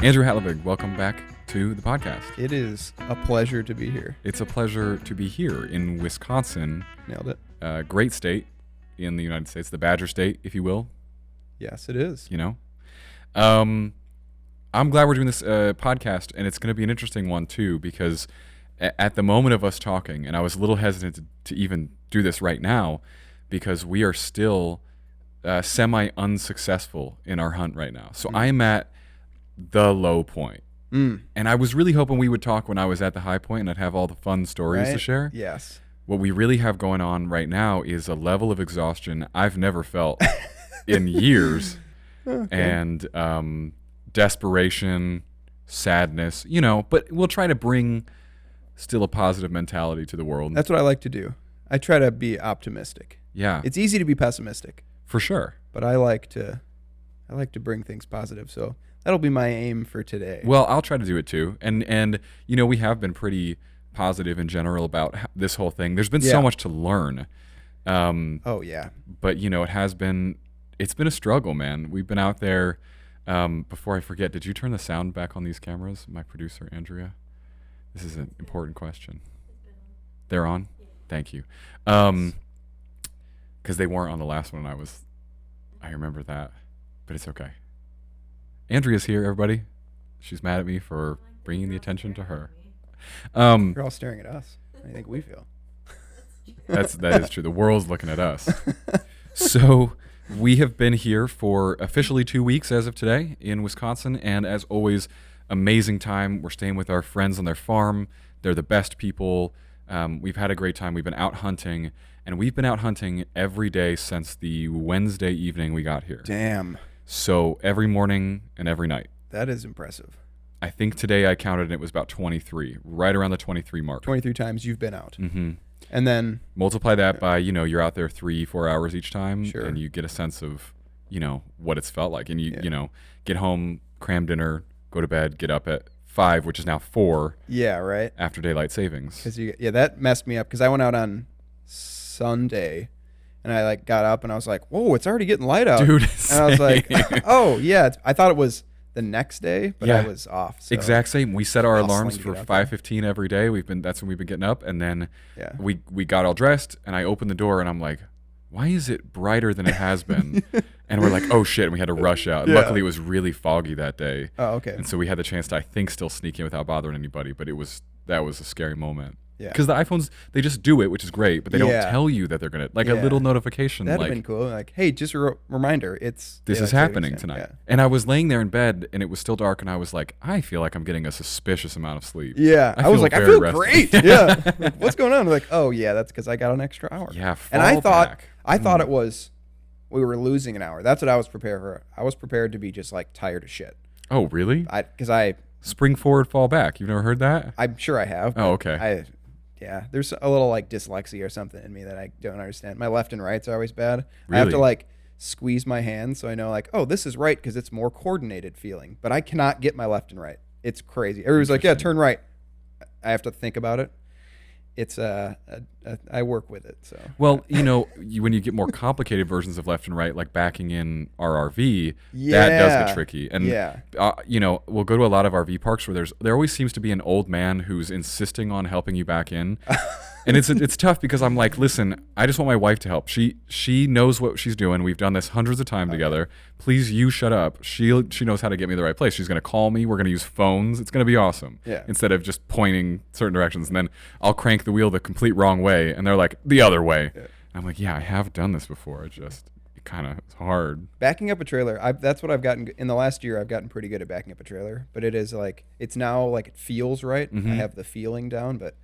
Andrew Hatlevig, welcome back to the podcast. It is a pleasure to be here. It's a pleasure to be here in Wisconsin. Nailed it. Great state in the United States, the Badger State, if you will. Yes, it is. You know, I'm glad we're doing this podcast, and it's going to be an interesting one too, because at the moment of us talking, and I was a little hesitant to even do this right now, because we are still semi-unsuccessful in our hunt right now. So I'm at the low point. And I was really hoping we would talk when I was at the high point and I'd have all the fun stories to share. Yes. What we really have going on right now is a level of exhaustion I've never felt in years. Okay. And desperation, sadness, you know, but we'll try to bring still a positive mentality to the world. That's what I like to do. I try to be optimistic. Yeah. It's easy to be pessimistic. For sure. But I like to bring things positive. So that'll be my aim for today. Well, I'll try to do it too. And you know, we have been pretty positive in general about this whole thing. There's been so much to learn. Oh yeah. But you know, it's been a struggle, man. We've been out there. Before I forget, did you turn the sound back on these cameras, my producer Andrea? This is an important question. They're on? Thank you. Because they weren't on the last one. I remember that, but it's okay. Andrea's here, everybody. She's mad at me for bringing the attention to her. You're all staring at us. I think we feel. That is true. The world's looking at us. So we have been here for officially 2 weeks as of today in Wisconsin, and as always, amazing time. We're staying with our friends on their farm. They're the best people. We've had a great time. We've been out hunting, and we've been out hunting every day since the Wednesday evening we got here. Damn. So every morning and every night. That is impressive. I think today I counted and it was about 23, right around the 23 mark. 23 times you've been out. Mm-hmm. And then multiply that by, you know, you're out there 3-4 hours each time. Sure. And you get a sense of, you know, what it's felt like. And you know, get home, cram dinner, go to bed, get up at 5, which is now 4. Yeah, right. After daylight savings. That messed me up because I went out on Sunday and I got up and I was like, whoa, it's already getting light out. Dude, and I was like, oh yeah, I thought it was the next day, but I was off. So. Exact same. We set our alarms for 5:15 every day. That's when we've been getting up, and then we got all dressed, and I opened the door, and I'm like, why is it brighter than it has been? And we're like, oh shit, and we had to rush out. Luckily, it was really foggy that day. Oh, okay. And so we had the chance to, I think, still sneak in without bothering anybody, but that was a scary moment. Yeah. Because the iPhones, they just do it, which is great, but they don't tell you that they're going to, a little notification. That'd have been cool. Like, hey, just a reminder, this is happening tonight. Yeah. And I was laying there in bed and it was still dark and I was like, I feel like I'm getting a suspicious amount of sleep. Yeah. I was like, I feel great. Yeah. What's going on? I'm like, oh yeah, that's because I got an extra hour. Yeah. And I thought it was, we were losing an hour. That's what I was prepared for. I was prepared to be just tired of shit. Oh, really? Because spring forward, fall back. You've never heard that? I'm sure I have. Oh, okay. Yeah, there's a little dyslexia or something in me that I don't understand. My left and rights are always bad. Really? I have to squeeze my hand so I know oh, this is right because it's more coordinated feeling. But I cannot get my left and right. It's crazy. Everybody's like, yeah, turn right. I have to think about it. It's I work with it. So well, you know, when you get more complicated versions of left and right, like backing in our RV, that does get tricky. And you know, we'll go to a lot of RV parks where there always seems to be an old man who's insisting on helping you back in. And it's tough because I'm like, listen, I just want my wife to help. She knows what she's doing. We've done this hundreds of times together. Please, you shut up. She knows how to get me the right place. She's gonna call me. We're gonna use phones. It's gonna be awesome. Yeah. Instead of just pointing certain directions, and then I'll crank the wheel the complete wrong way, and they're like, the other way. Yeah. I'm like, yeah, I have done this before. It kind of is hard. Backing up a trailer, that's what I've gotten in the last year. I've gotten pretty good at backing up a trailer, but it is it's now it feels right. Mm-hmm. I have the feeling down, but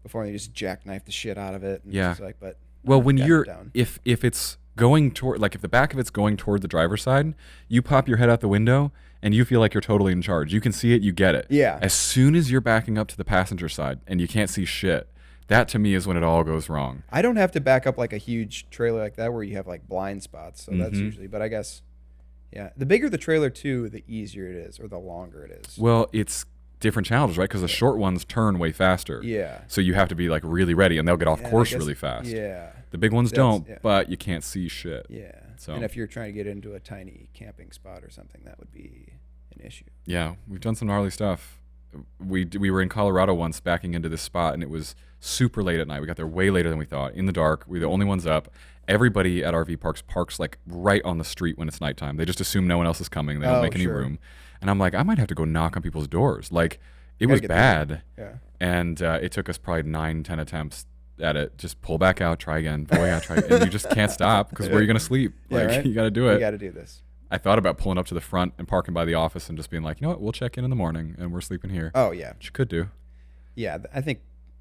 before you just jackknife the shit out of it. And yeah. But well, when you're if it's going toward if the back of it's going toward the driver's side, you pop your head out the window and you feel like you're totally in charge. You can see it, you get it. Yeah. As soon as you're backing up to the passenger side and you can't see shit, that to me is when it all goes wrong. I don't have to back up a huge trailer like that where you have blind spots. So that's usually, but I guess, yeah, the bigger the trailer too, the easier it is, or the longer it is. Well, it's different challenges, right? Because the short ones turn way faster. Yeah. So you have to be really ready, and they'll get off course really fast. Yeah. The big ones don't, but you can't see shit. Yeah. So. And if you're trying to get into a tiny camping spot or something, that would be an issue. Yeah, we've done some gnarly stuff. We were in Colorado once backing into this spot, and it was super late at night. We got there way later than we thought. In the dark, we were the only ones up. Everybody at RV parks like right on the street when it's nighttime. They just assume no one else is coming. They don't make any room. And I'm like, I might have to go knock on people's doors. Like, it was bad. Yeah. And it took us probably 9-10 attempts at it. Just pull back out, try again. Oh yeah, try. And you just can't stop because where are you gonna sleep? Like, right? You got to do it. You got to do this. I thought about pulling up to the front and parking by the office and just being like, you know what, we'll check in the morning and we're sleeping here. Oh yeah, which you could do. Yeah, I think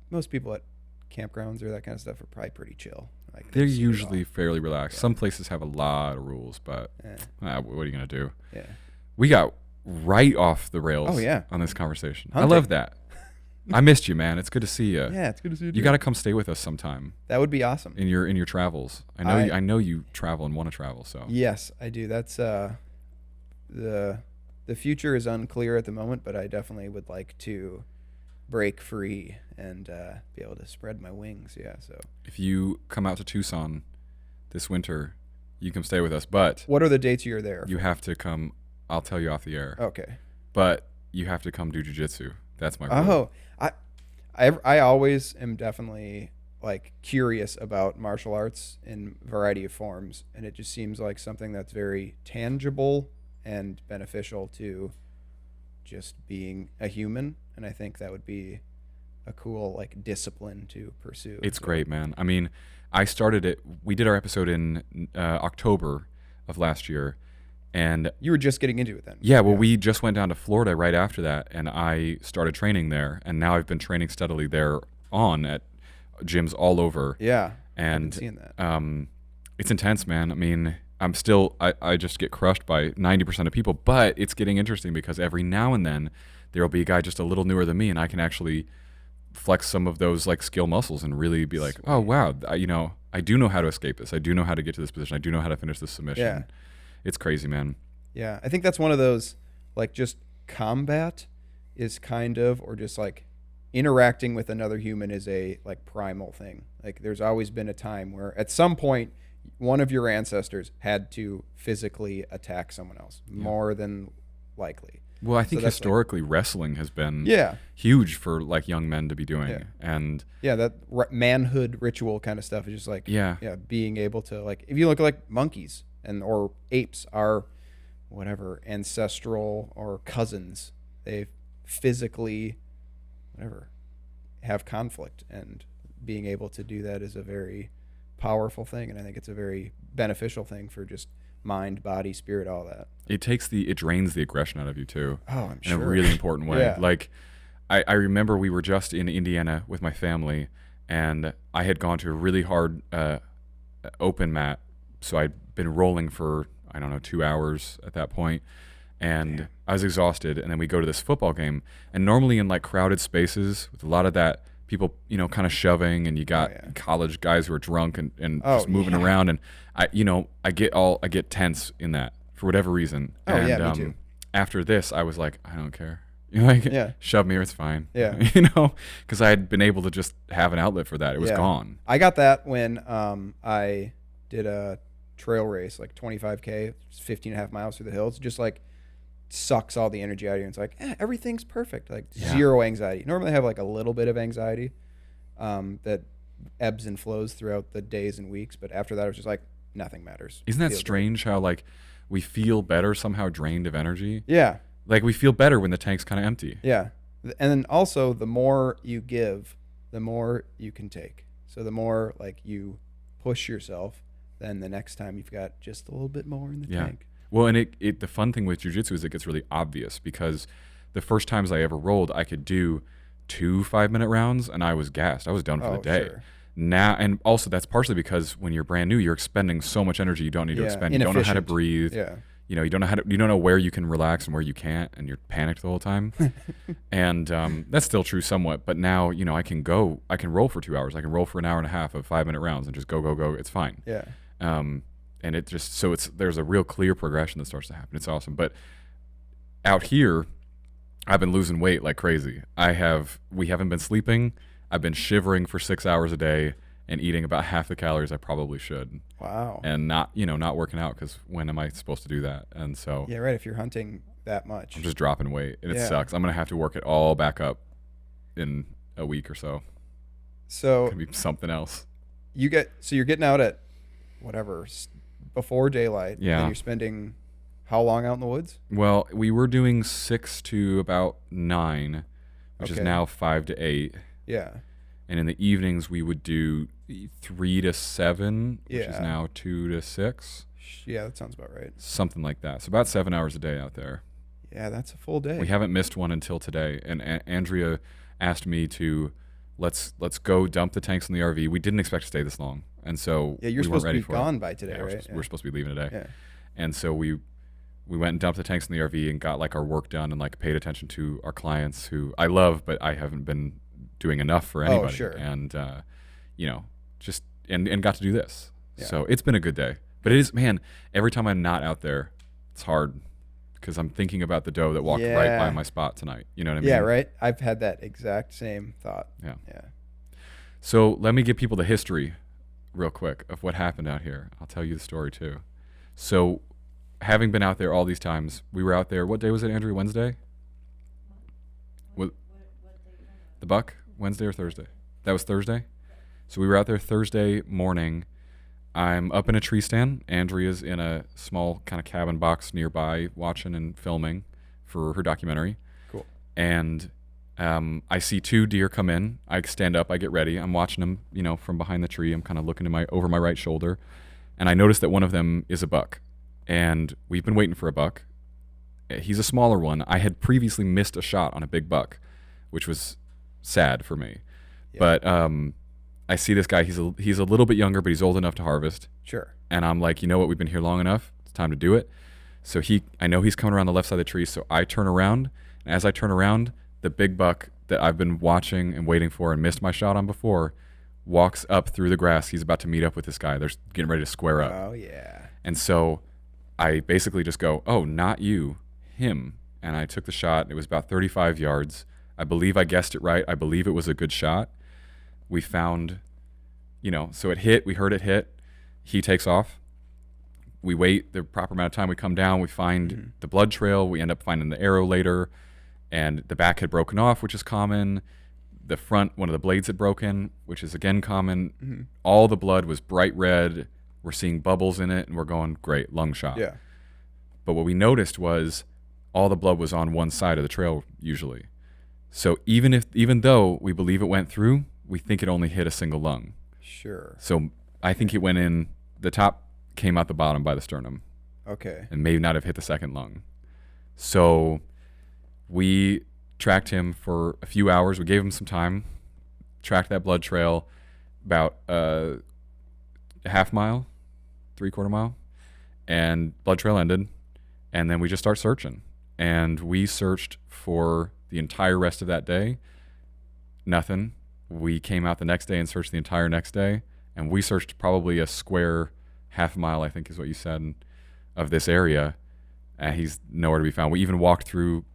most people at campgrounds or that kind of stuff are probably pretty chill. Like, they're usually fairly relaxed. Yeah. Some places have a lot of rules, but what are you gonna do? Yeah, we got right off the rails. Oh yeah, on this conversation. Hunting. I love that. I missed you, man. It's good to see you. Yeah, it's good to see you. You got to come stay with us sometime. That would be awesome. In your travels. I know you travel and want to travel. So yes, I do. That's the future is unclear at the moment, but I definitely would like to break free and be able to spread my wings. Yeah. So if you come out to Tucson this winter, you can stay with us. But what are the dates you're there? You have to come. I'll tell you off the air. Okay. But you have to come do jiu-jitsu. That's my rule. Oh, I always am definitely like curious about martial arts in a variety of forms, and it just seems like something that's very tangible and beneficial to just being a human, and I think that would be a cool like discipline to pursue. It's great, man. I mean, I started it. We did our episode in October of last year. And you were just getting into it then. Yeah, well, we just went down to Florida right after that, and I started training there, and now I've been training steadily there at gyms all over. Yeah, and I've been seeing that. It's intense, man. I mean, I just get crushed by 90% of people, but it's getting interesting because every now and then there will be a guy just a little newer than me, and I can actually flex some of those like skill muscles and really be like, oh wow, I do know how to escape this. I do know how to get to this position. I do know how to finish this submission. Yeah. It's crazy, man. Yeah, I think that's one of those, like, just combat is kind of, or just like interacting with another human is a like primal thing. Like, there's always been a time where at some point one of your ancestors had to physically attack someone else, more than likely. Well, I think historically wrestling has been huge for like young men to be doing, and that manhood ritual kind of stuff is just like being able to, like, if you look at like monkeys or apes are whatever ancestral or cousins, they physically have conflict, and being able to do that is a very powerful thing, and I think it's a very beneficial thing for just mind, body, spirit, all that. It drains the aggression out of you too. Oh, I'm sure. In a really important way. Like, I remember we were just in Indiana with my family, and I had gone to a really hard open mat, so I'd been rolling for 2 hours at that point, and I was exhausted. And then we go to this football game, and normally in like crowded spaces with a lot of that people kind of shoving, and you got college guys who are drunk and just moving around, and I get tense in that for whatever reason. Me too. After this I was like, I don't care. Shove me or it's fine. Yeah. Because I had been able to just have an outlet for that. It was gone. I got that when I did a trail race, like 25K, 15.5 miles through the hills. Just like sucks all the energy out of you. And it's like, everything's perfect. Like zero anxiety. Normally I have like a little bit of anxiety that ebbs and flows throughout the days and weeks. But after that, it was just like, nothing matters. Isn't that strange how like we feel better somehow drained of energy? Yeah. Like we feel better when the tank's kind of empty. Yeah. And then also the more you give, the more you can take. So the more like you push yourself, then the next time you've got just a little bit more in the tank. Well, and the fun thing with jiu-jitsu is it gets really obvious, because the first times I ever rolled, I could do 2 5-minute rounds and I was gassed. I was done for the day. Sure. Now, and also that's partially because when you're brand new, you're expending so much energy you don't need to expend. You don't know how to breathe. Yeah. You don't know where you can relax and where you can't, and you're panicked the whole time. And that's still true somewhat, but now, I can roll for 2 hours. I can roll for an hour and a half of 5-minute rounds and just go. It's fine. Yeah. And it just, there's a real clear progression that starts to happen. It's awesome. But out here, I've been losing weight like crazy. We haven't been sleeping. I've been shivering for 6 hours a day and eating about half the calories I probably should. Wow. And not working out, because when am I supposed to do that? And so. Yeah, right. If you're hunting that much. I'm just dropping weight, and it sucks. I'm gonna have to work it all back up in a week or so. So it could be something else. You're getting out at whatever before daylight. Yeah. And you're spending how long out in the woods? Well, we were doing 6 to about 9, which is now 5 to 8. Yeah. And in the evenings we would do 3 to 7, which is now 2 to 6. Yeah, that sounds about right. Something like that. So about 7 hours a day out there. Yeah, that's a full day. We haven't missed one until today. And Andrea asked me to let's go dump the tanks in the RV. We didn't expect to stay this long, and so you're supposed to be gone by today, right? We're supposed to be leaving today. Yeah. And so we went and dumped the tanks in the RV and got like our work done and like paid attention to our clients who I love, but I haven't been doing enough for anybody. Oh, sure. And just and got to do this. Yeah. So it's been a good day. But it is, man, every time I'm not out there, it's hard because I'm thinking about the doe that walked right by my spot tonight. You know what I mean? Yeah, right. I've had that exact same thought. Yeah. Yeah. So let me give people the history real quick of what happened out here. I'll tell you the story too. So having been out there all these times, we were out there. What day was it, Andrew? Wednesday? What the buck? Wednesday or Thursday? That was Thursday? So we were out there Thursday morning. I'm up in a tree stand. Andrea's in a small kind of cabin box nearby watching and filming for her documentary. Cool. And I see 2 deer come in. I stand up. I get ready. I'm watching them, from behind the tree. I'm kind of looking over my right shoulder. And I notice that one of them is a buck. And we've been waiting for a buck. He's a smaller one. I had previously missed a shot on a big buck, which was sad for me. Yeah. But I see this guy. He's a little bit younger, but he's old enough to harvest. Sure. And I'm like, you know what? We've been here long enough. It's time to do it. So I know he's coming around the left side of the tree. So I turn around, and as I turn around, the big buck that I've been watching and waiting for and missed my shot on before walks up through the grass. He's about to meet up with this guy. They're getting ready to square up. Oh yeah. And so I basically just go, "Oh, not you, him." And I took the shot. It was about 35 yards. I believe I guessed it right. I believe it was a good shot. We found, so it hit. We heard it hit. He takes off. We wait the proper amount of time. We come down. We find the blood trail. We end up finding the arrow later. And the back had broken off, which is common. The front, one of the blades had broken, which is again common. Mm-hmm. All the blood was bright red. We're seeing bubbles in it, and we're going, great, lung shot. Yeah. But what we noticed was all the blood was on one side of the trail usually. So even though we believe it went through, we think it only hit a single lung. Sure. So I think it went in, the top came out the bottom by the sternum. Okay. And may not have hit the second lung. So we tracked him for a few hours. We gave him some time, tracked that blood trail about a half mile, 3/4 mile, and blood trail ended. And then we just start searching. And we searched for the entire rest of that day. Nothing. We came out the next day and searched the entire next day. And we searched probably a square half mile, I think is what you said, of this area. And he's nowhere to be found. We even walked through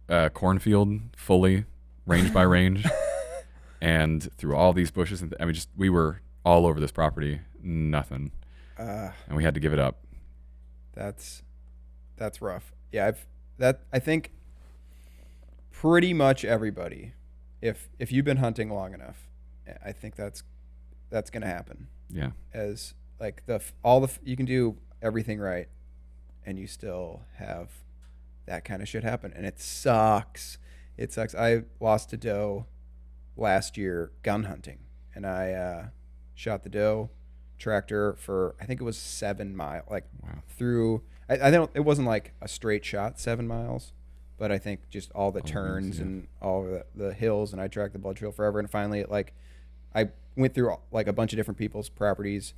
a cornfield fully, range by range, and through all these bushes. And we were all over this property. Nothing. And we had to give it up. That's rough. Yeah, I think pretty much everybody, if you've been hunting long enough, I think that's gonna happen. Yeah. As like you can do everything right, and you still have that kind of shit happen, and it sucks. It sucks. I lost a doe last year gun hunting, and I shot the doe, tracked her for I think it was 7 miles, through. I don't. It wasn't like a straight shot 7 miles, but I think just all the turns and all the hills, and I tracked the blood trail forever. And finally, I went through like a bunch of different people's properties.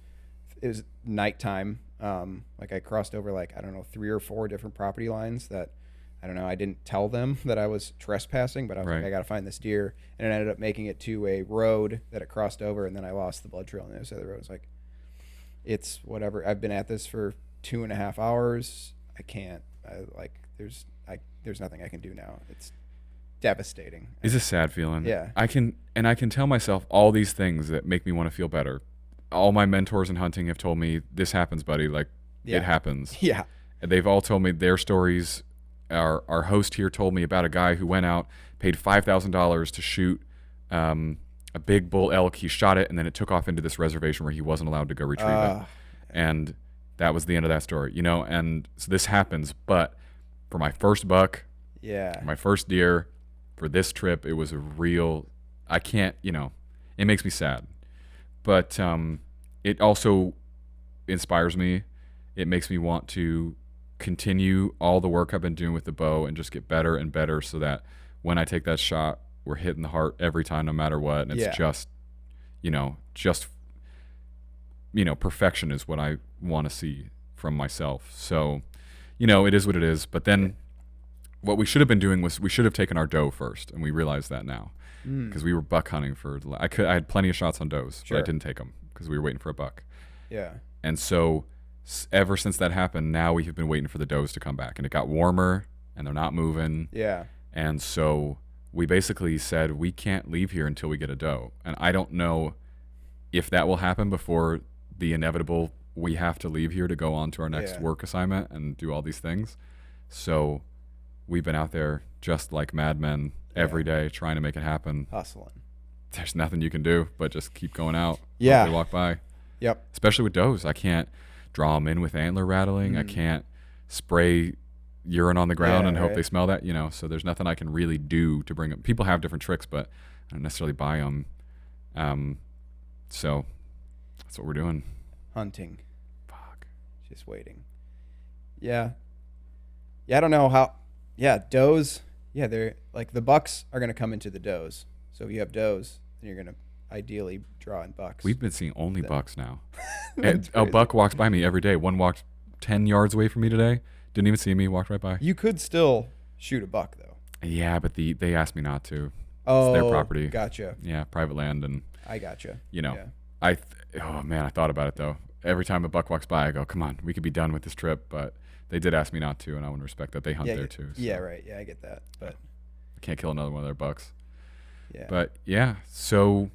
It was nighttime. I crossed over 3 or 4 different property lines that I don't know. I didn't tell them that I was trespassing, but I was like, I got to find this deer, and it ended up making it to a road that it crossed over, and then I lost the blood trail on the other side of the road. It was like, it's whatever. I've been at this for 2.5 hours. I can't. There's nothing I can do now. It's devastating. It's a sad feeling. Yeah. I can tell myself all these things that make me want to feel better. All my mentors in hunting have told me, this happens, buddy. It happens. Yeah. And they've all told me their stories our host here told me about a guy who went out, paid $5,000 to shoot a big bull elk. He shot it, and then it took off into this reservation where he wasn't allowed to go retrieve it. And that was the end of that story, you know? And so this happens, but for my first buck, my first deer, for this trip, it was a real, I can't, you know, it makes me sad. But it also inspires me. It makes me want to continue all the work I've been doing with the bow and just get better and better so that when I take that shot, we're hitting the heart every time, no matter what. And it's just perfection is what I want to see from myself. So, you know, it is what it is. But then what we should have been doing was we should have taken our doe first, and we realize that now because we were buck hunting for. I had plenty of shots on does, but I didn't take them because we were waiting for a buck. Yeah. And so ever since that happened, now we have been waiting for the does to come back, and it got warmer, and they're not moving. Yeah. And so we basically said we can't leave here until we get a doe, and I don't know if that will happen before the inevitable. We have to leave here to go on to our next work assignment and do all these things. So we've been out there just like madmen every day trying to make it happen. Hustling. There's nothing you can do but just keep going out. Yeah. They walk by. Yep. Especially with does. I can't draw them in with antler rattling. I can't spray urine on the ground and hope they smell that, you know. So there's nothing I can really do to bring them. People have different tricks, but I don't necessarily buy them. So that's what we're doing. Hunting. Fuck. Just waiting. Yeah. Yeah, I don't know how. Yeah, does. Yeah, they're like the bucks are going to come into the does. So if you have does, then you're going to ideally draw in bucks. We've been seeing only bucks now. And a buck walks by me every day. One walked 10 yards away from me today. Didn't even see me. Walked right by. You could still shoot a buck though. Yeah, but they asked me not to. It's their property. Gotcha. Yeah, private land, and I gotcha. You know, I thought about it though. Every time a buck walks by, I go, "Come on, we could be done with this trip." But they did ask me not to, and I want to respect that. They hunt there too. So. Yeah, right. Yeah, I get that. But I can't kill another one of their bucks. Yeah. But yeah, so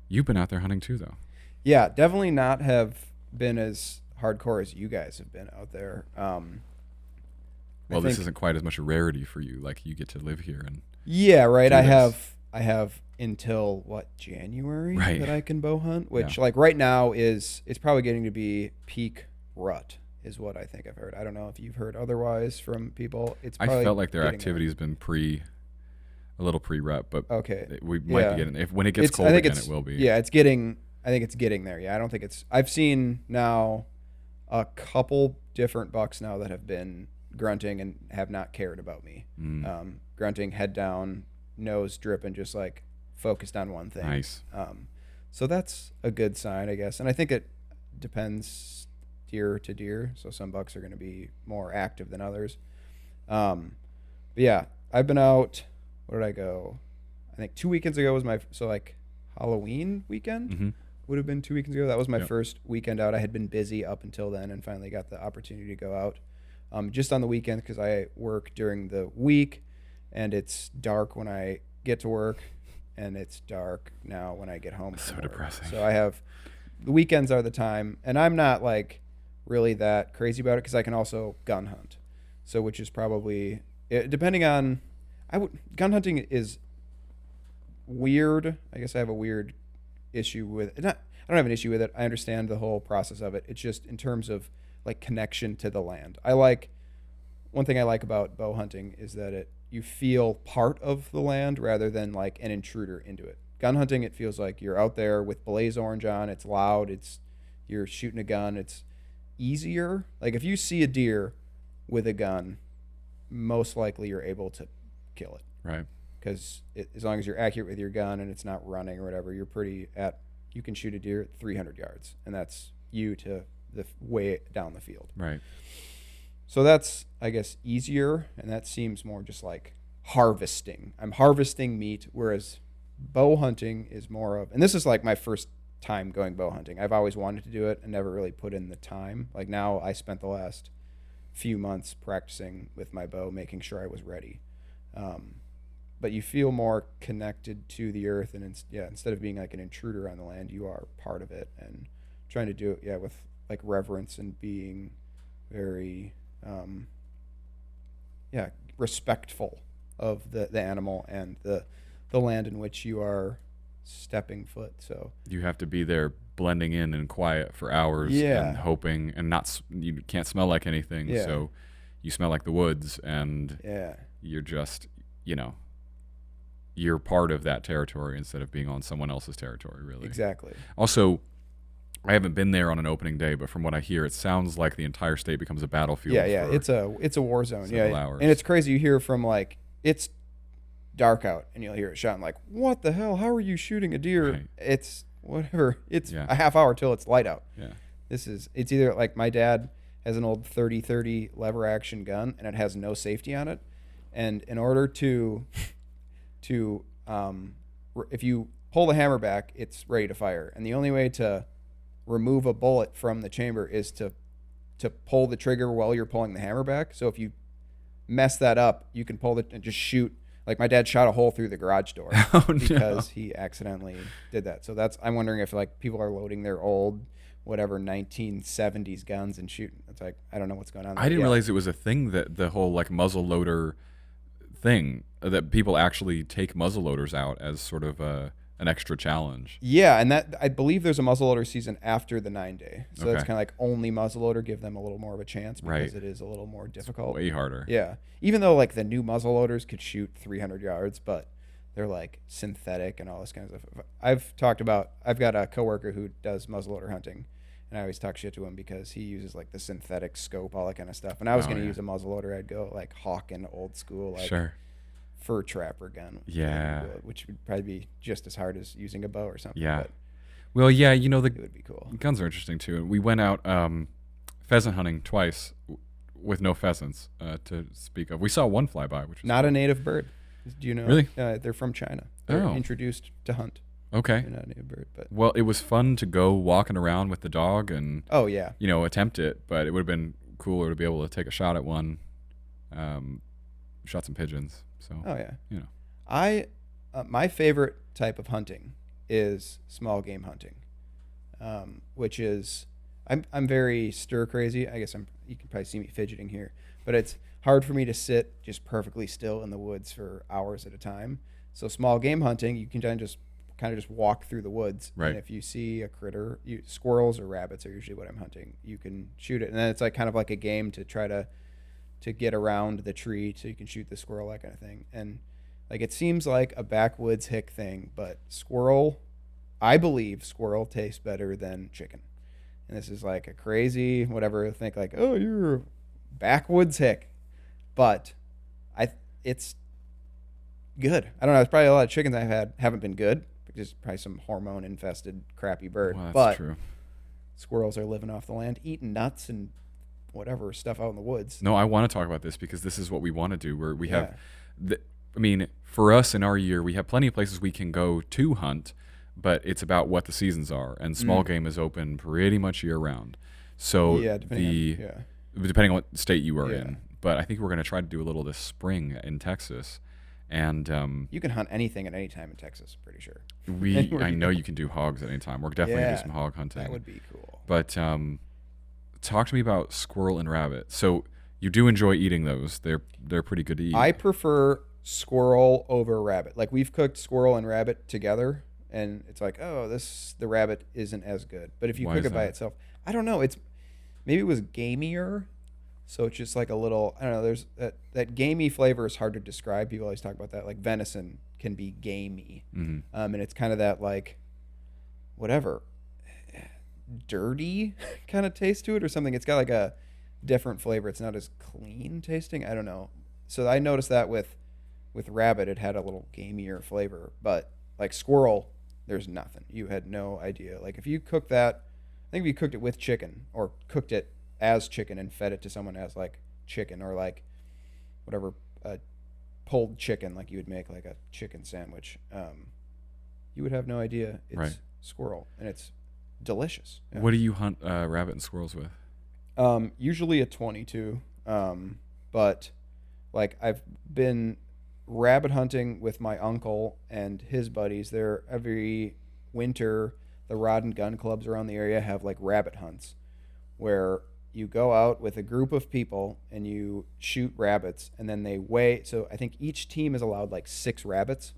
you've been out there hunting too, though. Yeah, definitely not have been as hardcore as you guys have been out there. Well, this isn't quite as much a rarity for you. Like you get to live here and. Yeah, right. I have until January that I can bow hunt, which like right now it's probably getting to be peak rut is what I think I've heard. I don't know if you've heard otherwise from people. It's probably I felt like their activity has been a little pre-rut, but we might be getting when it gets cold again, it will be. Yeah, I think it's getting there. Yeah, I don't think it's. I've seen now a couple different bucks now that have been grunting and have not cared about me. Grunting, head down, nose dripping, just like focused on one thing. Nice. So that's a good sign, I guess. And I think it depends deer to deer. So some bucks are going to be more active than others. But yeah, I've been out. Where did I go? I think 2 weekends ago was Halloween weekend would have been 2 weekends ago. That was my first weekend out. I had been busy up until then and finally got the opportunity to go out just on the weekend because I work during the week and it's dark when I get to work and it's dark now when I get home. So depressing. So I have the weekends are the time, and I'm not like really that crazy about it because I can also gun hunt. So which is probably depending on gun hunting is weird. I guess I have a weird issue with it. I don't have an issue with it. I understand the whole process of it. It's just in terms of like connection to the land. One thing I like about bow hunting is that you feel part of the land rather than like an intruder into it. Gun hunting, it feels like you're out there with blaze orange on. It's loud. You're shooting a gun. It's easier. Like if you see a deer with a gun, most likely you're able to kill it. Right. Because as long as you're accurate with your gun and it's not running or whatever, you can shoot a deer at 300 yards, and that's you to the way down the field. Right. So that's, I guess, easier, and that seems more just like harvesting. I'm harvesting meat, whereas bow hunting is more of, and this is like my first time going bow hunting. I've always wanted to do it and never really put in the time. Like now I spent the last few months practicing with my bow, making sure I was ready. But you feel more connected to the earth, and instead of being like an intruder on the land, you are part of it, and trying to do it with like reverence and being very respectful of the animal and the land in which you are stepping foot. So you have to be there blending in and quiet for hours and hoping, and you can't smell like anything. Yeah. So you smell like the woods, and you're just, you're part of that territory instead of being on someone else's territory, really. Exactly. Also, I haven't been there on an opening day, but from what I hear, it sounds like the entire state becomes a battlefield. Yeah, it's a war zone. Hours. And it's crazy. You hear from it's dark out, and you'll hear it shot. I'm like, what the hell? How are you shooting a deer? Right. It's whatever. It's a half hour till it's light out. Yeah. It's either like my dad has an old 30-30 lever action gun, and it has no safety on it. And in order to if you pull the hammer back, it's ready to fire. And the only way to remove a bullet from the chamber is to pull the trigger while you're pulling the hammer back. So if you mess that up, you can pull it and just shoot. Like my dad shot a hole through the garage door because he accidentally did that. So I'm wondering if people are loading their old 1970s guns and shooting. It's like, I don't know what's going on there. I didn't realize it was a thing, that the whole muzzle loader thing, that people actually take muzzle loaders out as sort of an extra challenge. Yeah, and that I believe there's a muzzleloader season after the 9-day. So that's kind of only muzzleloader, give them a little more of a chance because it is a little more difficult. It's way harder. Yeah. Even though the new muzzleloaders could shoot 300 yards, but they're synthetic and all this kind of stuff. I've got a coworker who does muzzleloader hunting, and I always talk shit to him because he uses the synthetic scope, all that kind of stuff. And I was going to use a muzzleloader. I'd go Hawken old school, fur trapper gun. Yeah. Which would probably be just as hard as using a bow or something. Yeah. Well, yeah, it would be cool. Guns are interesting too. We went out pheasant hunting twice with no pheasants to speak of. We saw one fly by, which was not cool. A native bird. Do you know? Really? They're from China. They're introduced to hunt. Okay. They're not a native bird, but well, it was fun to go walking around with the dog and attempt it, but it would have been cooler to be able to take a shot at one. Shot some pigeons. So I my favorite type of hunting is small game hunting, which is I'm very stir crazy. I guess you can probably see me fidgeting here, but it's hard for me to sit just perfectly still in the woods for hours at a time. So small game hunting, you can kind of just walk through the woods, and if you see a critter, squirrels or rabbits are usually what I'm hunting. You can shoot it, and then it's kind of like a game to try to get around the tree so you can shoot the squirrel, that kind of thing. And it seems like a backwoods hick thing, but I believe squirrel tastes better than chicken. And this is a crazy whatever, think oh, you're a backwoods hick, but it's good. I don't know, it's probably a lot of chickens I've had haven't been good, because probably some hormone infested crappy bird. Well, that's but true. Squirrels are living off the land, eating nuts and whatever stuff out in the woods. No, I want to talk about this because this is what we want to do. Where we have, for us in our year, we have plenty of places we can go to hunt, but it's about what the seasons are. And small game is open pretty much year round. So depending on what state you are in. But I think we're going to try to do a little this spring in Texas. And you can hunt anything at any time in Texas, I'm pretty sure. I know you can do hogs at any time. We're definitely going to do some hog hunting. That would be cool. But talk to me about squirrel and rabbit. So you do enjoy eating those. They're pretty good to eat. I prefer squirrel over rabbit. We've cooked squirrel and rabbit together, and it's the rabbit isn't as good. But if you cook it by itself, I don't know. Maybe it was gamier. So it's just a little, I don't know, there's that gamey flavor is hard to describe. People always talk about that. Venison can be gamey. Mm-hmm. And it's kind of that whatever, dirty kind of taste to it or something. It's got a different flavor. It's not as clean tasting. I don't know. So I noticed that with rabbit, it had a little gamier flavor, but squirrel, there's nothing. You had no idea. If you cook that, I think if you cooked it with chicken or cooked it as chicken and fed it to someone as chicken or whatever, pulled chicken, you would make a chicken sandwich, you would have no idea it's squirrel, and it's delicious. Yeah. What do you hunt rabbit and squirrels with? Usually a 22, but I've been rabbit hunting with my uncle and his buddies. They're every winter, the rod and gun clubs around the area have rabbit hunts where you go out with a group of people and you shoot rabbits, and then they weigh. So I think each team is allowed like 6 rabbits.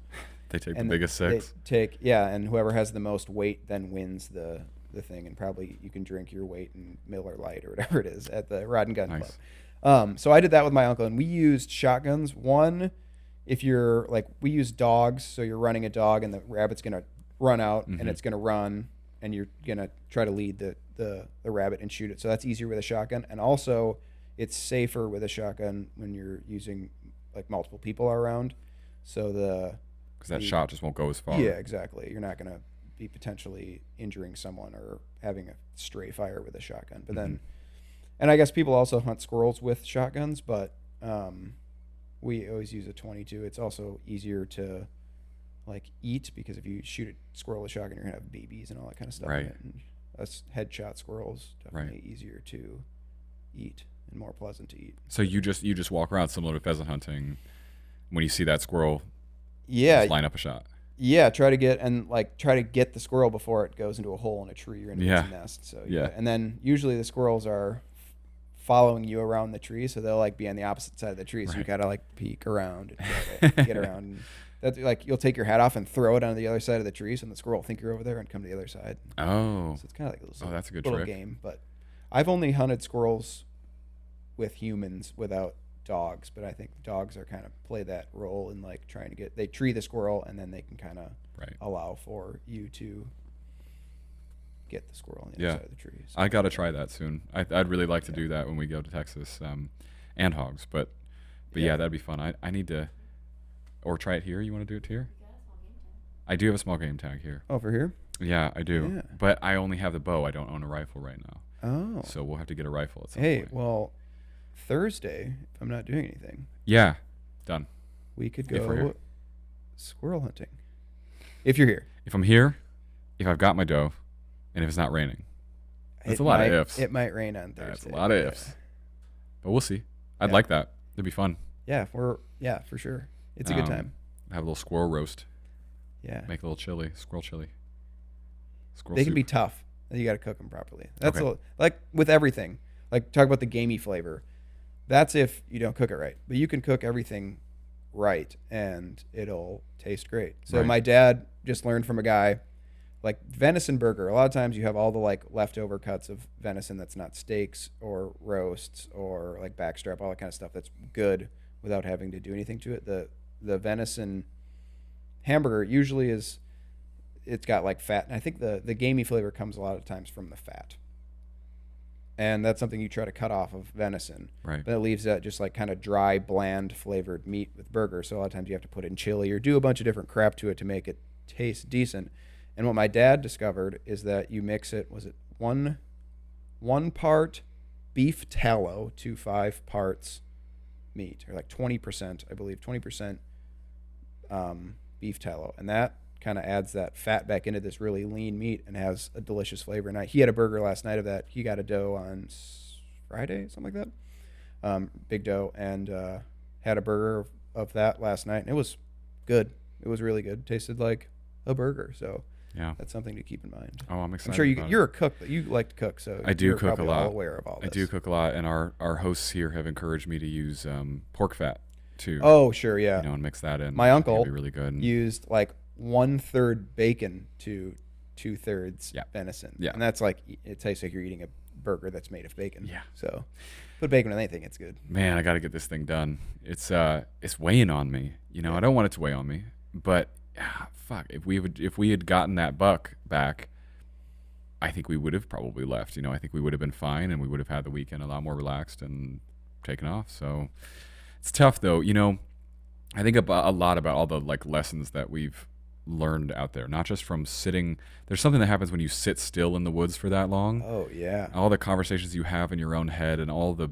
They take the biggest 6. And whoever has the most weight then wins the thing, and probably you can drink your weight in Miller Lite or whatever it is at the Rod and Gun Club. So I did that with my uncle, and we used shotguns. One, if you're like, we use dogs, so you're running a dog and the rabbit's gonna run out and it's gonna run, and you're gonna try to lead the rabbit and shoot it. So that's easier with a shotgun, and also it's safer with a shotgun when you're using like multiple people are around. So because that shot just won't go as far. Yeah, exactly. You're not gonna be potentially injuring someone or having a stray fire with a shotgun. But then, and I guess people also hunt squirrels with shotguns, but we always use a 22. It's also easier to like eat, because if you shoot a squirrel with a shotgun, you're gonna have babies and all that kind of stuff. Right. In it. And us headshot squirrels definitely easier to eat and more pleasant to eat. So you just walk around similar to pheasant hunting. When you see that squirrel, just line up a shot. Yeah, try to get the squirrel before it goes into a hole in a tree or into its nest. So and then usually the squirrels are following you around the tree, so they'll like be on the opposite side of the tree. So you gotta like peek around and get around. And that's like, you'll take your hat off and throw it on the other side of the tree, so the squirrel will think you're over there and come to the other side. Oh, so it's kind of like a little, that's a good little trick. game. But I've only hunted squirrels with humans without dogs, but I think dogs are kind of play that role in like trying to they tree the squirrel, and then they can kind of allow for you to get the squirrel on the other side of the tree. So I got to try that soon. I'd really like to do that when we go to Texas, and hogs, but yeah, that'd be fun. I need to, or try it here. You want to do it here? I do have a small game tag here. Over here? Yeah, I do. Yeah. But I only have the bow. I don't own a rifle right now. Oh. So we'll have to get a rifle at some point. Well, Thursday, if I'm not doing anything. Yeah, done. We could go squirrel hunting. If you're here. If I'm here, if I've got my doe, and if it's not raining. That's a lot of ifs. It might rain on Thursday. That's a lot of ifs. But we'll see. I'd like that. It'd be fun. Yeah, for sure. It's a good time. Have a little squirrel roast. Yeah. Make a little chili, squirrel chili. They can be tough. You got to cook them properly. That's like with everything. Like talk about the gamey flavor. That's if you don't cook it right. But you can cook everything right and it'll taste great. So my dad just learned from a guy, like venison burger. A lot of times you have all the like leftover cuts of venison that's not steaks or roasts or like backstrap, all that kind of stuff that's good without having to do anything to it. The venison hamburger usually it's got like fat, and I think the gamey flavor comes a lot of times from the fat. And that's something you try to cut off of venison. Right. But it leaves that just like kind of dry, bland flavored meat with burger. So a lot of times you have to put in chili or do a bunch of different crap to it to make it taste decent. And what my dad discovered is that you mix it, was it one part beef tallow to 5 parts meat, or like 20%, I believe, 20% beef tallow. And that kind of adds that fat back into this really lean meat and has a delicious flavor. And he had a burger last night of that. He got a doe on Friday, something like that. Big doe, and had a burger of that last night. And it was good. It was really good. Tasted like a burger. So that's something to keep in mind. Oh, I'm excited. I'm sure you're a cook, but you like to cook. So I do cook a lot. All aware of all this. I do cook a lot, and our hosts here have encouraged me to use pork fat too. Oh, sure, yeah. And mix that in. My uncle be really good. Used like 1/3 bacon to 2/3 venison. Yeah. And that's like, it tastes like you're eating a burger that's made of bacon. Yeah. So put bacon in anything, it's good. Man, I got to get this thing done. It's weighing on me. I don't want it to weigh on me, but fuck, if we had gotten that buck back, I think we would have probably left. I think we would have been fine, and we would have had the weekend a lot more relaxed and taken off. So it's tough though. I think a lot about all the like lessons that we've learned out there, not just from sitting. There's something that happens when you sit still in the woods for that long. Oh yeah. All the conversations you have in your own head and all the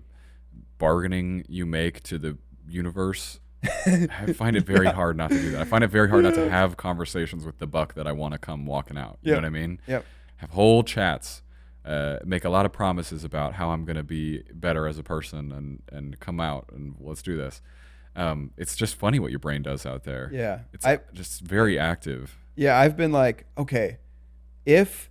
bargaining you make to the universe. I find it very hard not to do that. I find it very hard not to have conversations with the buck that I want to come walking out. You know what I mean? Yep. Have whole chats, make a lot of promises about how I'm going to be better as a person and come out and let's do this. It's just funny what your brain does out there. Yeah. It's just very active. Yeah. I've been like, okay, if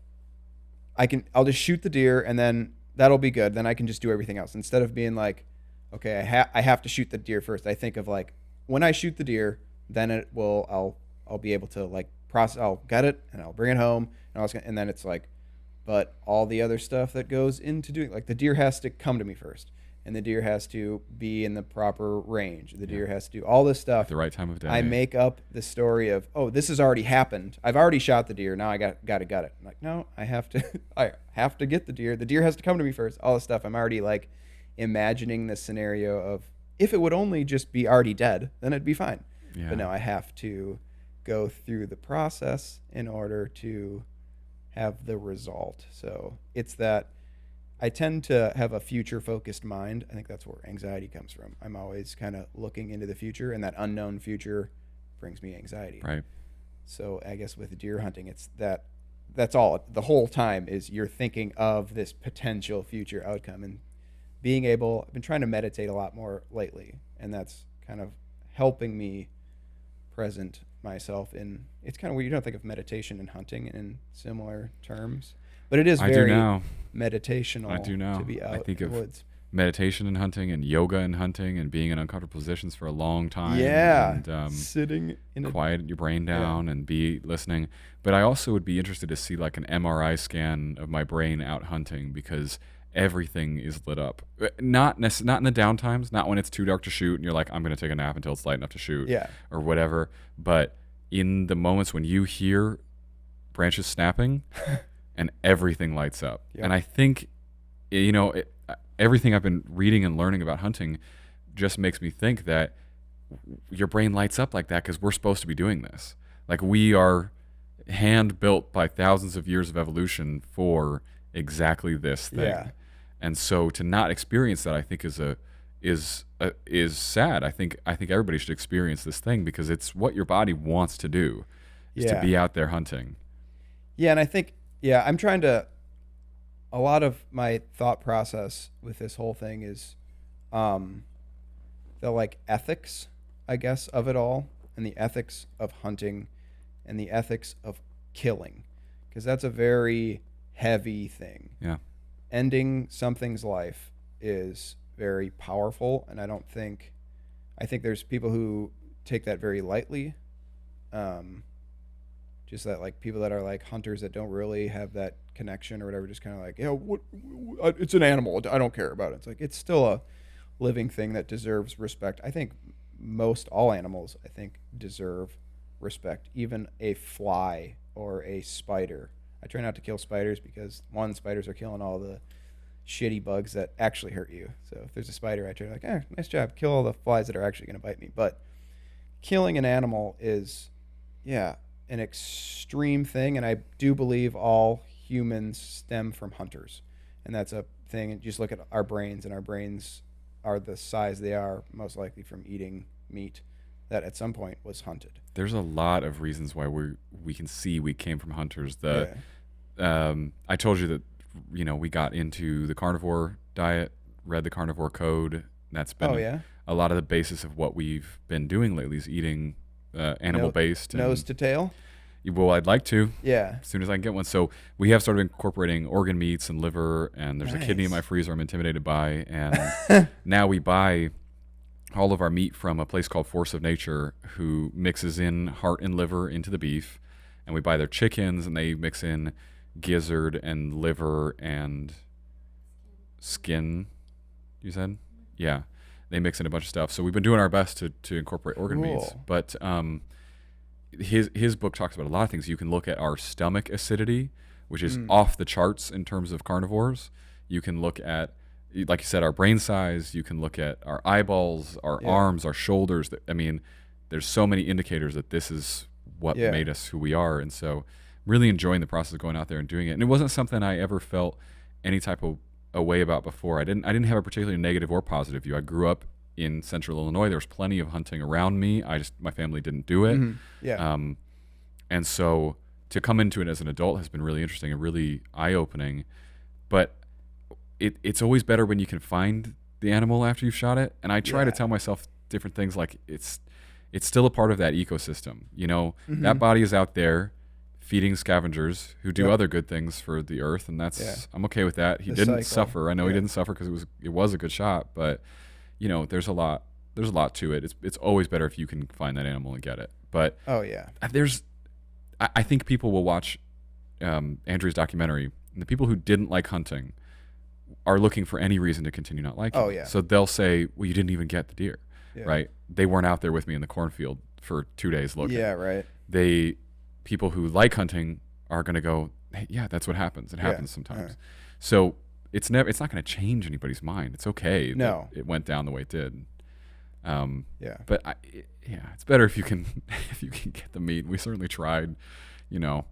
I'll just shoot the deer and then that'll be good. Then I can just do everything else instead of being like, okay, I have to shoot the deer first. I think of like, when I shoot the deer, then I'll be able to like process. I'll gut it and I'll bring it home, and then it's like, but all the other stuff that goes into doing, like, the deer has to come to me first, and the deer has to be in the proper range. The deer has to do all this stuff at the right time of day. I make up the story of, oh, this has already happened. I've already shot the deer. Now I got to gut it. I'm like, no, I have to get the deer. The deer has to come to me first. All this stuff. I'm already like imagining the scenario of, if it would only just be already dead, then it'd be fine. Yeah. But no, I have to go through the process in order to have the result. So it's that I tend to have a future-focused mind. I think that's where anxiety comes from. I'm always kind of looking into the future, and that unknown future brings me anxiety. Right. So I guess with deer hunting, it's that's all. The whole time is you're thinking of this potential future outcome, and I've been trying to meditate a lot more lately, and that's kind of helping me present myself in. It's kind of weird. You don't think of meditation and hunting in similar terms, but it is very meditational. I do now. To be out I think in the of woods. Meditation and hunting, and yoga and hunting, and being in uncomfortable positions for a long time. Yeah, and sitting in quiet your brain down and be listening. But I also would be interested to see like an MRI scan of my brain out hunting, because everything is lit up. Not in the down times, not when it's too dark to shoot and you're like, I'm going to take a nap until it's light enough to shoot, or whatever. But in the moments when you hear branches snapping and everything lights up. And I think, everything I've been reading and learning about hunting just makes me think that your brain lights up like that because we're supposed to be doing this. Like, we are hand built by thousands of years of evolution for exactly this thing. Yeah. And so to not experience that, I think is sad. I think everybody should experience this thing because it's what your body wants to do, is to be out there hunting. Yeah, and I think I'm trying to. A lot of my thought process with this whole thing is, the like ethics, I guess, of it all, and the ethics of hunting, and the ethics of killing, because that's a very heavy thing. Yeah. Ending something's life is very powerful, and I think there's people who take that very lightly. Just that, like, people that are like hunters that don't really have that connection or whatever, just kind of like, it's an animal, I don't care about it. It's like, it's still a living thing that deserves respect. I think all animals, deserve respect, even a fly or a spider. I try not to kill spiders because, one, spiders are killing all the shitty bugs that actually hurt you. So if there's a spider, I try to nice job, kill all the flies that are actually going to bite me. But killing an animal is, an extreme thing, and I do believe all humans stem from hunters. And that's a thing. And just look at our brains, and our brains are the size they are most likely from eating meat that at some point was hunted. There's a lot of reasons why we can see we came from hunters. I told you that we got into the carnivore diet, read the carnivore code. That's been a lot of the basis of what we've been doing lately, is eating animal based. Nose to tail? Well, I'd like to. Yeah. As soon as I can get one. So we have started incorporating organ meats and liver, and there's a kidney in my freezer I'm intimidated by. And now we buy all of our meat from a place called Force of Nature, who mixes in heart and liver into the beef. And we buy their chickens, and they mix in gizzard and liver and skin, you said? Yeah. They mix in a bunch of stuff. So we've been doing our best to incorporate organ meats. But his book talks about a lot of things. You can look at our stomach acidity, which is off the charts in terms of carnivores. You can look at, like you said, our brain size. You can look at our eyeballs, our arms, our shoulders. There's so many indicators that this is what made us who we are. And so really enjoying the process of going out there and doing it. And it wasn't something I ever felt any type of a way about before. I didn't have a particularly negative or positive view. I grew up in central Illinois. There was plenty of hunting around me. My family didn't do it. And so to come into it as an adult has been really interesting and really eye-opening. But it's always better when you can find the animal after you've shot it. And I try to tell myself different things, like it's still a part of that ecosystem. That body is out there feeding scavengers who do other good things for the earth, and that's I'm okay with that. He didn't suffer. I know he didn't suffer because it was a good shot, but you know, there's a lot to it. It's always better if you can find that animal and get it. But I think people will watch Andrew's documentary, and the people who didn't like hunting are looking for any reason to continue not liking. Oh yeah. So they'll say, "Well, you didn't even get the deer, right? They weren't out there with me in the cornfield for 2 days looking." Yeah, right. People who like hunting are going to go, hey, yeah, that's what happens. It happens sometimes. So it's not going to change anybody's mind. It's okay that it went down the way it did. But it's better if you can get the meat. We certainly tried, you know.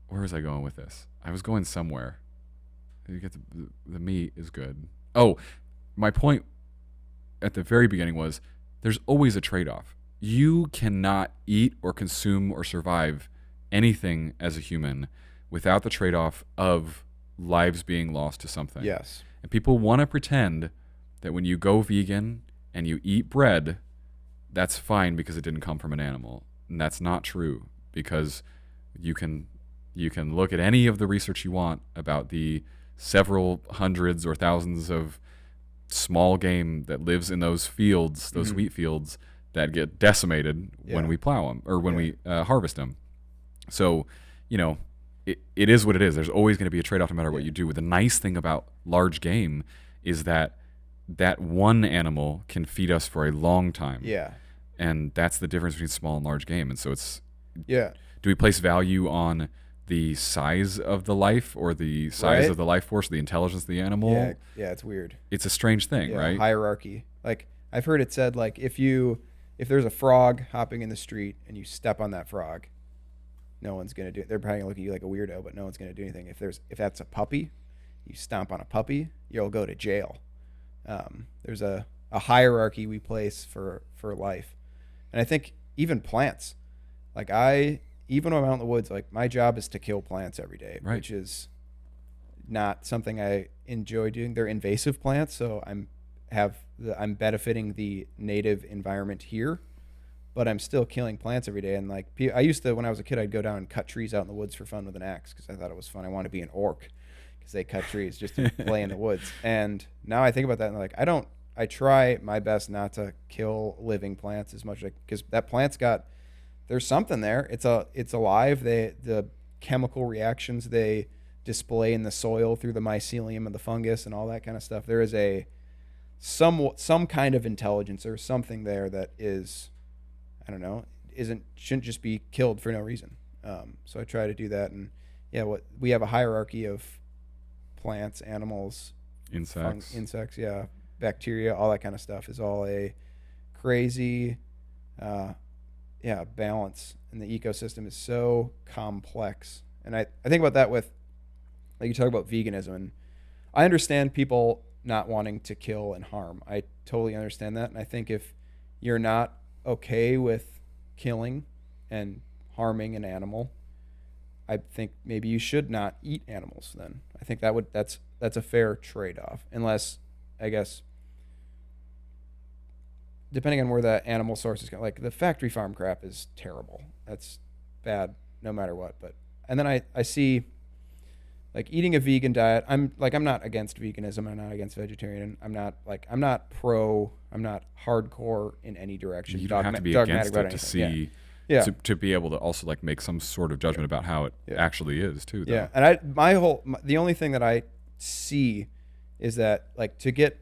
Where was I going with this? I was going somewhere. You get the meat is good. Oh, my point at the very beginning was there's always a trade-off. You cannot eat or consume or survive anything as a human without the trade-off of lives being lost to something. Yes. And people want to pretend that when you go vegan and you eat bread, that's fine because it didn't come from an animal. And that's not true, because you can look at any of the research you want about the several hundreds or thousands of small game that lives in those fields, those wheat fields that get decimated when we plow them or when we harvest them. So, you know, it is what it is. There's always going to be a trade-off no matter what you do. The nice thing about large game is that one animal can feed us for a long time. Yeah. And that's the difference between small and large game. And so it's, do we place value on the size of the life or the size of the life force, the intelligence of the animal? Yeah, it's weird. It's a strange thing, right? Hierarchy. Like, I've heard it said, like, if there's a frog hopping in the street and you step on that frog, no one's going to do it. They're probably going to look at you like a weirdo, but no one's going to do anything. If that's a puppy, you stomp on a puppy, you'll go to jail. There's a hierarchy we place for life. And I think even plants, like even when I'm out in the woods, like my job is to kill plants every day, which is not something I enjoy doing. They're invasive plants, so I'm benefiting the native environment here, but I'm still killing plants every day. And like I used to, when I was a kid, I'd go down and cut trees out in the woods for fun with an axe because I thought it was fun. I wanted to be an orc because they cut trees just to play in the woods. And now I think about that and like I try my best not to kill living plants as much, because that plant's there's something there. It's alive. The chemical reactions they display in the soil through the mycelium and the fungus and all that kind of stuff. There is some kind of intelligence or something there that is, I don't know, shouldn't just be killed for no reason. So I try to do that. And we have a hierarchy of plants, animals, insects, bacteria, all that kind of stuff is all a crazy, balance. And the ecosystem is so complex. And I think about that with, like, you talk about veganism, and I understand people not wanting to kill and harm. I totally understand that. And I think if you're not okay with killing and harming an animal, I think maybe you should not eat animals then. I think that's a fair trade-off, unless, I guess, depending on where the animal source is, like the factory farm crap is terrible. That's bad no matter what. And then I see, like, eating a vegan diet. I'm not against veganism. I'm not against vegetarian. I'm not hardcore in any direction. You don't have to be against it to see, to be able to also like make some sort of judgment about how it actually is too. Though. Yeah, and the only thing that I see is that, like, to get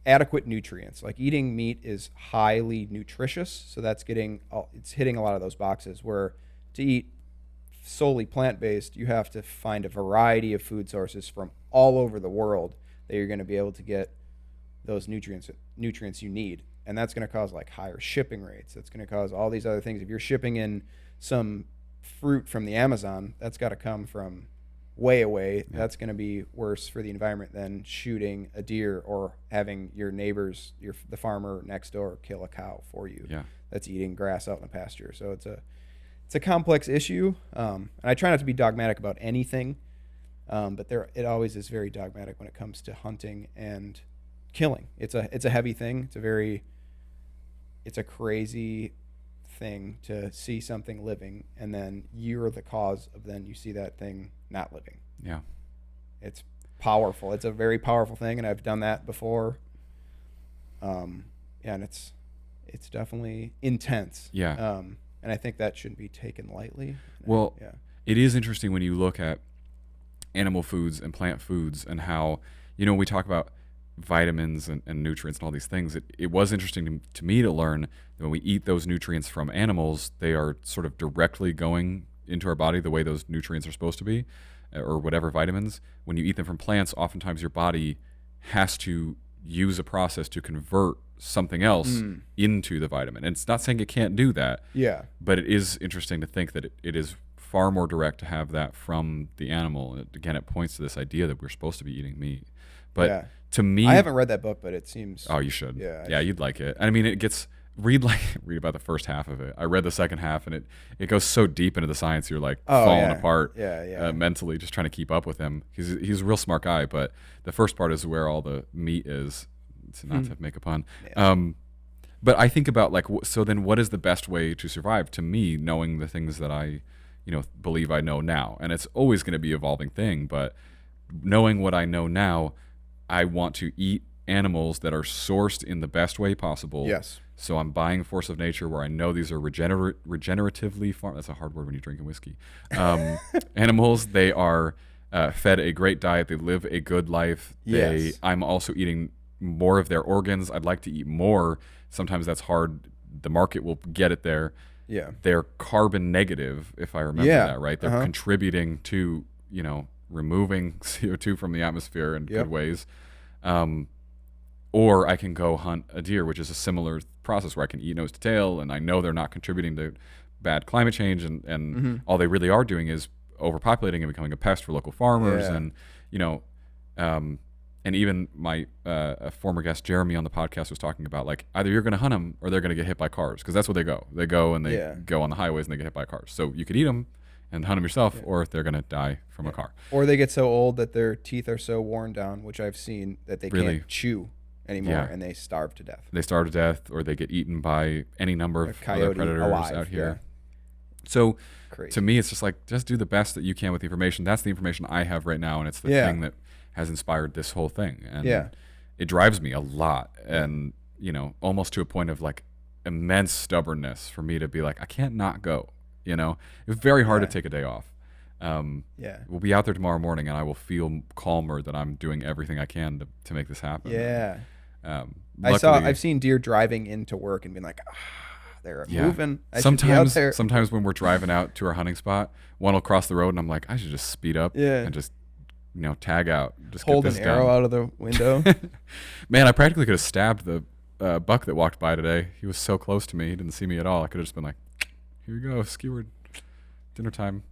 adequate nutrients, like eating meat is highly nutritious, so it's hitting a lot of those boxes. Where to eat solely plant-based, you have to find a variety of food sources from all over the world that you're going to be able to get those nutrients you need, and that's going to cause like higher shipping rates. That's going to cause all these other things. If you're shipping in some fruit from the Amazon, that's got to come from way away. Yeah. That's going to be worse for the environment than shooting a deer or having your neighbors, the farmer next door, kill a cow for you. Yeah. That's eating grass out in the pasture. So it's a complex issue, and I try not to be dogmatic about anything, but it always is very dogmatic when it comes to hunting and killing. It's a heavy thing. It's a crazy thing to see something living, and then you're the cause of then you see that thing not living. Yeah. It's powerful. It's a very powerful thing, and I've done that before. And it's definitely intense. Yeah. And I think that shouldn't be taken lightly. Well, it is interesting when you look at animal foods and plant foods and how, we talk about vitamins and nutrients and all these things. It was interesting to me to learn that when we eat those nutrients from animals, they are sort of directly going into our body the way those nutrients are supposed to be, or whatever vitamins. When you eat them from plants, oftentimes your body has to use a process to convert something else into the vitamin. And it's not saying it can't do that. Yeah. But it is interesting to think that it is far more direct to have that from the animal. And again, it points to this idea that we're supposed to be eating meat. But to me, I haven't read that book, but it seems. Oh, you should. Yeah, you'd like it. I mean, it gets read about the first half of it. I read the second half, and it goes so deep into the science. You're like falling apart. Mentally, just trying to keep up with him. He's a real smart guy, but the first part is where all the meat is. To not to make a pun. Yeah. But I think about so then what is the best way to survive? To me, knowing the things that I, believe I know now, and it's always going to be an evolving thing. But knowing what I know now, I want to eat animals that are sourced in the best way possible. Yes. So I'm buying Force of Nature, where I know these are regeneratively farmed. That's a hard word when you're drinking whiskey. Animals, they are fed a great diet. They live a good life. I'm also eating more of their organs. I'd like to eat more. Sometimes that's hard. The market will get it there. Yeah. They're carbon negative, if I remember that right. They're contributing to, removing CO2 from the atmosphere in good ways. Or I can go hunt a deer, which is a similar process where I can eat nose to tail, and I know they're not contributing to bad climate change, and all they really are doing is overpopulating and becoming a pest for local farmers. And and even my a former guest Jeremy on the podcast was talking about either you're going to hunt them or they're going to get hit by cars, because that's what they go. They go and they go on the highways and they get hit by cars. So you could eat them and hunt them yourself, or they're going to die from a car. Or they get so old that their teeth are so worn down, which I've seen, that they can't chew anymore, and they starve to death. They starve to death, or they get eaten by any number of other predators out here. So to me, it's just do the best that you can with the information. That's the information I have right now, and it's the thing that has inspired this whole thing. And it drives me a lot, and almost to a point of immense stubbornness for me to be I can't not go. It's very hard to take a day off. We'll be out there tomorrow morning, and I will feel calmer that I'm doing everything I can to make this happen. I've seen deer driving into work and being they're moving. Sometimes when we're driving out to our hunting spot, one will cross the road, and I'm like, I should just speed up and just tag out. Just hold an arrow out of the window. Man, I practically could have stabbed the buck that walked by today. He was so close to me. He didn't see me at all. I could have just been like, here you go, skewered. Dinner time.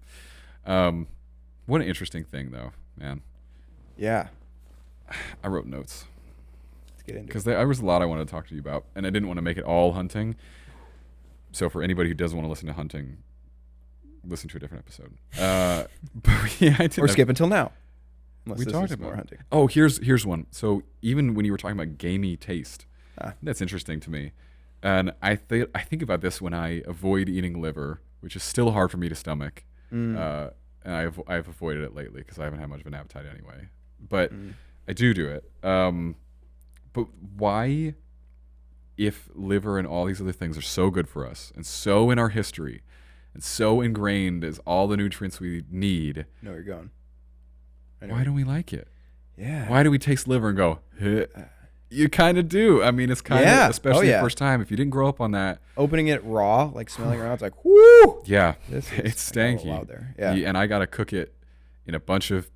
What an interesting thing, though, man. Yeah. I wrote notes. Let's get into it. Because there was a lot I wanted to talk to you about, and I didn't want to make it all hunting. So for anybody who doesn't want to listen to hunting, listen to a different episode. But or skip until now. We talked about more hunting. Oh, here's one. So even when you were talking about gamey taste, that's interesting to me. And I think about this when I avoid eating liver, which is still hard for me to stomach. And I've avoided it lately because I haven't had much of an appetite anyway. But I do it. But why, if liver and all these other things are so good for us and so in our history and so ingrained as all the nutrients we need, know where you're going. Why don't we like it? Yeah. Why do we taste liver and go, you kind of do. I mean, it's kind of, especially the first time, if you didn't grow up on that. Opening it raw, smelling around, it's like, whoo! Yeah, it's stanky. Loud there. Yeah. And I got to cook it in a bunch of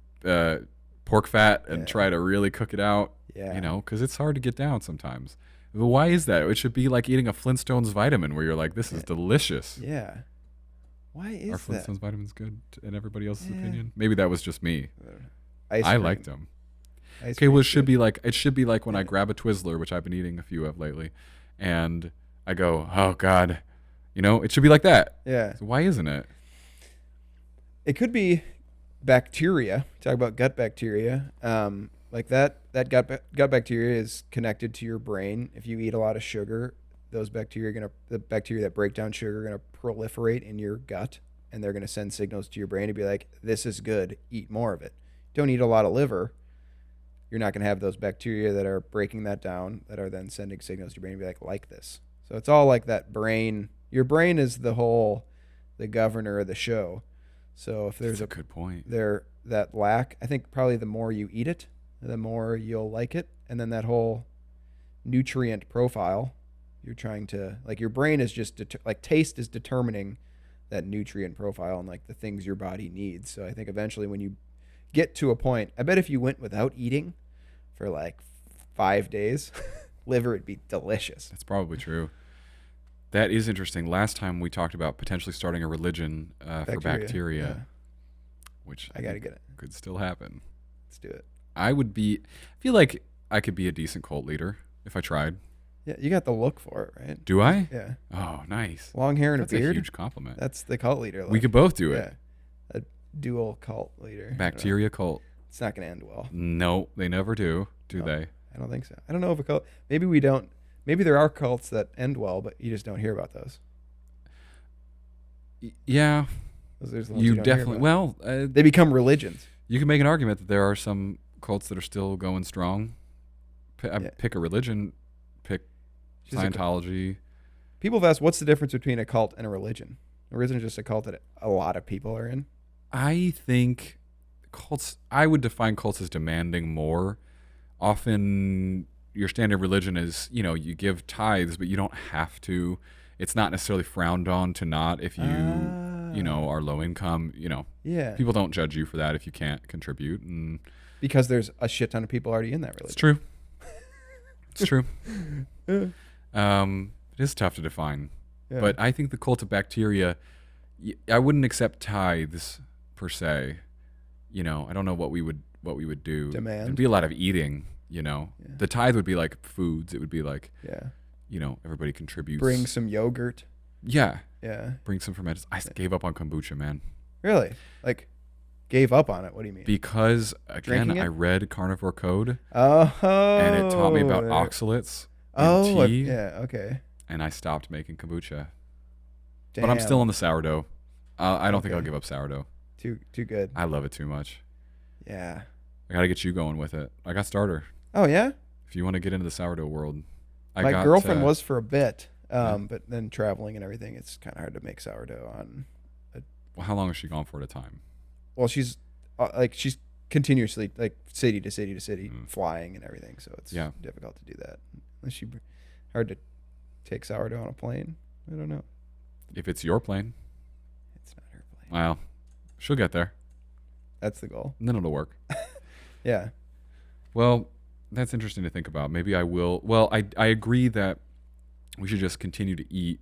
pork fat and try to really cook it out, because it's hard to get down sometimes. But why is that? It should be like eating a Flintstones vitamin where you're like, this is delicious. Yeah. Why is Are Flintstones vitamins good in everybody else's opinion? Maybe that was just me. I liked them. Okay, well, it should be like when I grab a Twizzler, which I've been eating a few of lately, and I go, oh God, it should be like that. Yeah. So why isn't it? It could be bacteria. Talk about gut bacteria. That gut bacteria is connected to your brain. If you eat a lot of sugar, the bacteria that break down sugar are gonna proliferate in your gut, and they're gonna send signals to your brain to be like, this is good, eat more of it. Don't eat a lot of liver. You're not gonna have those bacteria that are breaking that down that are then sending signals to your brain to be like this. So it's all like that brain. Your brain is the governor of the show. So if there's a good point that lack, I think probably the more you eat it, the more you'll like it. And then that whole nutrient profile, you're trying to, like, your brain is just like taste is determining that nutrient profile and like the things your body needs. So I think eventually when you get to a point, I bet if you went without eating for like 5 days, liver would be delicious. That's probably true. That is interesting. Last time we talked about potentially starting a religion for bacteria, which I gotta get it. Could still happen. Let's do it. I feel like I could be a decent cult leader if I tried. Yeah, you got the look for it, right? Do I? Yeah. Oh, nice. Long hair and a beard. That's a huge compliment. That's the cult leader look. We could both do it. A dual cult leader. Bacteria cult. It's not going to end well. No, they never do they? I don't think so. I don't know if a cult. Maybe we don't. Maybe there are cults that end well, but you just don't hear about those. Yeah. Those you definitely. Well, they become religions. You can make an argument that there are some cults that are still going strong. Pick a religion. Pick Scientology. People have asked, what's the difference between a cult and a religion? Or isn't it just a cult that a lot of people are in? I think cults, I would define cults as demanding more. Often your standard religion is, you give tithes, but you don't have to. It's not necessarily frowned on to not if you, are low income, Yeah. People don't judge you for that if you can't contribute. And because there's a shit ton of people already in that religion. It's true. It's true. It is tough to define. Yeah. But I think the cult of bacteria, I wouldn't accept tithes per se. I don't know what we would do. Demand. There'd be a lot of eating, Yeah. The tithe would be like foods. It would be like, everybody contributes. Bring some yogurt. Yeah. Yeah. Bring some fermented. I gave up on kombucha, man. Really? Like, gave up on it? What do you mean? Because, again, I read Carnivore Code. Oh. And it taught me about oxalates and tea. Yeah, okay. And I stopped making kombucha. Damn. But I'm still on the sourdough. I don't think I'll give up sourdough. Too good. I love it too much. Yeah. I got to get you going with it. I got starter. Oh, yeah? If you want to get into the sourdough world. My girlfriend was for a bit, but then traveling and everything, it's kind of hard to make sourdough on. Well, how long is she gone for at a time? Well, she's continuously city to city to city flying and everything, so it's difficult to do that. Unless hard to take sourdough on a plane. I don't know. If it's your plane. It's not her plane. Well, she'll get there. That's the goal. And then it'll work. Yeah. Well, that's interesting to think about. Maybe I will. Well, I agree that we should just continue to eat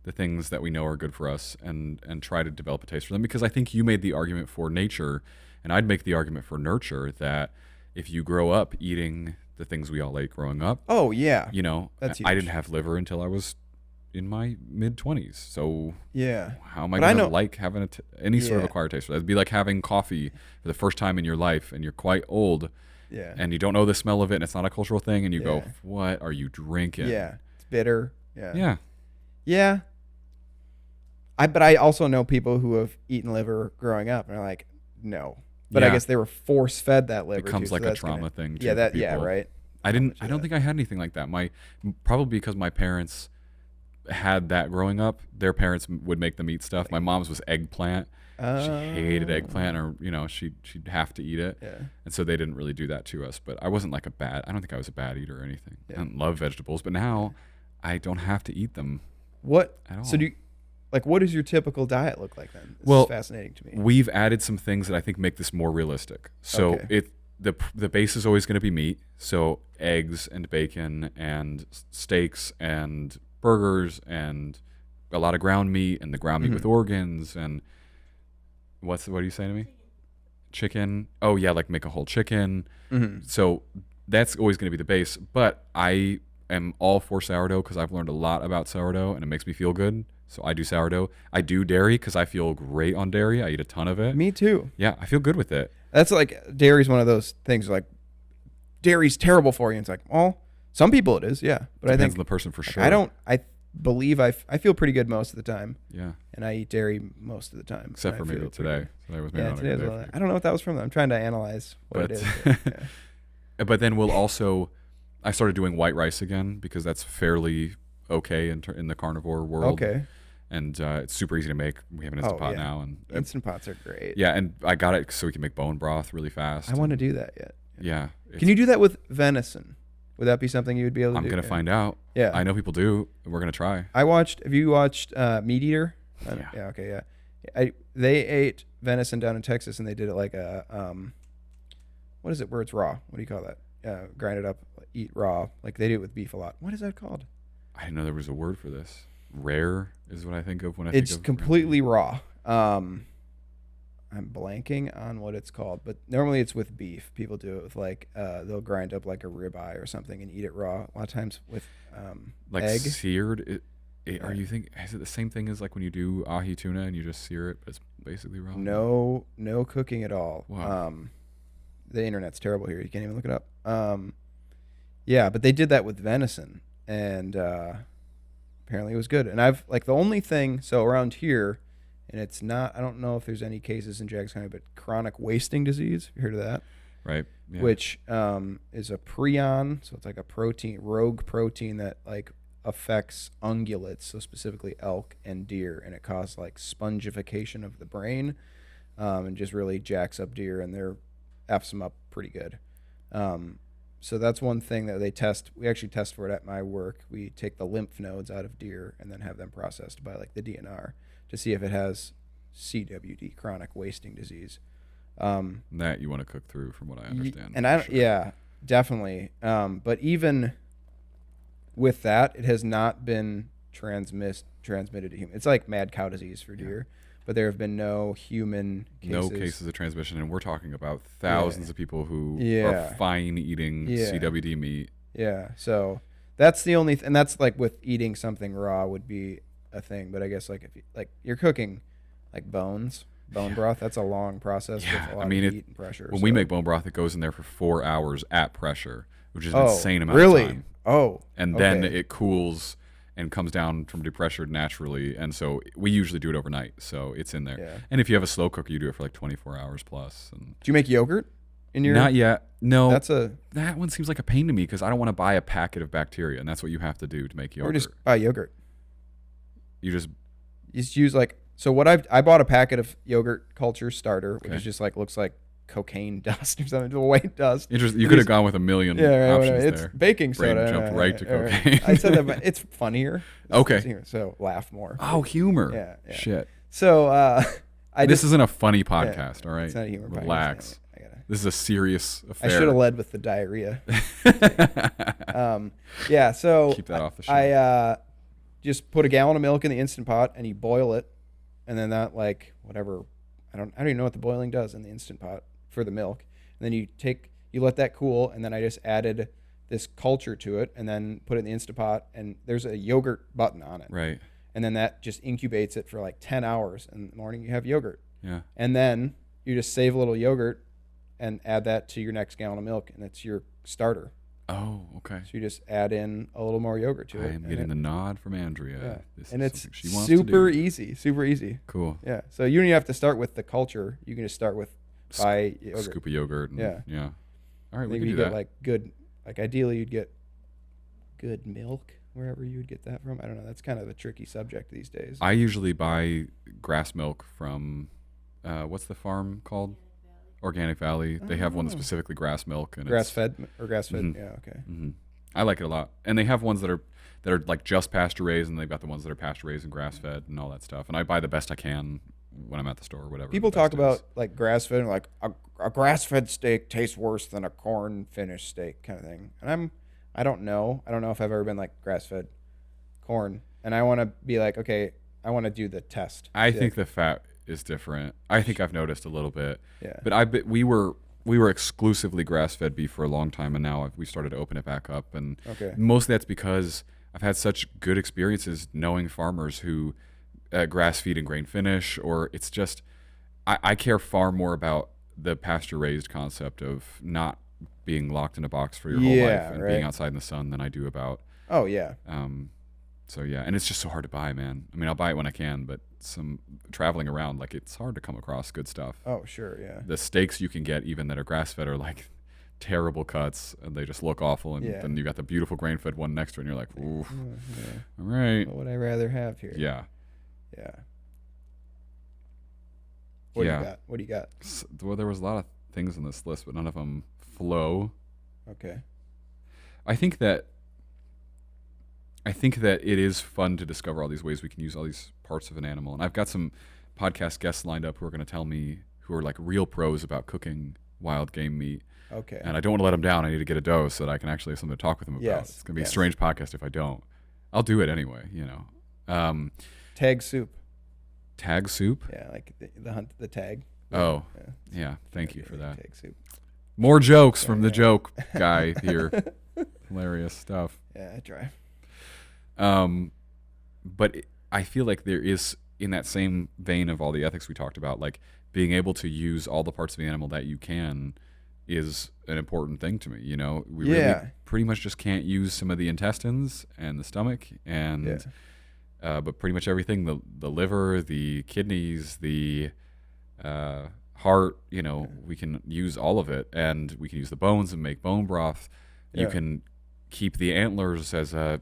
the things that we know are good for us and try to develop a taste for them, because I think you made the argument for nature and I'd make the argument for nurture, that if you grow up eating the things we all ate growing up. Oh, yeah. That's huge. I didn't have liver until I was in my mid-20s. So how am I going to like having any sort of acquired taste for that? It'd be like having coffee for the first time in your life and you're quite old and you don't know the smell of it and it's not a cultural thing and you go, what are you drinking? Yeah. It's bitter. Yeah. Yeah. Yeah. But I also know people who have eaten liver growing up and are like, no. But I guess they were force-fed that liver. It becomes like a trauma thing. Right. I don't think I had anything like that. Probably because my parents had that growing up. Their parents would make them eat stuff. My mom's was eggplant. She hated eggplant, or she'd have to eat it. Yeah. And so they didn't really do that to us. But I wasn't like I don't think I was a bad eater or anything. Yeah. I didn't love vegetables, but now I don't have to eat them. What? At all. So what does your typical diet look like then? This is fascinating to me. We've added some things that I think make this more realistic. So the base is always going to be meat. So eggs and bacon and steaks and burgers and a lot of ground meat and the ground meat with organs and what are you saying to me? Chicken. Oh yeah, like make a whole chicken. Mm-hmm. So that's always going to be the base. But I am all for sourdough because I've learned a lot about sourdough and it makes me feel good. So I do sourdough. I do dairy because I feel great on dairy. I eat a ton of it. Me too. Yeah, I feel good with it. That's like dairy's one of those things like dairy's terrible for you. And it's like, well, Some people it is, yeah. But Depends I think on the person for sure. I believe I feel pretty good most of the time. Yeah. And I eat dairy most of the time. Except for maybe today. Today was maybe not a good day for you. I don't know what that was from. I'm trying to analyze what it is. Yeah. But then I started doing white rice again because that's fairly okay in the carnivore world. Okay. And it's super easy to make. We have an Instant Pot now. And Instant Pots are great. Yeah, and I got it so we can make bone broth really fast. I want to do that yet. Yeah. Can you do that with venison? Would that be something you would be able to do? I'm going to find out. Yeah. I know people do. We're going to try. Have you watched Meat Eater? Yeah. Yeah, okay, yeah. They ate venison down in Texas, and they did it like a, what is it where it's raw? What do you call that? Grind it up, eat raw. Like they do it with beef a lot. What is that called? I didn't know there was a word for this. Rare is what I think of when I think of... It's completely raw. I'm blanking on what it's called, but normally it's with beef. People do it with like they'll grind up like a ribeye or something and eat it raw. A lot of times with like egg. Seared. Are you is it the same thing as like when you do ahi tuna and you just sear it, but it's basically raw? No cooking at all. Wow. The internet's terrible here. You can't even look it up. Yeah, but they did that with venison, and apparently it was good. And I've like the only thing around here. And it's not, I don't know if there's any cases in Jackson County, but chronic wasting disease. Have you heard of that? Right. Yeah. Which is a prion. So it's like a rogue protein that like affects ungulates, so specifically elk and deer. And it causes like spongification of the brain and just really jacks up deer and F's them up pretty good. So that's one thing that they test. We actually test for it at my work. We take the lymph nodes out of deer and then have them processed by like the DNR. To see if it has CWD, chronic wasting disease. That you want to cook through, from what I understand. And yeah, definitely. But even with that, it has not been transmitted to humans. It's like mad cow disease for deer, but there have been no human cases. No cases of transmission, and we're talking about thousands of people who are fine eating CWD meat. Yeah, so that's the only, and that's like with eating something raw would be a thing, but I guess like if you're cooking like bone broth, that's a long process with a lot of heat and pressure. When we make bone broth, it goes in there for 4 hours at pressure, which is an insane amount of time. And then it cools and comes down from depressured naturally, and so we usually do it overnight, so it's in there. Yeah. And if you have a slow cooker, you do it for like 24 hours plus. And do you make yogurt in your? Not yet. No. That one seems like a pain to me because I don't want to buy a packet of bacteria, and that's what you have to do to make yogurt. Or just buy yogurt. You just use like, so what I bought a packet of yogurt culture starter, which is just like looks like cocaine dust or something, white dust. Interesting. You could have gone with a million options it's there. Baking soda. Brain jumped right to cocaine. I said that, but it's funnier. So laugh more. Oh, humor. Yeah. Shit. So this isn't a funny podcast, all right? It's not a humor podcast. Relax. This is a serious affair. I should have led with the diarrhea. So keep that off the show. Just put a gallon of milk in the Instant Pot and you boil it, and then that like whatever, I don't even know what the boiling does in the Instant Pot for the milk. And then you let that cool, and then I just added this culture to it, and then put it in the Instant Pot, and there's a yogurt button on it. Right. And then that just incubates it for like 10 hours, and in the morning you have yogurt. Yeah. And then you just save a little yogurt and add that to your next gallon of milk, and it's your starter. Oh, okay. So you just add in a little more yogurt to it. I am getting the nod from Andrea. Yeah. And it's super easy. Cool. Yeah. So you don't even have to start with the culture. You can just start with yogurt. Scoop of yogurt. Yeah. All right, we can do get that. like good, like ideally you'd get good milk wherever you would get that from. I don't know. That's kind of a tricky subject these days. I usually buy grass milk from, what's the farm called? Organic Valley. They have one that's specifically grass milk, and grass-fed. Mm-hmm. Yeah, okay. Mm-hmm. I like it a lot, and they have ones that are like just pasture raised, and they've got the ones that are pasture raised and grass fed and all that stuff. And I buy the best I can when I'm at the store or whatever. People talk about like grass fed, and like a grass fed steak tastes worse than a corn finished steak kind of thing. And I don't know if I've ever been like grass fed corn, and I want to be like, okay, I want to do the test. I think the fat is different. I think I've noticed a little bit. Yeah. But we were exclusively grass-fed beef for a long time, and now we started to open it back up. And mostly that's because I've had such good experiences knowing farmers who grass feed and grain finish, or it's just I care far more about the pasture-raised concept of not being locked in a box for your whole life and being outside in the sun than I do about. Oh yeah. So yeah, and it's just so hard to buy, man. I mean, I'll buy it when I can, but some traveling around, like it's hard to come across good stuff. Oh sure, yeah. The steaks you can get, even that are grass fed, are like terrible cuts, and they just look awful. And then you got the beautiful grain fed one next to it, and you're like, ooh, all right. What would I rather have here? Yeah. Yeah. What do you got? What do you got? Well, there was a lot of things on this list, but none of them flow. Okay. I think that it is fun to discover all these ways we can use all these parts of an animal. And I've got some podcast guests lined up who are going to tell me, who are like real pros about cooking wild game meat. Okay. And I don't want to let them down. I need to get a dose so that I can actually have something to talk with them about. Yes. It's going to be a strange podcast if I don't. I'll do it anyway, you know. Tag soup. Tag soup? Yeah, like the tag. Oh, yeah. Thank you for that. Tag soup. More jokes from the joke guy here. Hilarious stuff. Yeah, I try. But I feel like there is, in that same vein of all the ethics we talked about, like being able to use all the parts of the animal that you can is an important thing to me. You know, we really pretty much just can't use some of the intestines and the stomach and, but pretty much everything, the liver, the kidneys, the heart, you know, we can use all of it, and we can use the bones and make bone broth. You can keep the antlers as a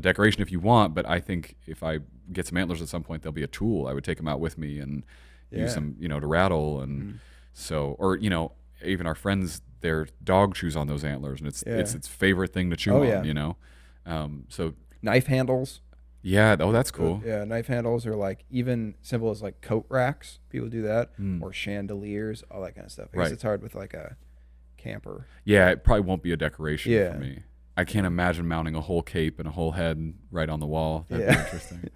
decoration if you want, but I think if I get some antlers at some point, they'll be a tool. I would take them out with me and use them, you know, to rattle. And so, or, you know, even our friends, their dog chews on those antlers, and it's its favorite thing to chew on, you know? So knife handles. Yeah. Oh, that's cool. Yeah. Knife handles are like even simple as like coat racks. People do that, or chandeliers, all that kind of stuff. I guess it's hard with like a camper. Yeah. It probably won't be a decoration for me. I can't imagine mounting a whole cape and a whole head right on the wall. That'd be interesting.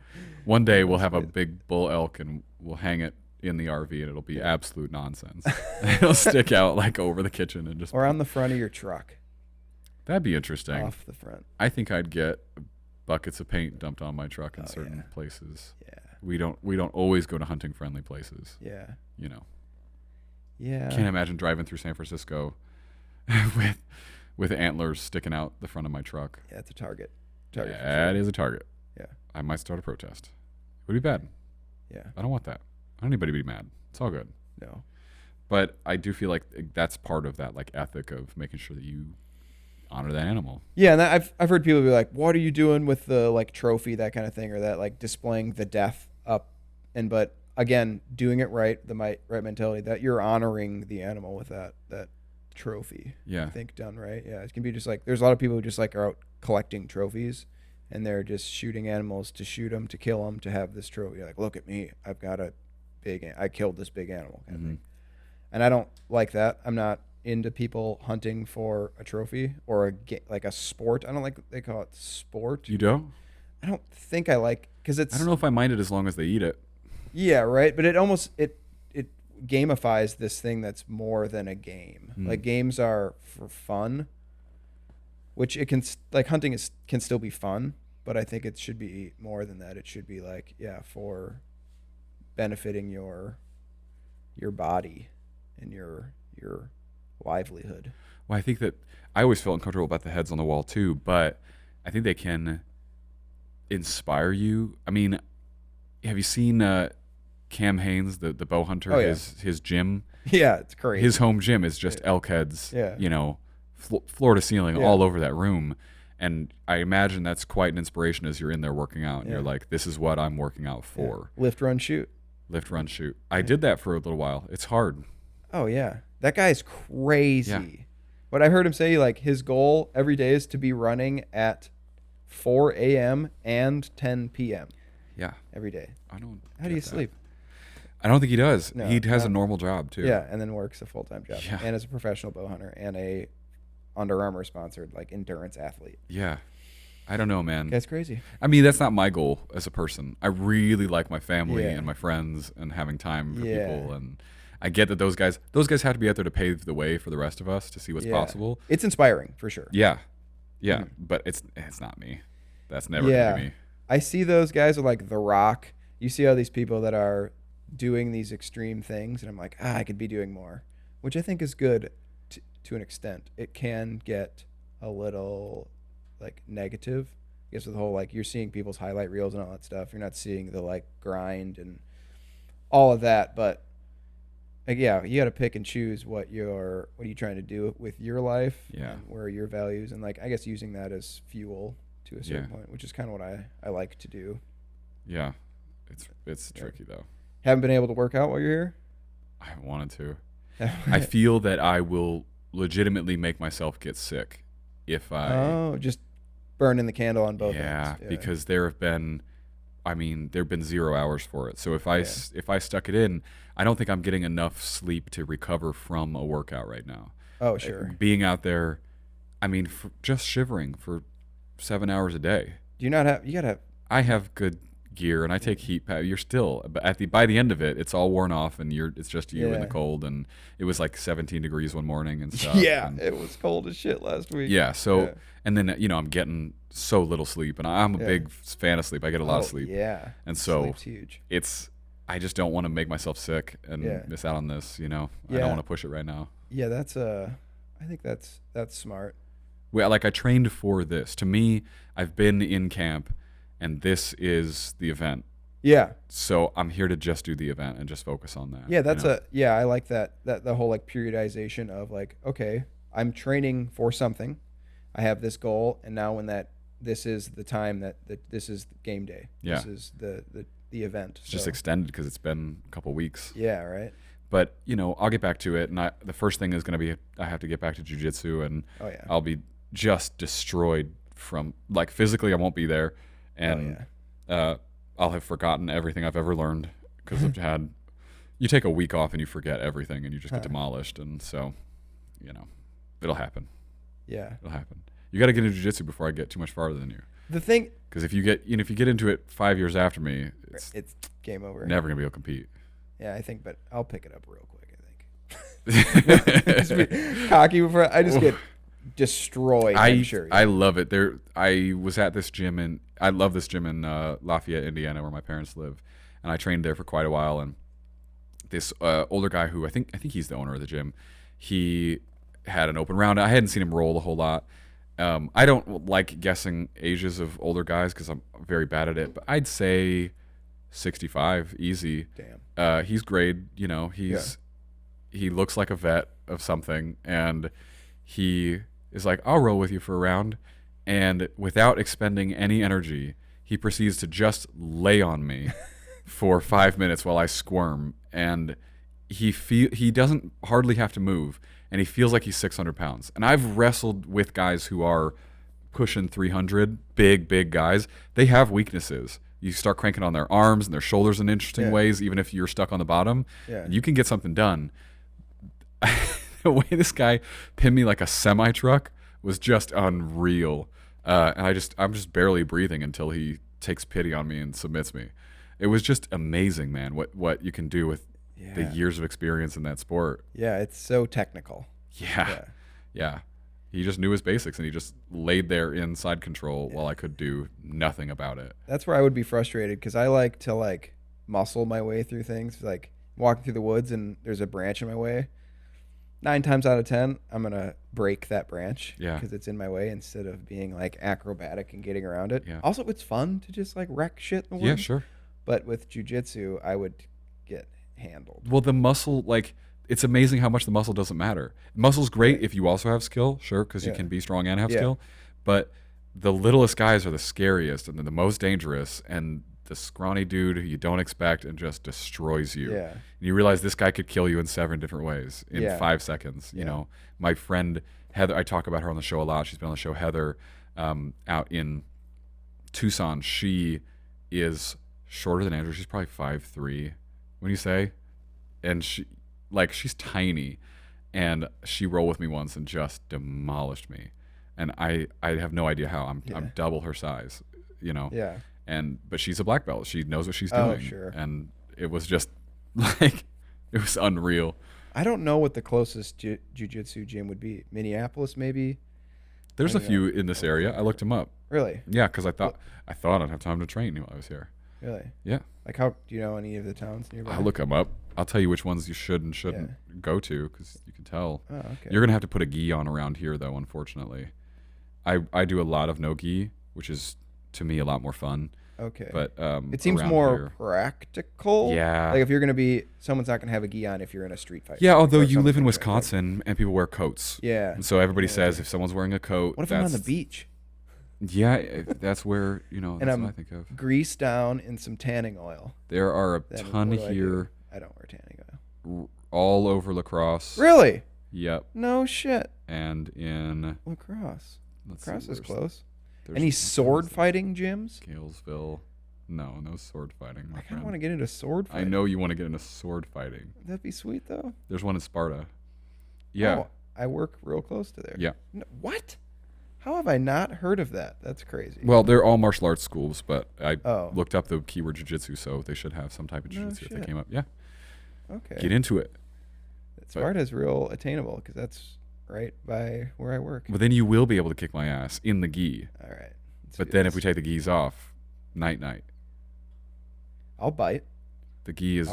One day we'll have a big bull elk and we'll hang it in the RV, and it'll be absolute nonsense. It'll stick out like over the kitchen and just. Or on the front of your truck. That'd be interesting. Off the front. I think I'd get buckets of paint dumped on my truck in certain places. Yeah. We don't always go to hunting friendly places. Yeah. You know. Yeah. Can't imagine driving through San Francisco with antlers sticking out the front of my truck. Yeah, it's a target. That is a target. Yeah. I might start a protest. It would be bad. Yeah. I don't want that. I don't want anybody to be mad. It's all good. No. But I do feel like that's part of that like ethic of making sure that you honor that animal. Yeah, and I've heard people be like, "What are you doing with the like trophy, that kind of thing, or that like displaying the death up?" But again, doing it right, the right mentality, that you're honoring the animal with that trophy. Yeah. I think done right. Yeah, it can be just like there's a lot of people who just like are out collecting trophies, and they're just shooting animals to shoot them, to kill them, to have this trophy. You're like, look at me, I killed this big animal kind of thing. And I don't like that. I'm not into people hunting for a trophy or like a sport. I don't like they call it sport. You don't? I don't think I like, because it's. I don't know if I mind it as long as they eat it. Yeah, right. But it almost it gamifies this thing that's more than a game. Like games are for fun, which it can, like hunting can still be fun, but I think it should be more than that. It should be like for benefiting your body and your livelihood. Well, I think that I always felt uncomfortable about the heads on the wall too, but I think they can inspire you. I mean, have you seen Cam Haines, the bow hunter? Oh, yeah. His gym. Yeah, it's crazy. His home gym is just elk heads. Yeah. You know, floor to ceiling, all over that room. And I imagine that's quite an inspiration as you're in there working out, and you're like, "This is what I'm working out for." Yeah. Lift, run, shoot. Lift, run, shoot. I did that for a little while. It's hard. Oh yeah, that guy's crazy. Yeah. What I heard him say, like his goal every day is to be running at 4 a.m. and 10 p.m. Yeah. Every day. I don't. How do you sleep? I don't think he does. No, he has a normal job too. Yeah, and then works a full-time job, and is a professional bow hunter and a Under Armour sponsored like endurance athlete. Yeah. I don't know, man. That's crazy. I mean, that's not my goal as a person. I really like my family and my friends and having time for people. And I get that those guys have to be out there to pave the way for the rest of us to see what's possible. It's inspiring for sure. Yeah. Yeah. But it's not me. That's never going to be me. I see those guys with like The Rock. You see all these people that are doing these extreme things, and I'm like, I could be doing more, which I think is good. to an extent. It can get a little like negative. I guess with the whole like you're seeing people's highlight reels and all that stuff. You're not seeing the like grind and all of that, but like, yeah, you got to pick and choose what are you trying to do with your life, and where are your values, and like I guess using that as fuel to a certain point, which is kind of what I like to do. Yeah, it's tricky though. Haven't been able to work out while you're here? I haven't wanted to. I feel that I will legitimately make myself get sick if I just burning the candle on both ends. Yeah, because there have been 0 hours for it. So if I stuck it in, I don't think I'm getting enough sleep to recover from a workout right now. Oh, sure. Being out there, just shivering for 7 hours a day. Do you not have? You gotta. I have good gear, and I take heat pad. You're still by the end of it, it's all worn off, and it's just you in the cold. And it was like 17 degrees one morning and stuff. It was cold as shit last week. Yeah. So and then I'm getting so little sleep, and I'm a big fan of sleep. I get a lot of sleep. Yeah. And so sleep's huge. I just don't want to make myself sick and miss out on this. I don't want to push it right now. Yeah, I think that's smart. Well, like I trained for this. To me, I've been in camp, and this is the event. Yeah. So I'm here to just do the event and just focus on that. Yeah, I like that the whole like periodization of like, okay, I'm training for something. I have this goal, and now this is the time that this is game day. Yeah. This is the event. It's just extended because it's been a couple weeks. Yeah, right. But I'll get back to it, and the first thing is going to be I have to get back to jiu-jitsu, and I'll be just destroyed from like physically I won't be there, and I'll have forgotten everything I've ever learned because I've had. You take a week off and you forget everything, and you just get demolished, and so it'll happen. Yeah, it'll happen. You got to get into jiu-jitsu before I get too much farther than you. The thing, because if you get into it 5 years after me, it's game over. Never gonna be able to compete. Yeah, I think, but I'll pick it up real quick. I think. Cocky before I just get destroyed. I'm sure. I love it. I was at this gym I love this gym in Lafayette, Indiana, where my parents live, and I trained there for quite a while. And this older guy who I think he's the owner of the gym, he had an open round. I hadn't seen him roll a whole lot. I don't like guessing ages of older guys because I'm very bad at it, but I'd say 65, easy. Damn. He's great. He looks like a vet of something, and he is like, I'll roll with you for a round. And without expending any energy, he proceeds to just lay on me for 5 minutes while I squirm. And he doesn't hardly have to move, and he feels like he's 600 pounds. And I've wrestled with guys who are pushing 300, big guys. They have weaknesses. You start cranking on their arms and their shoulders in interesting ways, even if you're stuck on the bottom. Yeah. You can get something done. The way this guy pinned me like a semi-truck was just unreal. And I'm just barely breathing until he takes pity on me and submits me. It was just amazing, man, what you can do with the years of experience in that sport. Yeah, it's so technical. Yeah. He just knew his basics, and he just laid there in side control while I could do nothing about it. That's where I would be frustrated, because I like to muscle my way through things. Like walking through the woods and there's a branch in my way. 9 times out of 10, I'm going to break that branch because it's in my way instead of being acrobatic and getting around it. Yeah. Also, it's fun to just wreck shit in the woods. Yeah, sure. But with jiu-jitsu, I would get handled. Well, the muscle, it's amazing how much the muscle doesn't matter. Muscle's great if you also have skill, sure, because you can be strong and have skill. But the littlest guys are the scariest and the most dangerous, and the scrawny dude who you don't expect and just destroys you. Yeah. And you realize this guy could kill you in 7 different ways in 5 seconds. You know, my friend Heather, I talk about her on the show a lot. She's been on the show, Heather, out in Tucson. She is shorter than Andrew. She's probably 5'3", when you say, and she's tiny, and she rolled with me once and just demolished me, and I have no idea how. I'm double her size, but she's a black belt. She knows what she's doing. Sure. And it was just it was unreal. I don't know what the closest jiu-jitsu gym would be. Minneapolis, maybe. There's a few in this area. I looked them up. Really? Yeah, because I thought I'd have time to train while I was here. Really? Yeah. How do you know any of the towns nearby? I look them up. I'll tell you which ones you should and shouldn't go to because you can tell. Oh, okay. You're gonna have to put a gi on around here though. Unfortunately, I do a lot of no gi, which is to me a lot more fun. Okay. But it seems more practical. Yeah. Like if you're gonna someone's not gonna have a gi on if you're in a street fight. Yeah. Although you live in Wisconsin and people wear coats. Yeah. And so everybody says if someone's wearing a coat, what if I'm on the beach? Yeah, that's where that's what I think of. Grease down in some tanning oil. There are a ton here. I don't wear tanning oil. All over La Crosse. Really? Yep. No shit. And in La Crosse. La Crosse is close. There's any sword fighting gyms? Galesville. No sword fighting. I kind of want to get into sword fighting. I know you want to get into sword fighting. That'd be sweet though. There's one in Sparta. Yeah. Oh, I work real close to there. Yeah. No, what? How have I not heard of that? That's crazy. Well, they're all martial arts schools, but I looked up the keyword jiu-jitsu, so they should have some type of jiu-jitsu if they came up. Yeah. Okay. Get into it. Sparta is real attainable because that's right by where I work. But then you will be able to kick my ass in the gi. All right. But then if we take the gis off, night. I'll bite. The gi's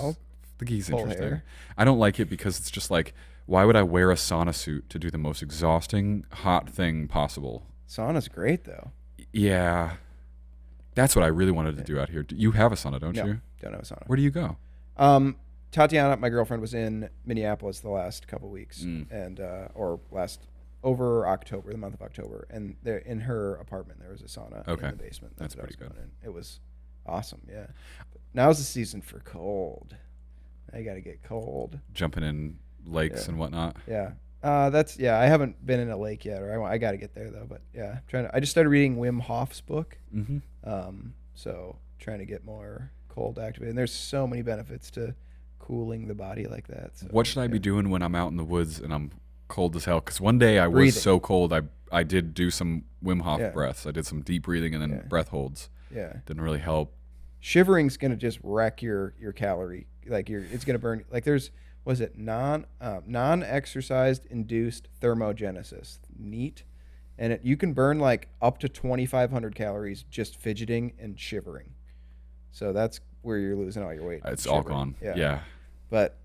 interesting. Hair. I don't like it because it's just like, why would I wear a sauna suit to do the most exhausting hot thing possible? Sauna's great though. Yeah. That's what I really wanted to do out here. You have a sauna, don't you? Don't have a sauna. Where do you go? Tatiana, my girlfriend, was in Minneapolis the last couple weeks, and over October, the month of October, and there in her apartment there was a sauna in the basement. That's pretty good. It was awesome. Yeah. But now's the season for cold. I got to get cold. Jumping in lakes and whatnot. Yeah. I haven't been in a lake yet, or I got to get there though. But yeah, I just started reading Wim Hof's book. So trying to get more cold activated. And there's so many benefits to cooling the body like that. So, what should I be doing when I'm out in the woods and I'm cold as hell? Because one day I was so cold, I did do some Wim Hof breaths. I did some deep breathing and then breath holds. Yeah. Didn't really help. Shivering's gonna just wreck your calorie. It's gonna burn. Like there's non-exercised induced thermogenesis. Neat. And you can burn like up to 2,500 calories just fidgeting and shivering. So that's where you're losing all your weight. It's all gone. Yeah. But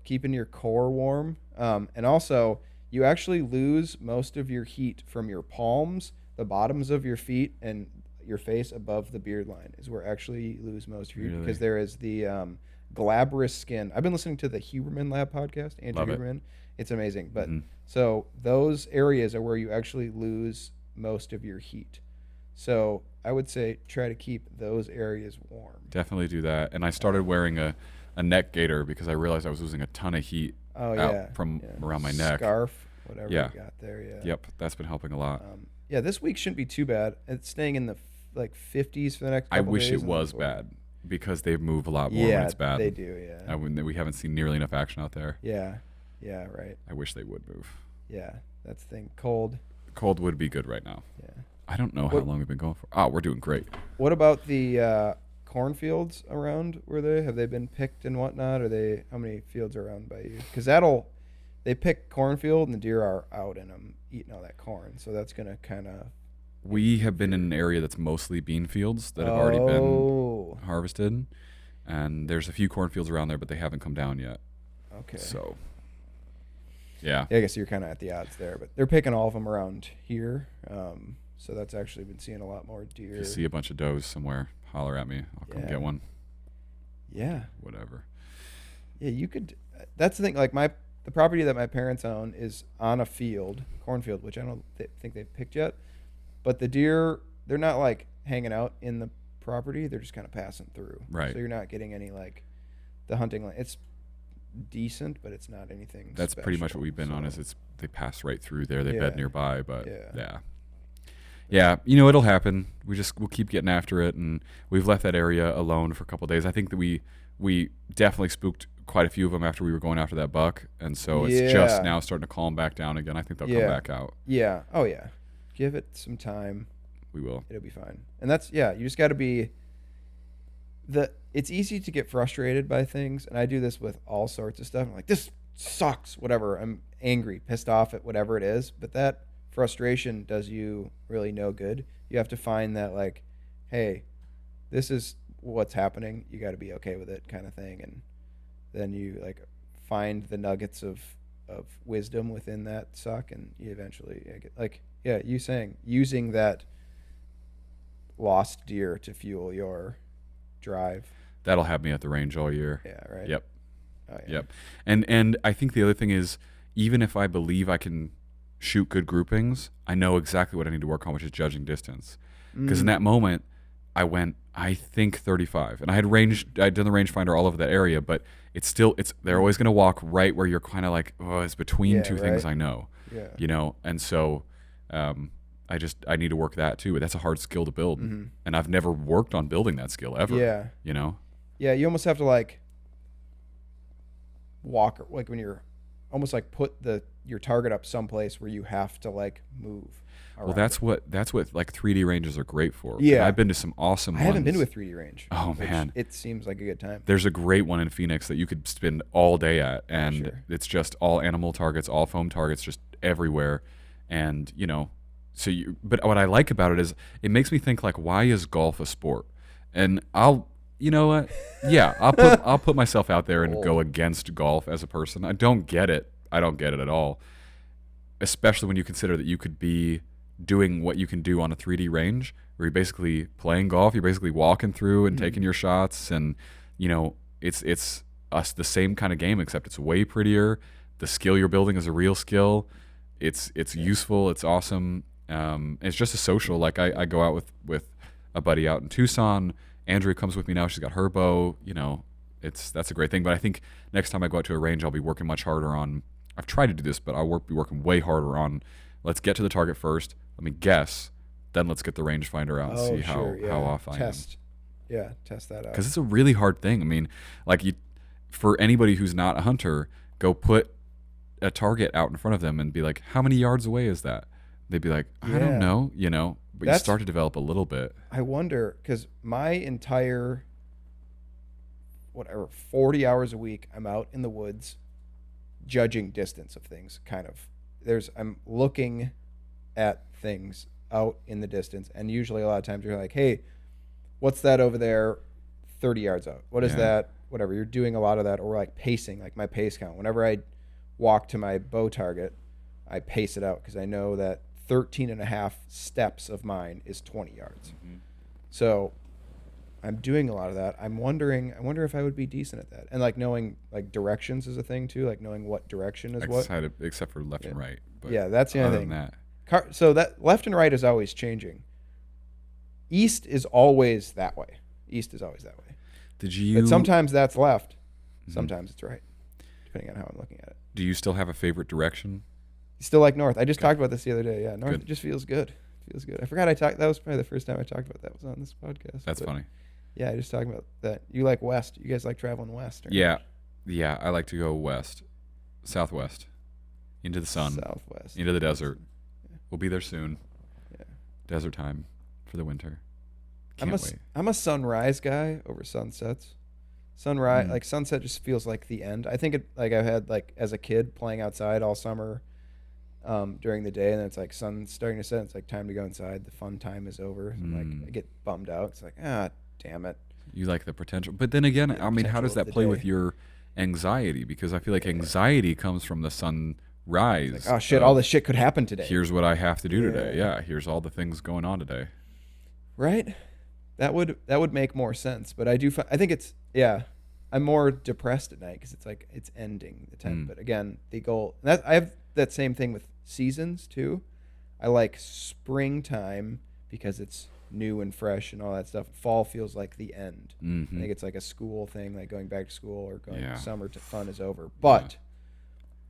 keeping your core warm. And also, you actually lose most of your heat from your palms, the bottoms of your feet, and your face above the beard line is where actually you lose most of your heat because there is the glabrous skin. I've been listening to the Huberman Lab podcast, Andrew Huberman. It's amazing. But so those areas are where you actually lose most of your heat. So I would say try to keep those areas warm. Definitely do that. And I started wearing a neck gaiter because I realized I was losing a ton of heat from around my neck. Scarf, whatever you got there. Yeah. Yep, that's been helping a lot. This week shouldn't be too bad. It's staying in the 50s for the next couple days. I wish it was bad because they move a lot more when it's bad. They do, yeah. We haven't seen nearly enough action out there. Yeah, right. I wish they would move. Yeah, that's the thing. Cold would be good right now. Yeah. I don't know how long we've been going for. Oh, we're doing great. What about the cornfields around have they been picked and whatnot? How many fields are around by you? Because they pick cornfield and the deer are out in them eating all that corn. So that's going to kind of. We have been in an area that's mostly bean fields that have already been harvested. And there's a few cornfields around there, but they haven't come down yet. Okay. So, yeah. I guess you're kind of at the odds there, but they're picking all of them around here. So that's actually been seeing a lot more deer. If you see a bunch of does somewhere, holler at me. I'll come get one. Yeah. Whatever. Yeah, you could. That's the thing. Like the property that my parents own is on a cornfield, which I don't think they've picked yet. But the deer, they're not like hanging out in the property. They're just kind of passing through. Right. So you're not getting any the hunting land. It's decent, but it's not anything. That's special. Pretty much what we've been on. Is they pass right through there. They bed nearby, but yeah. Yeah, it'll happen. We'll keep getting after it, and we've left that area alone for a couple of days. I think that we definitely spooked quite a few of them after we were going after that buck, and so it's just now starting to calm back down again. I think they'll come back out. Yeah. Oh yeah. Give it some time. We will. It'll be fine. And that's you just got to be. It's easy to get frustrated by things, and I do this with all sorts of stuff. I'm like, this sucks. Whatever. I'm angry, pissed off at whatever it is, but that frustration does you really no good. You have to find that hey, this is what's happening. You got to be okay with it, kind of thing. And then you like find the nuggets of wisdom within that suck, and you eventually get, like, yeah, you saying using that lost deer to fuel your drive. That'll have me at the range all year. Yeah, right. Yep. Oh, yeah. Yep. And I think the other thing is, even if I believe I can shoot good groupings, I know exactly what I need to work on, which is judging distance. Because in that moment, I went, I think 35, and I'd done the rangefinder all over that area, but they're always going to walk right where you're kind of like, oh, it's between two things I know. Yeah. You know, and so I need to work that too. That's a hard skill to build, and I've never worked on building that skill ever. Yeah. You know. Yeah, you almost have to like walk, like when you're almost like put your target up someplace where you have to like move. Well, that's what like 3D ranges are great for. Yeah, and I've been to some awesome ones. I haven't been to a 3D range. Oh man, it seems like a good time. There's a great one in Phoenix that you could spend all day at, and it's just all animal targets, all foam targets, just everywhere. And you know, but what I like about it is it makes me think like, why is golf a sport? And you know what? Yeah, I'll put myself out there and go against golf as a person. I don't get it. I don't get it at all. Especially when you consider that you could be doing what you can do on a 3D range, where you're basically playing golf, you're basically walking through and taking your shots, and you know, it's the same kind of game, except it's way prettier. The skill you're building is a real skill. It's useful. It's awesome. It's just a social. Like I go out with a buddy out in Tucson. Andrew comes with me now. She's got her bow. You know, that's a great thing. But I think next time I go out to a range, I'll be working much harder on. I've tried to do this, but I'll be working way harder on. Let's get to the target first. Let me guess. Then let's get the rangefinder out and see how off I am. Yeah, test that out. Because it's a really hard thing. I mean, like for anybody who's not a hunter, go put a target out in front of them and be like, how many yards away is that? They'd be like, I don't know, you know. But you start to develop a little bit. I wonder, because my entire 40 hours a week, I'm out in the woods judging distance of things, kind of. I'm looking at things out in the distance, and usually a lot of times you're like, hey, what's that over there 30 yards out? What is that? Whatever. You're doing a lot of that, or like pacing, like my pace count. Whenever I walk to my bow target, I pace it out because I know that 13 and a half steps of mine is 20 yards. So I'm doing a lot of that. I wonder if I would be decent at that. And like knowing like directions is a thing too, like knowing what direction is what. Except for left and right. But that's the only thing. That. So that left and right is always changing. East is always that way. But sometimes that's left. Sometimes it's right, depending on how I'm looking at it. Do you still have a favorite direction? Still like north. I just talked about this the other day. Yeah, north. It just feels good. I forgot that was probably the first time I talked about that was on this podcast. That's funny. Yeah, I just talking about that. You like west. You guys like traveling west. Yeah. I like to go west, southwest, into the sun, southwest, into the desert. Yeah. We'll be there soon. Yeah. Desert time for the winter. Can't wait. I'm a sunrise guy over sunsets. Sunrise, like sunset, just feels like the end. I think I've had like as a kid playing outside all summer. During the day, and then it's like sun's starting to set. It's like time to go inside. The fun time is over. So like I get bummed out. It's like, damn it. You like the potential, but then again, I mean, how does that play with your anxiety? Because I feel like anxiety comes from the sunrise. Like, oh shit! All this shit could happen today. Here's what I have to do today. Yeah, here's all the things going on today. Right. That would make more sense. But I think it's I'm more depressed at night because it's like it's ending the time. But again, the goal. I have that same thing with seasons too. I like springtime because it's new and fresh and all that stuff. Fall feels like the end. I think it's like a school thing, like going back to school or going summer to fun is over. But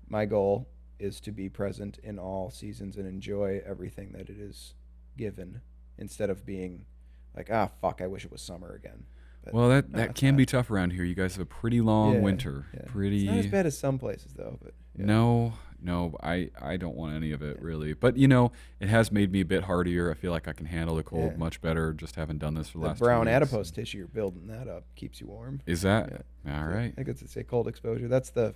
my goal is to be present in all seasons and enjoy everything that it is given, instead of being like, fuck, I wish it was summer again. But well, that can be tough around here. You guys have a pretty long winter. Yeah. It's not as bad as some places though. But no, I don't want any of it really. But you know, it has made me a bit hardier. I feel like I can handle the cold much better. Just having done this for the last 2 brown weeks. adipose tissue, you're building that up, keeps you warm. Is that all right? I think it's a cold exposure. That's the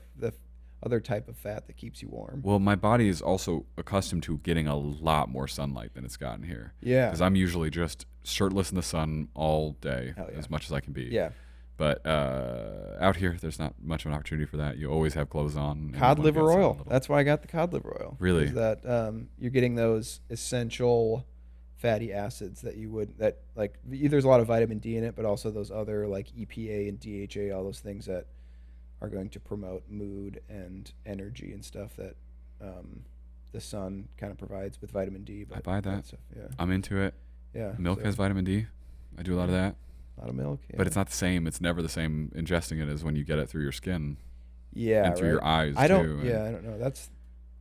other type of fat that keeps you warm. Well, my body is also accustomed to getting a lot more sunlight than it's gotten here. Yeah. Because I'm usually just shirtless in the sun all day, as much as I can be. Yeah. But out here, there's not much of an opportunity for that. You always have clothes on. And you Cod wanna liver get outside a oil. little. That's why I got the cod liver oil. Really? Is that you're getting those essential fatty acids that you would, that like, there's a lot of vitamin D in it, but also those other like EPA and DHA, all those things that are going to promote mood and energy and stuff that the sun kind of provides with vitamin D. But I buy that. stuff, yeah. I'm into it. Yeah. Milk has vitamin D. I do a lot of that. A lot of milk. Yeah. But it's not the same. It's never the same ingesting it as when you get it through your skin. Yeah. And through your eyes, too. I don't know. That's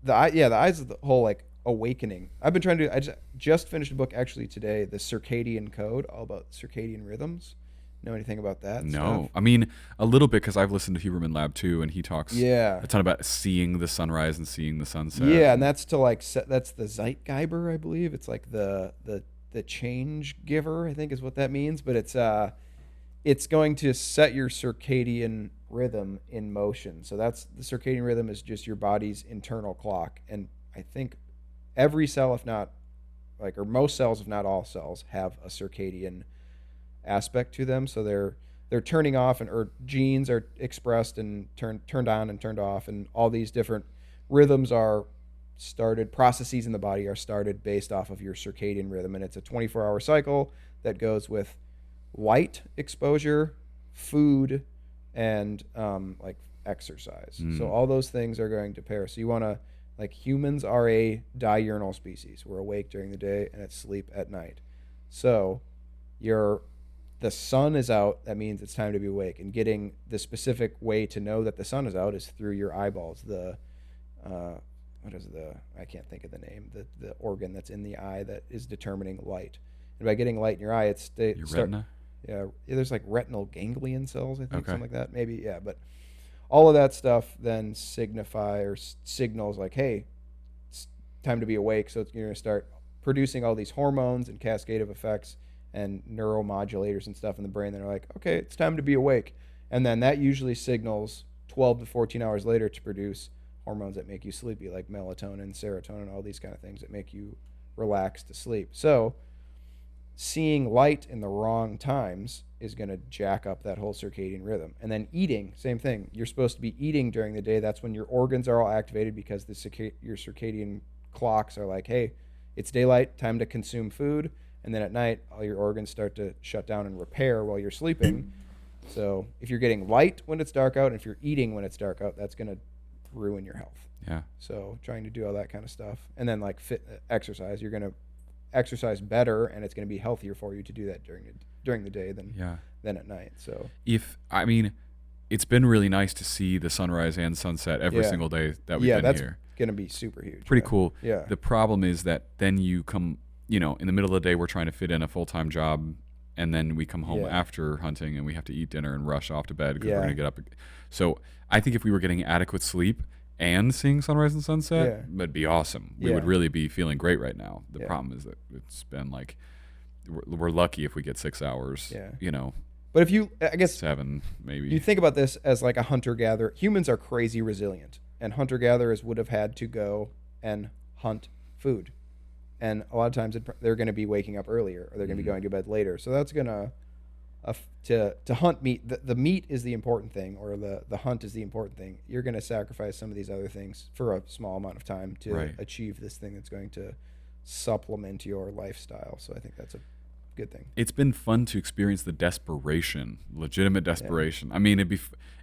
the eye. Yeah. The eyes of the whole like awakening. I've been trying to, I just finished a book actually today, The Circadian Code, all about circadian rhythms. Know anything about that? No. Stuff? I mean, a little bit, because I've listened to Huberman Lab too, and he talks a ton about seeing the sunrise and seeing the sunset. Yeah, and that's to like that's the Zeitgeber, I believe. It's like the change giver, I think is what that means. But it's going to set your circadian rhythm in motion. So that's the circadian rhythm is just your body's internal clock, and I think every cell, if not like, or most cells, if not all cells, have a circadian aspect to them. So they're turning off, and or genes are expressed and turned on and turned off, and all these different rhythms are started. Processes in the body are started based off of your circadian rhythm, and it's a 24-hour cycle that goes with light exposure, food, and like exercise. So all those things are going to pair. So you want to, like, humans are a diurnal species. We're awake during the day and asleep at night. So the sun is out, that means it's time to be awake. And getting the specific way to know that the sun is out is through your eyeballs. I can't think of the name, the organ that's in the eye that is determining light. And by getting light in your eye, retina? Yeah, there's like retinal ganglion cells, I think, something like that. Maybe, yeah. But all of that stuff then signals like, hey, it's time to be awake. So you're going to start producing all these hormones and cascade of effects and neuromodulators and stuff in the brain that are like, okay, it's time to be awake. And then that usually signals 12 to 14 hours later to produce hormones that make you sleepy, like melatonin, serotonin, all these kind of things that make you relax to sleep. So seeing light in the wrong times is going to jack up that whole circadian rhythm. And then eating, same thing. You're supposed to be eating during the day. That's when your organs are all activated, because your circadian clocks are like, hey, it's daylight, time to consume food. And then at night, all your organs start to shut down and repair while you're sleeping. So if you're getting light when it's dark out, and if you're eating when it's dark out, that's going to ruin your health. Yeah. So trying to do all that kind of stuff. And then like exercise, you're going to exercise better, and it's going to be healthier for you to do that during the day than at night. So it's been really nice to see the sunrise and sunset every single day that we've been here. That's going to be super huge. Pretty cool. Yeah. The problem is that then you come, in the middle of the day, we're trying to fit in a full-time job, and then we come home after hunting and we have to eat dinner and rush off to bed because we're going to get up. So I think if we were getting adequate sleep and seeing sunrise and sunset, that'd be awesome. We would really be feeling great right now. The problem is that it's been like, we're lucky if we get 6 hours, But if you, I guess 7, maybe. You think about this as like a hunter-gatherer. Humans are crazy resilient, and hunter-gatherers would have had to go and hunt food. And a lot of times they're going to be waking up earlier, or they're going to be going to bed later. So that's going to hunt meat. The meat is the important thing, or the hunt is the important thing. You're going to sacrifice some of these other things for a small amount of time to achieve this thing that's going to supplement your lifestyle. So I think that's a good thing. It's been fun to experience the desperation, legitimate desperation. I mean,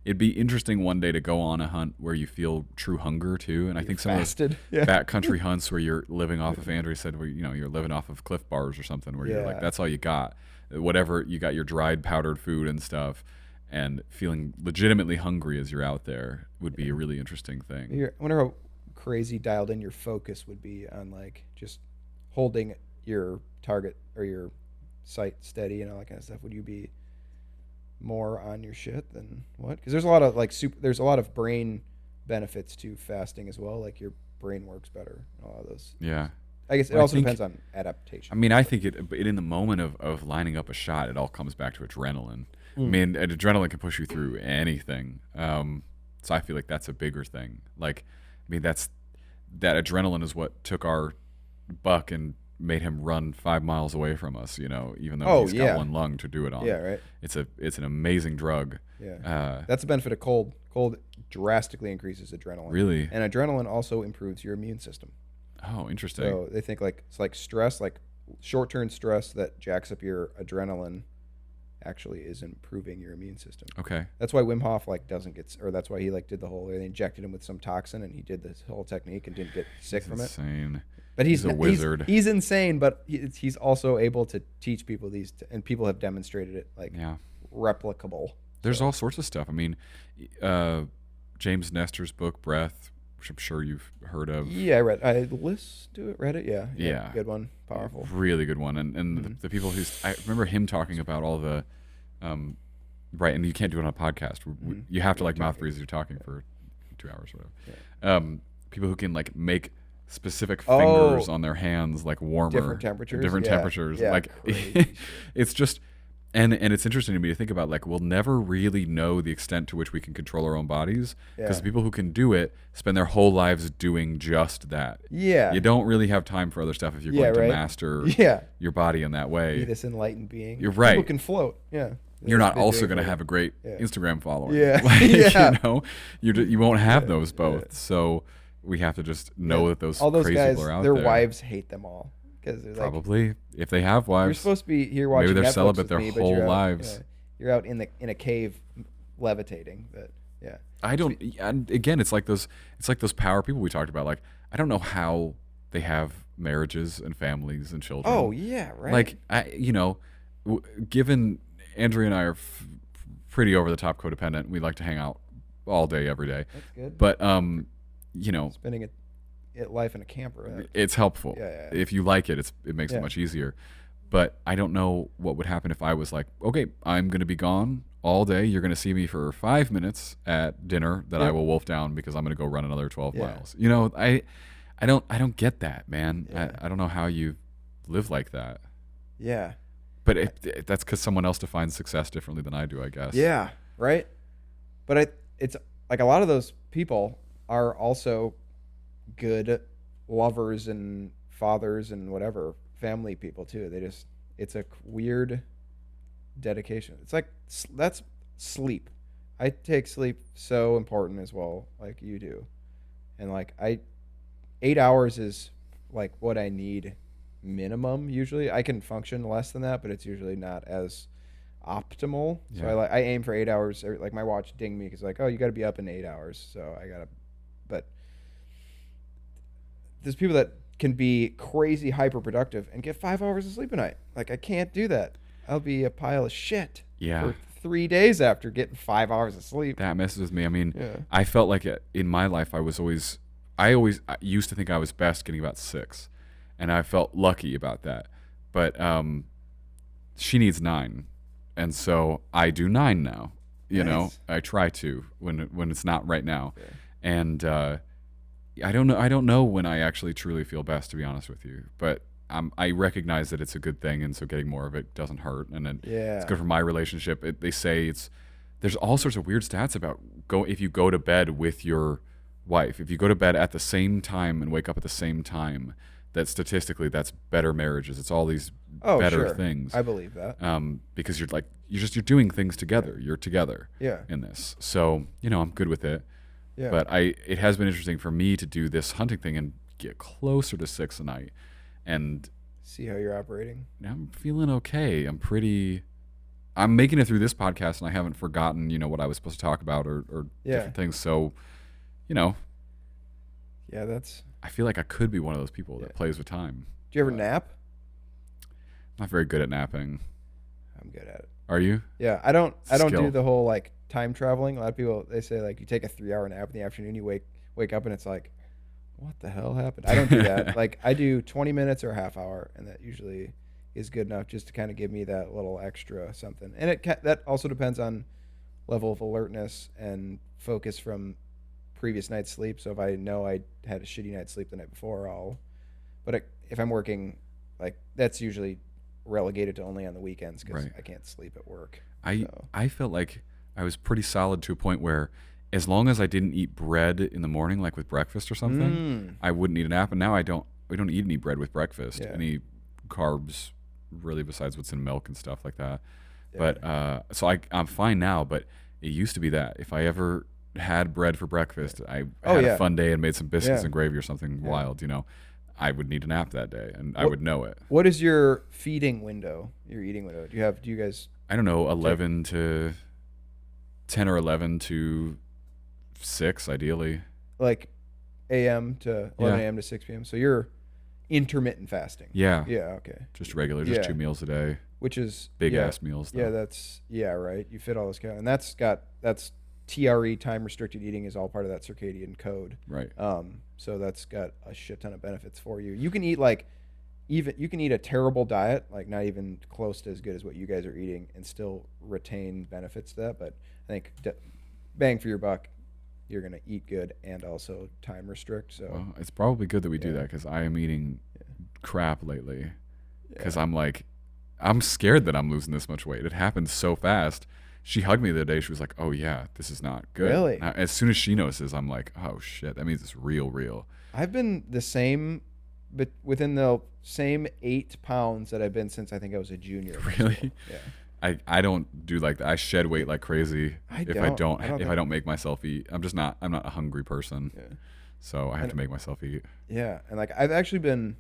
it'd be interesting one day to go on a hunt where you feel true hunger too. And I think some of those backcountry hunts where you're living off of, Andrew said, where you're living off of Cliff Bars or something, where you're like, that's all you got. Whatever you got, your dried powdered food and stuff, and feeling legitimately hungry as you're out there would be a really interesting thing. I wonder how crazy dialed in your focus would be on like just holding your target or your sight steady and all that kind of stuff. Would you be more on your shit than what? Because there's a lot of there's a lot of brain benefits to fasting as well. Like your brain works better. All of those. Yeah. I guess it also depends on adaptation. I mean, I think it in the moment of lining up a shot, it all comes back to adrenaline. I mean, adrenaline can push you through anything. So I feel like that's a bigger thing. Like, I mean, that adrenaline is what took our buck and made him run 5 miles away from us, even though he's got one lung to do it on. Yeah, right. It's an amazing drug. Yeah. That's the benefit of cold. Cold drastically increases adrenaline. Really? And adrenaline also improves your immune system. Oh, interesting. So they think it's like stress, like short-term stress that jacks up your adrenaline actually is improving your immune system. Okay. That's why Wim Hof doesn't get, or that's why he did the whole, they injected him with some toxin and he did this whole technique and didn't get sick from it. Insane. But he's a wizard. He's insane, but he's also able to teach people these, and people have demonstrated it replicable. So. There's all sorts of stuff. I mean, James Nestor's book, Breath, which I'm sure you've heard of. Yeah, I listened to it, read it. Yeah. Good one. Powerful. Really good one. And the people I remember him talking about all the, right, and you can't do it on a podcast. You have to mouth breathe as you're talking for 2 hours or whatever. Yeah. People who can make specific fingers on their hands warmer. Different temperatures. Temperatures. Yeah, It's just... And it's interesting to me to think about, we'll never really know the extent to which we can control our own bodies, because the people who can do it spend their whole lives doing just that. Yeah. You don't really have time for other stuff if you're going to master your body in that way. Be this enlightened being. You're right. People can float. Yeah. You're not also going to have a great Instagram following. Yeah. You won't have those both. Yeah. So we have to just know that those crazy guys, people are out there. Their wives hate them all. Probably, if they have wives. You're supposed to be here watching maybe they're Netflix celibate with their me, whole lives. You're out in a cave levitating. But yeah, I don't. And again, it's like those power people we talked about. I don't know how they have marriages and families and children. Oh yeah, right. Given Andrea and I are pretty over the top codependent, we like to hang out all day, every day. That's good. But spending life in a camper. It's helpful. Yeah. If you like it, it makes it much easier. But I don't know what would happen if I was okay, I'm going to be gone all day. You're going to see me for 5 minutes at dinner that I will wolf down because I'm going to go run another 12 miles. I don't get that, man. Yeah. I don't know how you live like that. Yeah. But that's because someone else defines success differently than I do, I guess. Yeah. Right. But it's a lot of those people are also good lovers and fathers and whatever, family people too. It's a weird dedication. It's that's sleep. I take sleep so important as well, like you do. And 8 hours is what I need minimum usually. I can function less than that, but it's usually not as optimal. Yeah. So I aim for 8 hours. My watch dinged me because oh, you got to be up in 8 hours. So I gotta, but there's people that can be crazy hyper productive and get 5 hours of sleep a night. I can't do that. I'll be a pile of shit for 3 days after getting 5 hours of sleep. That messes with me. I mean, I felt like in my life I used to think I was best getting about 6, and I felt lucky about that. But she needs 9, and so I do 9 now. You know, I try to when it's not right now, and I don't know when I actually truly feel best, to be honest with you. But I recognize that it's a good thing, and so getting more of it doesn't hurt, and it's good for my relationship. They say there's all sorts of weird stats about if you go to bed with your wife, if you go to bed at the same time and wake up at the same time, that statistically that's better marriages. It's all these better things. I believe that. Because you're doing things together. You're together in this. So, I'm good with it. Yeah. But it has been interesting for me to do this hunting thing and get closer to 6 a night and see how you're operating. I'm feeling okay. I'm making it through this podcast, and I haven't forgotten, what I was supposed to talk about or different things. So, Yeah, I feel like I could be one of those people that plays with time. Do you ever nap? I'm not very good at napping. I'm good at it. Are you? Yeah, I don't do the whole time traveling. A lot of people, they say you take a 3-hour nap in the afternoon, you wake up and it's what the hell happened? I don't do that. I do 20 minutes or a half hour, and that usually is good enough just to kind of give me that little extra something. And that also depends on level of alertness and focus from previous night's sleep. So if I know I had a shitty night's sleep the night before, if I'm working, that's usually relegated to only on the weekends because I can't sleep at work. I felt like I was pretty solid to a point where as long as I didn't eat bread in the morning, with breakfast or something, I wouldn't need a nap. And now I don't. we don't eat any bread with breakfast. Yeah. Any carbs, really, besides what's in milk and stuff like that. Yeah. But so I'm fine now. But it used to be that if I ever had bread for breakfast, I had a fun day and made some biscuits and gravy or something wild, you know, I would need a nap that day, and I would know it. What is your feeding window? Your eating window? Do you guys? I don't know, 11 to 10 or 11 to 6, ideally. Like a.m. to 11 a.m. to 6 p.m. So you're intermittent fasting. Yeah. Yeah. Okay. Just regular, just 2 meals a day. Which is big ass meals. Though. Yeah, that's right. You fit all those calories, and that's TRE, time restricted eating, is all part of that circadian code. Right. So that's got a shit ton of benefits for you. You can eat you can eat a terrible diet, like not even close to as good as what you guys are eating, and still retain benefits to that. But I think bang for your buck, you're gonna eat good and also time restrict. So well, it's probably good that we do that, because I am eating crap lately. Because I'm scared that I'm losing this much weight. It happened so fast. She hugged me the other day. She was like, "Oh yeah, this is not good." Really? As soon as she notices, I'm like, "Oh shit, that means it's real." I've been the same, but within the same 8 pounds that I've been since I think I was a junior. Really? Yeah. I don't do like that. I shed weight like crazy if I don't make myself eat. I'm not a hungry person. Yeah. So I have to make myself eat. Yeah, and like I've actually been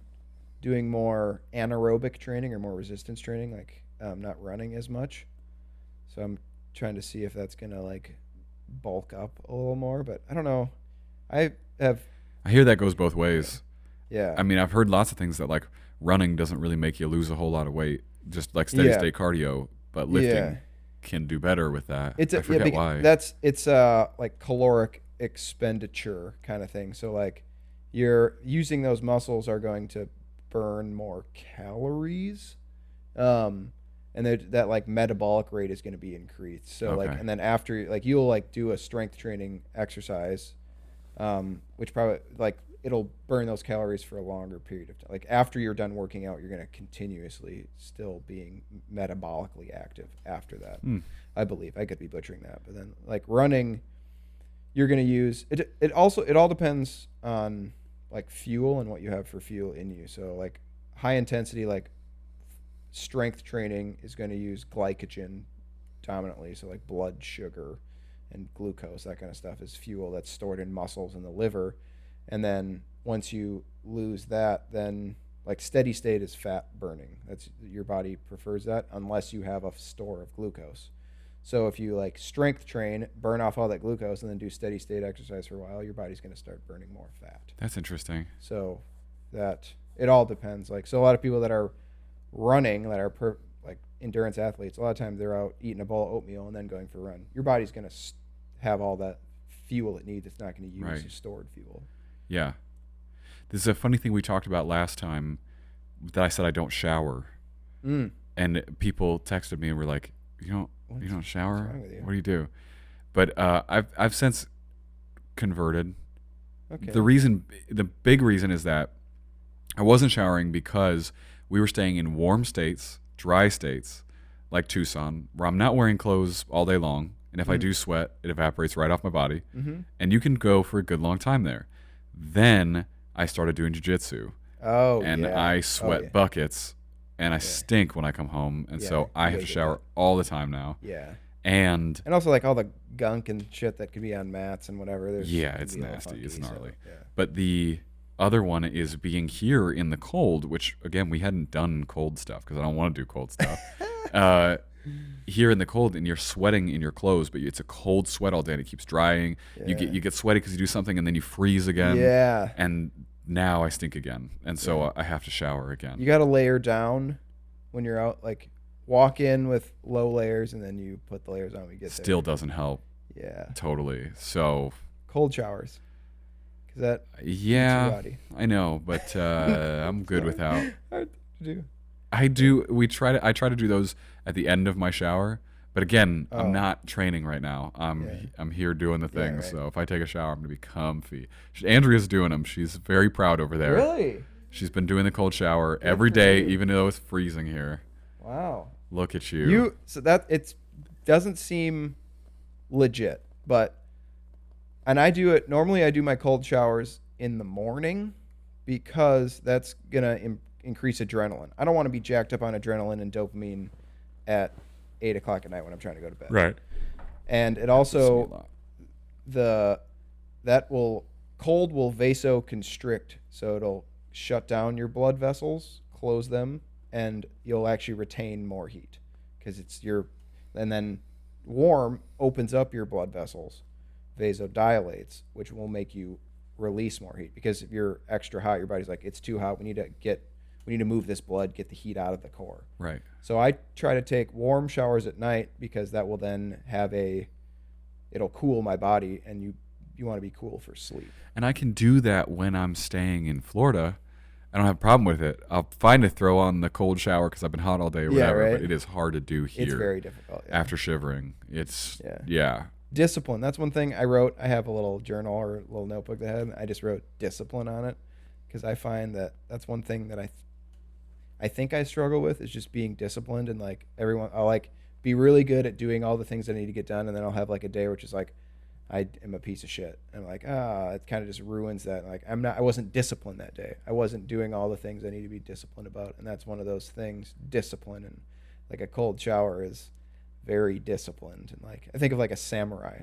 doing more anaerobic training or more resistance training, like not running as much. So I'm trying to see if that's gonna like bulk up a little more, but I don't know. I hear that goes both ways. Yeah. I mean, I've heard lots of things that like running doesn't really make you lose a whole lot of weight, just like steady state cardio, but lifting can do better with that. I forget why. It's like caloric expenditure kind of thing. So like you're using those muscles are going to burn more calories. And that like metabolic rate is going to be increased. So like, and then after like you'll like do a strength training exercise, which probably like it'll burn those calories for a longer period of time. Like after you're done working out, you're going to continuously still being metabolically active after that. I believe. I could be butchering that, but then like running, you're going to use it. It all depends on like fuel and what you have for fuel in you. So like high intensity, like strength training is going to use glycogen dominantly, so like blood sugar and glucose, that kind of stuff is fuel that's stored in muscles in the liver. And then once you lose that, then like steady state is fat burning. That's your body prefers that unless you have a store of glucose. So if you like strength train, burn off all that glucose, and then do steady state exercise for a while, your body's going to start burning more fat. That's interesting. So that it all depends. Like, so a lot of people that are running, that are like endurance athletes, a lot of times they're out eating a bowl of oatmeal and then going for a run. Your body's going to have all that fuel it needs. It's not going to use stored fuel. Yeah. This is a funny thing we talked about last time, that I said I don't shower. And people texted me and were like, you don't shower? What's wrong with you? What do you do? But I've since converted. Okay. The big reason is that I wasn't showering because we were staying in warm states, dry states, like Tucson, where I'm not wearing clothes all day long. And if I do sweat, it evaporates right off my body. And you can go for a good long time there. Then I started doing jiu-jitsu. And I sweat buckets, and I stink when I come home. And so I have to shower all the time now. Yeah. And also like all the gunk and shit that could be on mats and whatever. It's nasty. Funky, it's gnarly. So, But the other one is being here in the cold, which again, we hadn't done cold stuff because I don't want to do cold stuff. Here in the cold, and you're sweating in your clothes, but it's a cold sweat all day and it keeps drying. You get sweaty because you do something and then you freeze again. Yeah. And now I stink again. And so I have to shower again. You got to layer down when you're out, like walk in with low layers and then you put the layers on when you get there. Still doesn't help. Yeah. Totally. So cold showers. Cause that I know, but I'm good without. Hard to do. I try to do those at the end of my shower, but again, I'm not training right now. I'm here doing the thing. So if I take a shower, I'm gonna be comfy. Andrea's doing them. She's very proud over there. Really? She's been doing the cold shower every day, even though it's freezing here. Wow. Look at you. So that doesn't seem legit, but and I do it normally. I do my cold showers in the morning because that's gonna increase adrenaline. I don't want to be jacked up on adrenaline and dopamine at 8 o'clock at night when I'm trying to go to bed. Right. And it also cold will vasoconstrict, so it'll shut down your blood vessels, close them, and you'll actually retain more heat because and then warm opens up your blood vessels, vasodilates, which will make you release more heat, because if you're extra hot, your body's like, it's too hot, we need to move this blood, get the heat out of the core. Right. So I try to take warm showers at night because that will then it'll cool my body, and you want to be cool for sleep. And I can do that when I'm staying in Florida. I don't have a problem with it. I'll find to throw on the cold shower because I've been hot all day or whatever, right? But it is hard to do here. It's very difficult. Yeah. After shivering. It's, Discipline. That's one thing I wrote. I have a little journal or a little notebook that I just wrote discipline on it, because I find that that's one thing that I think I struggle with, is just being disciplined. And like I'll like be really good at doing all the things I need to get done, and then I'll have like a day which is like, I am a piece of shit. And I'm like, it kind of just ruins that. Like I wasn't disciplined that day. I wasn't doing all the things I need to be disciplined about. And that's one of those things, discipline. And like a cold shower is very disciplined. And like, I think of like a samurai.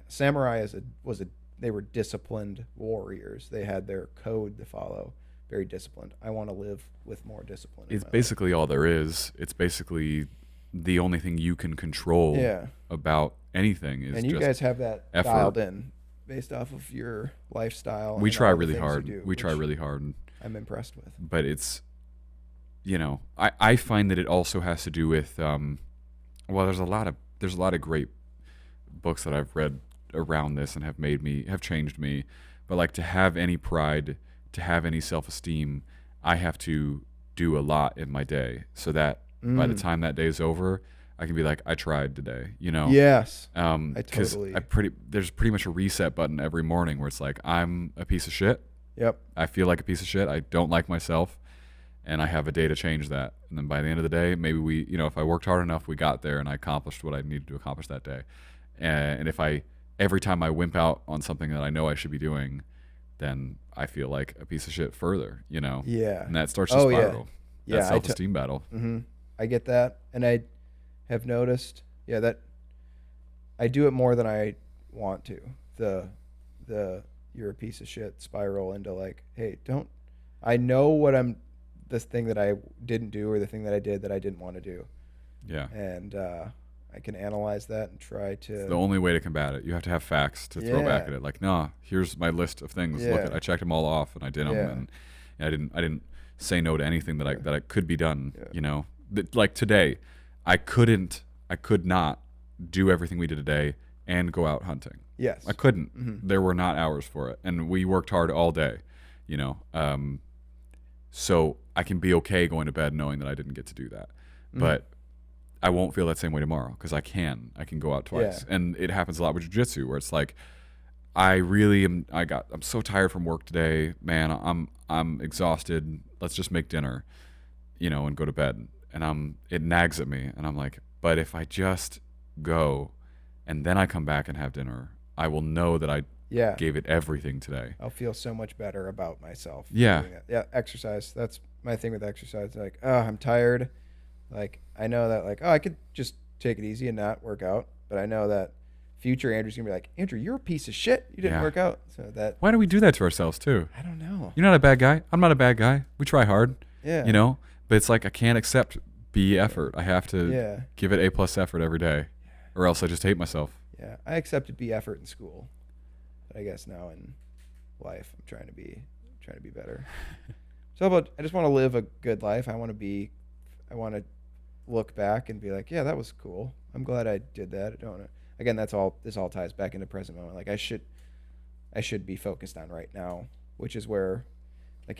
They were disciplined warriors. They had their code to follow, very disciplined. I want to live with more discipline. It's basically all there is. It's basically the only thing you can control about anything is. And you just guys have that effort. dialed in based off of your lifestyle. We try really hard. We try really hard. I'm impressed with. But it's, I find that it also has to do with, there's a lot of great books that I've read around this and have changed me. But like, to have any pride, to have any self-esteem, I have to do a lot in my day so that by the time that day is over, I can be like, I tried today, Yes. Because there's pretty much a reset button every morning where it's like, I'm a piece of shit. Yep. I feel like a piece of shit. I don't like myself, and I have a day to change that. And then by the end of the day, maybe if I worked hard enough, we got there and I accomplished what I needed to accomplish that day. And if every time I wimp out on something that I know I should be doing, then I feel like a piece of shit further, Yeah. And that starts to spiral. Yeah. That self-esteem battle. Mm-hmm. I get that. And I have noticed, that I do it more than I want to. The you're a piece of shit spiral into like, hey, I know this thing that I didn't do, or the thing that I did that I didn't want to do. Yeah. And I can analyze that and try to. It's the only way to combat it. You have to have facts to throw back at it. Like, here's my list of things. Yeah. Look, I checked them all off and I did them, and I didn't say no to anything that I could be done. Yeah. Like today, I could not do everything we did today and go out hunting. Yes. I couldn't. Mm-hmm. There were not hours for it, and we worked hard all day. So I can be okay going to bed knowing that I didn't get to do that, but I won't feel that same way tomorrow because I can go out twice. And it happens a lot with jiu-jitsu where it's like, I'm so tired from work today, man. I'm exhausted. Let's just make dinner, and go to bed. And it nags at me, and I'm like, but if I just go and then I come back and have dinner, I will know that I gave it everything today. I'll feel so much better about myself. Yeah. Yeah. Exercise. That's my thing with exercise. Like, I'm tired. Like, I know that, like, I could just take it easy and not work out. But I know that future Andrew's going to be like, Andrew, you're a piece of shit. You didn't work out. So why do we do that to ourselves too? I don't know. You're not a bad guy. I'm not a bad guy. We try hard. Yeah. But it's like, I can't accept B effort. I have to give it A+ effort every day, or else I just hate myself. Yeah. I accepted B effort in school. But I guess now in life, I'm trying to be better. I just want to live a good life. I want to look back and be like, yeah, that was cool. I'm glad I did that. Again, this all ties back into present moment. Like, I should be focused on right now, which is where, like,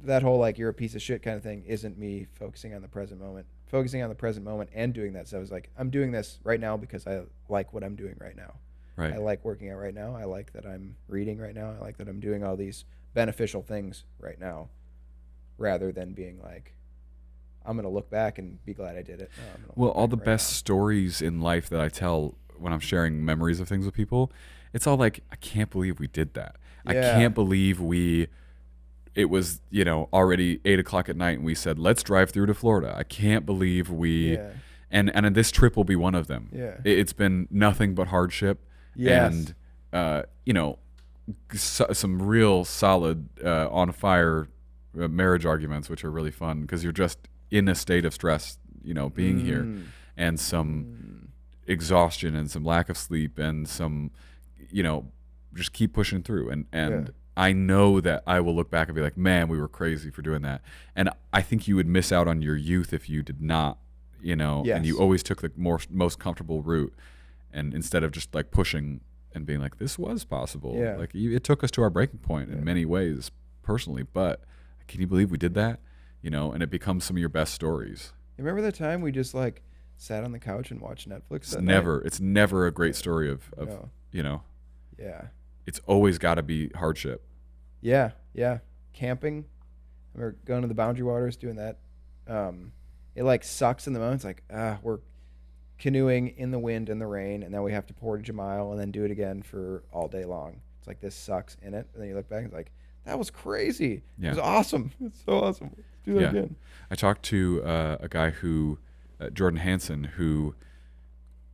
that whole, like, you're a piece of shit kind of thing isn't me focusing on the present moment. Focusing on the present moment and doing that stuff is like, I'm doing this right now because I like what I'm doing right now. Right. I like working out right now. I like that I'm reading right now. I like that I'm doing all these beneficial things right now, rather than being like, I'm going to look back and be glad I did it. No, all the best stories in life that I tell when I'm sharing memories of things with people, it's all like, I can't believe we did that. I can't believe we it was, already 8 o'clock at night, and we said, let's drive through to Florida. I can't believe we, and this trip will be one of them. Yeah. It's been nothing but hardship. Yes. And, some real solid, on fire marriage arguments, which are really fun because you're just in a state of stress, being here, and some exhaustion and some lack of sleep and some, just keep pushing through. And I know that I will look back and be like, man, we were crazy for doing that. And I think you would miss out on your youth if you did not, and you always took the most comfortable route. And instead of just like pushing and being like, this was possible. Yeah. Like it took us to our breaking point in many ways personally, but can you believe we did that? And it becomes some of your best stories. You remember the time we just like sat on the couch and watched Netflix? It's never a great story of Yeah. It's always got to be hardship. Yeah. Camping. I remember going to the Boundary Waters, doing that. It like sucks in the moment. It's like, we're canoeing in the wind and the rain, and then we have to portage a mile and then do it again for all day long. It's like, this sucks in it. And then you look back and it's like, that was crazy. Yeah. It was awesome. It's so awesome. Let's do that again. I talked to a guy who, Jordan Hansen, who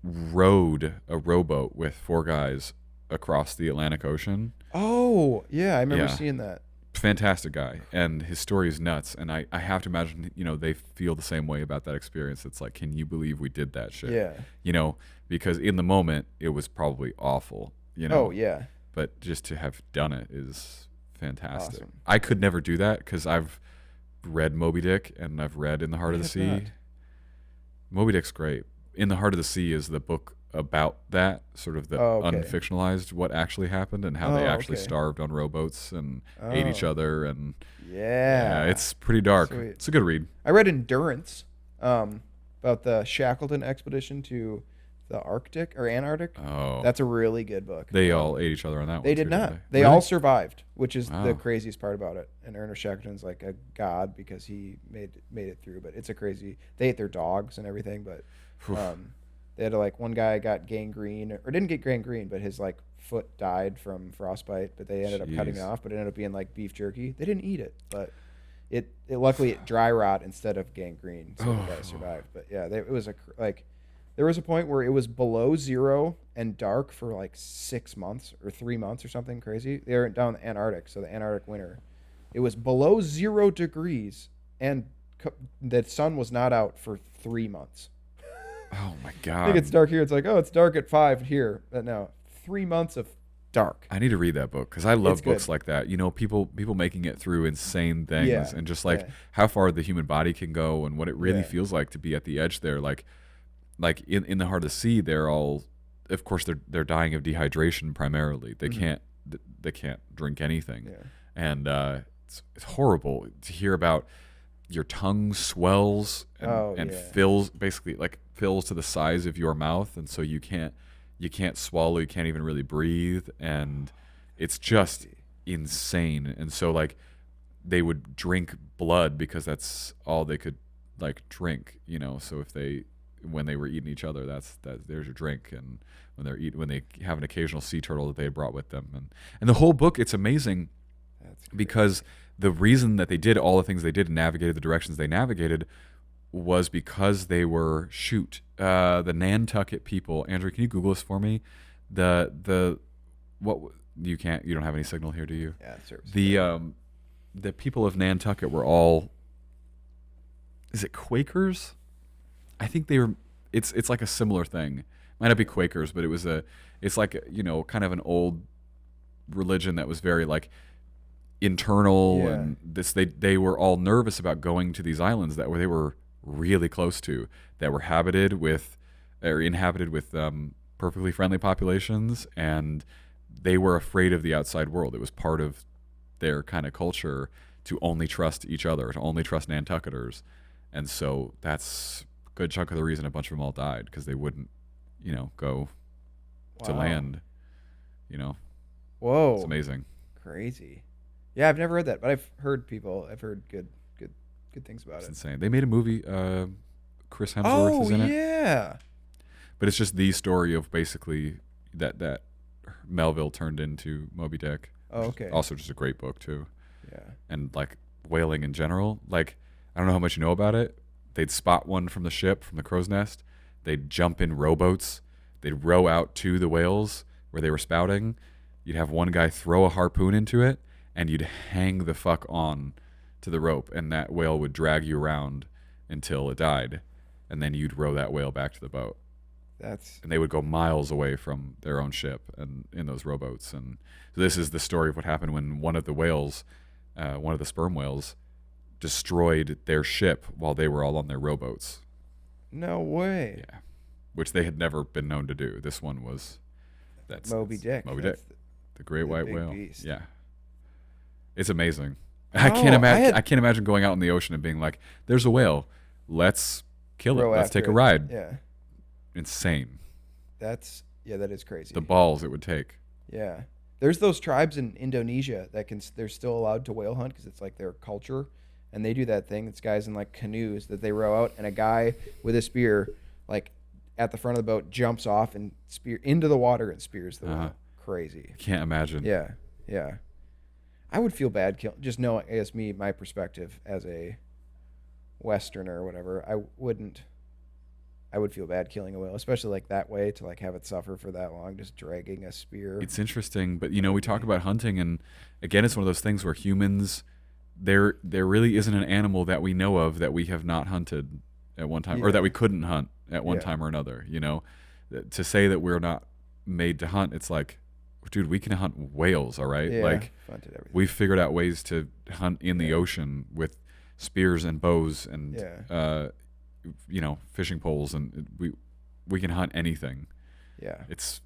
rowed a rowboat with 4 guys across the Atlantic Ocean. Oh, yeah. I remember seeing that. Fantastic guy. And his story is nuts. And I have to imagine, they feel the same way about that experience. It's like, can you believe we did that shit? Yeah. Because in the moment, it was probably awful, Oh, yeah. But just to have done it is fantastic. Awesome. I could never do that because I've read Moby Dick and I've read In the Heart of the Sea. That. Moby Dick's great. In the Heart of the Sea is the book about that, sort of the unfictionalized what actually happened and how they actually starved on rowboats and ate each other. And it's pretty dark. Sweet. It's a good read. I read Endurance, about the Shackleton expedition to the Arctic or Antarctic. Oh, that's a really good book. They all ate each other on that one. They did not. They really? all survived, which is the craziest part about it. And Ernest Shackleton's like a god because he made it through. But it's a crazy. They ate their dogs and everything. But they had one guy got gangrene or didn't get gangrene, but his foot died from frostbite. But they ended up cutting it off. But it ended up being like beef jerky. They didn't eat it, but it luckily it dry rot instead of gangrene, so the guy survived. But yeah, it was there was a point where it was below zero and dark for 6 months or 3 months or something crazy. They were down in the Antarctic, so the Antarctic winter. It was below 0 degrees, and the sun was not out for 3 months. Oh, my God. I think it's dark here. It's it's dark at 5 here. But no, 3 months of dark. I need to read that book because I love books like that. People making it through insane things and just how far the human body can go and what it really feels like to be at the edge there. Like in the Heart of the Sea, they're all, of course, they're dying of dehydration primarily. They can't drink anything, and it's horrible to hear about. Your tongue swells and fills to the size of your mouth, and so you can't swallow. You can't even really breathe, and it's just insane. And so they would drink blood because that's all they could drink. So when they were eating each other, there's your drink. And when they have an occasional sea turtle that they had brought with them, and the whole book, it's amazing because the reason that they did all the things they did and navigated the directions they navigated was because they were the Nantucket people. Andrew, can you Google this for me? You don't have any signal here, do you? Yeah, the people of Nantucket were all, is it Quakers? I think they were. It's like a similar thing. Might not be Quakers, but it's kind of an old religion that was very internal, and they were all nervous about going to these islands that they were really close to, that were inhabited with perfectly friendly populations, and they were afraid of the outside world. It was part of their kind of culture to only trust each other, to only trust Nantucketers, and so that's a good chunk of the reason a bunch of them all died, because they wouldn't go to land. Whoa, it's amazing. Crazy. Yeah, I've never read that, but I've heard good things about It's it. insane. They made a movie. Chris Hemsworth is in it. Oh, yeah. But it's just the story of basically that Melville turned into Moby Dick. Oh, okay. Also just a great book, too. and like whaling in general. Like, I don't know how much you know about it. They'd spot one from the ship, from the crow's nest. They'd jump in rowboats. They'd row out to the whales where they were spouting. You'd have one guy throw a harpoon into it, and you'd hang the fuck on to the rope, and that whale would drag you around until it died, and then you'd row that whale back to the boat. And they would go miles away from their own ship and in those rowboats. And so this is the story of what happened when one of the whales, one of the sperm whales, destroyed their ship while they were all on their rowboats. No way. Yeah, which they had never been known to do. This one was Moby Dick. Moby Dick, the great white whale. Beast. Yeah, it's amazing. I can't imagine going out in the ocean and being like, "There's a whale. Let's kill it. Let's take a ride." Yeah. Insane. That is crazy. The balls it would take. Yeah. There's those tribes in Indonesia they're still allowed to whale hunt because it's like their culture, and they do that thing. It's guys in like canoes that they row out, and a guy with a spear like at the front of the boat jumps off and spear into the water and spears the whale. Crazy. Can't imagine. Yeah. Yeah. I would feel bad just knowing, I guess my perspective as a Westerner or whatever, I would feel bad killing a whale, especially like that way, to like have it suffer for that long, just dragging a spear. It's interesting, but you know, we talk about hunting, and again, it's one of those things where humans, there really isn't an animal that we know of that we have not hunted at one time, or that we couldn't hunt at one time or another. You know, to say that we're not made to hunt, it's like, dude, we can hunt whales, all right? Yeah, like, we've figured out ways to hunt in the ocean with spears and bows and you know, fishing poles, and we can hunt anything. Yeah, it's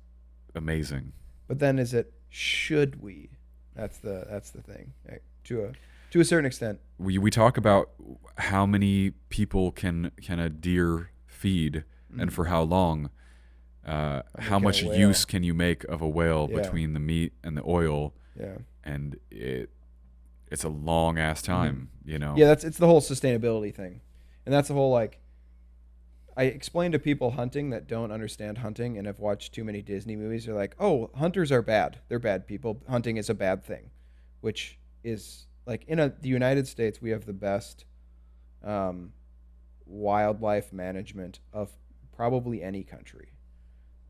amazing. But then should we? That's the thing. Right? To a certain extent, we talk about how many people can a deer feed, and for how long. How much use can you make of a whale between the meat and the oil? Yeah, and it's a long ass time. You know. Yeah, it's the whole sustainability thing, and that's the whole like. I explain to people hunting that don't understand hunting and have watched too many Disney movies. They're like, "Oh, hunters are bad. They're bad people. Hunting is a bad thing," which is like the United States, we have the best wildlife management of probably any country.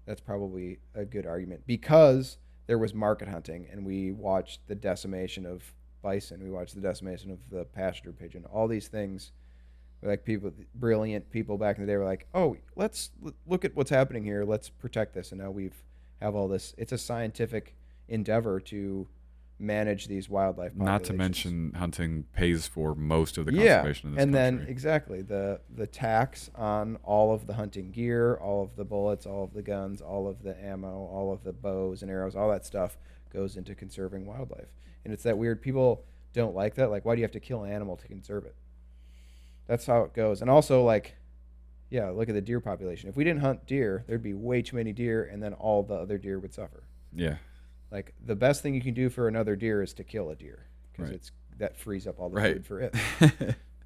That's probably a good argument because there was market hunting, and we watched the decimation of bison. We watched the decimation of the pasture pigeon. All these things. Like brilliant people back in the day were like, "Oh, let's look at what's happening here. Let's protect this." And now have all this. It's a scientific endeavor to manage these wildlife populations. Not to mention hunting pays for most of the conservation of this country. And then exactly the tax on all of the hunting gear, all of the bullets, all of the guns, all of the ammo, all of the bows and arrows, all that stuff goes into conserving wildlife. And it's that weird, people don't like that. Like, why do you have to kill an animal to conserve it? That's how it goes. And also, like, look at the deer population. If we didn't hunt deer, there'd be way too many deer, and then all the other deer would suffer. Yeah. Like, the best thing you can do for another deer is to kill a deer, because that frees up all the food for it,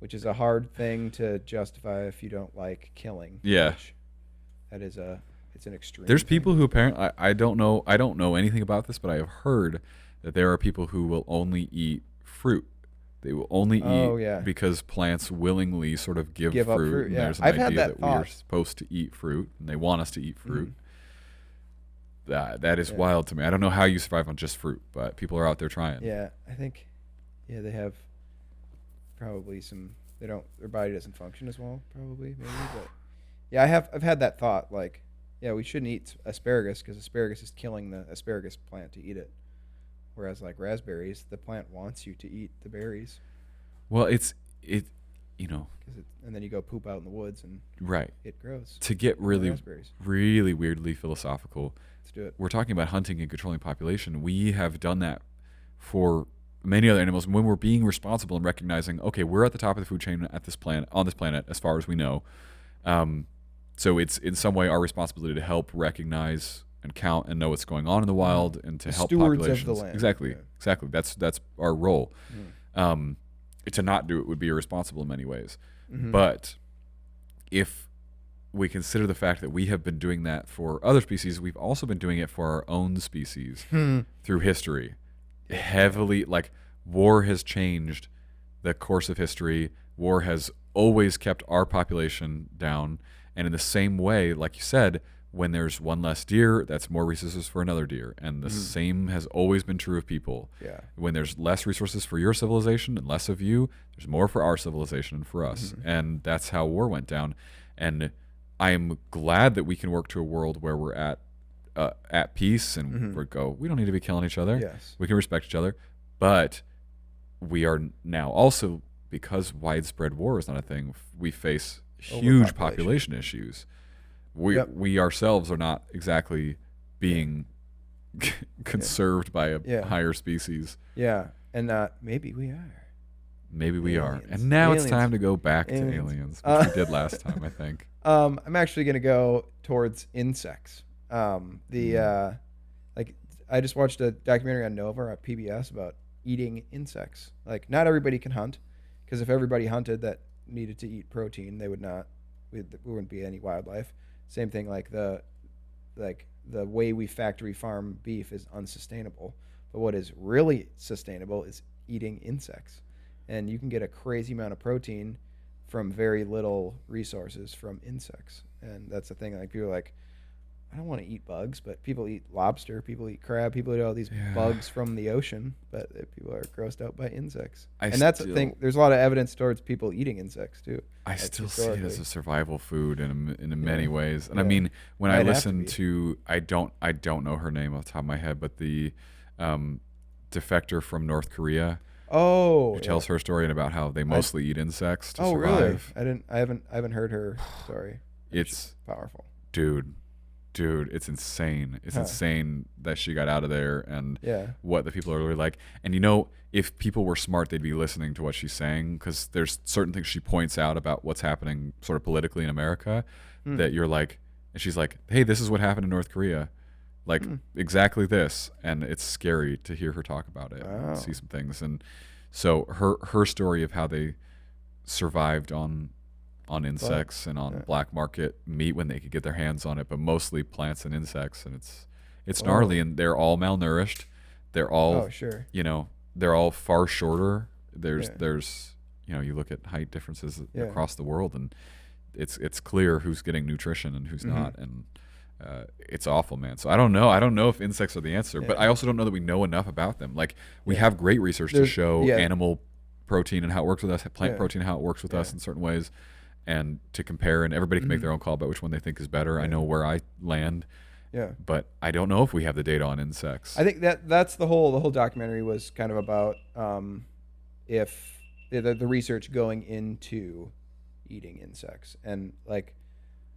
which is a hard thing to justify if you don't like killing. Yeah. It's an extreme. There's people who apparently, I don't know anything about this, but I have heard that there are people who will only eat fruit. They will only eat because plants willingly sort of give fruit. Up fruit. And there's an idea that we are supposed to eat fruit, and they want us to eat fruit. That is wild to me. I don't know how you survive on just fruit, but people are out there trying. Yeah, I think, they have probably their body doesn't function as well, probably, maybe. But I've had that thought, like, we shouldn't eat asparagus because asparagus is killing the asparagus plant to eat it. Whereas like raspberries, the plant wants you to eat the berries. Well, and then you go poop out in the woods and it grows. To get really weirdly philosophical, let's do it. We're talking about hunting and controlling population. We have done that for many other animals. And when we're being responsible and recognizing, okay, we're at the top of the food chain on this planet, as far as we know. So it's in some way our responsibility to help recognize and count and know what's going on in the wild and to help populations. Of the land. Exactly. That's our role. To not do it would be irresponsible in many ways. But if we consider the fact that we have been doing that for other species, we've also been doing it for our own species through history. Heavily, like, war has changed the course of history. War has always kept our population down. And in the same way, like you said, when there's one less deer, that's more resources for another deer. And the same has always been true of people. Yeah. When there's less resources for your civilization and less of you, there's more for our civilization and for us. And that's how war went down. And I am glad that we can work to a world where we're at peace and we don't need to be killing each other. Yes. We can respect each other. But we are now also, because widespread war is not a thing, we face huge population issues. We ourselves are not exactly being conserved by a higher species. Yeah, and maybe we are. Maybe we are. And now it's time to go back to aliens, which we did last time, I think. I'm actually going to go towards insects. Like I just watched a documentary on Nova at PBS about eating insects. Like not everybody can hunt, because if everybody hunted that needed to eat protein, they would not. We wouldn't be any wildlife. Same thing like the way we factory farm beef is unsustainable. But what is really sustainable is eating insects, and you can get a crazy amount of protein from very little resources from insects. And that's the thing. Like people are like, I don't want to eat bugs, but people eat lobster, people eat crab, people eat all these bugs from the ocean, but people are grossed out by insects. And that's the thing. There's a lot of evidence towards people eating insects too. I still see it as a survival food in many ways. And I mean, when I listen to, I don't know her name off the top of my head, but the defector from North Korea. Oh, who tells her story and about how they mostly eat insects to survive. Really? I haven't heard her story. It's powerful, dude, it's insane. It's insane that she got out of there and what the people are really like. And you know, if people were smart, they'd be listening to what she's saying, because there's certain things she points out about what's happening sort of politically in America that you're like, and she's like, hey, this is what happened in North Korea. Like exactly this. And it's scary to hear her talk about it and see some things. And so her story of how they survived on insects and on black market meat when they could get their hands on it, but mostly plants and insects. And it's gnarly, and they're all malnourished. They're all, you know, they're all far shorter. There's, you know, you look at height differences across the world, and it's clear who's getting nutrition and who's not. And it's awful, man. So I don't know if insects are the answer, but I also don't know that we know enough about them. Like we have great research to show animal protein and how it works with us, plant protein, how it works with us in certain ways, and to compare, and everybody can make their own call about which one they think is better. I know where I land, but I don't know if we have the data on insects. I think that's the whole documentary was kind of about if the research going into eating insects and like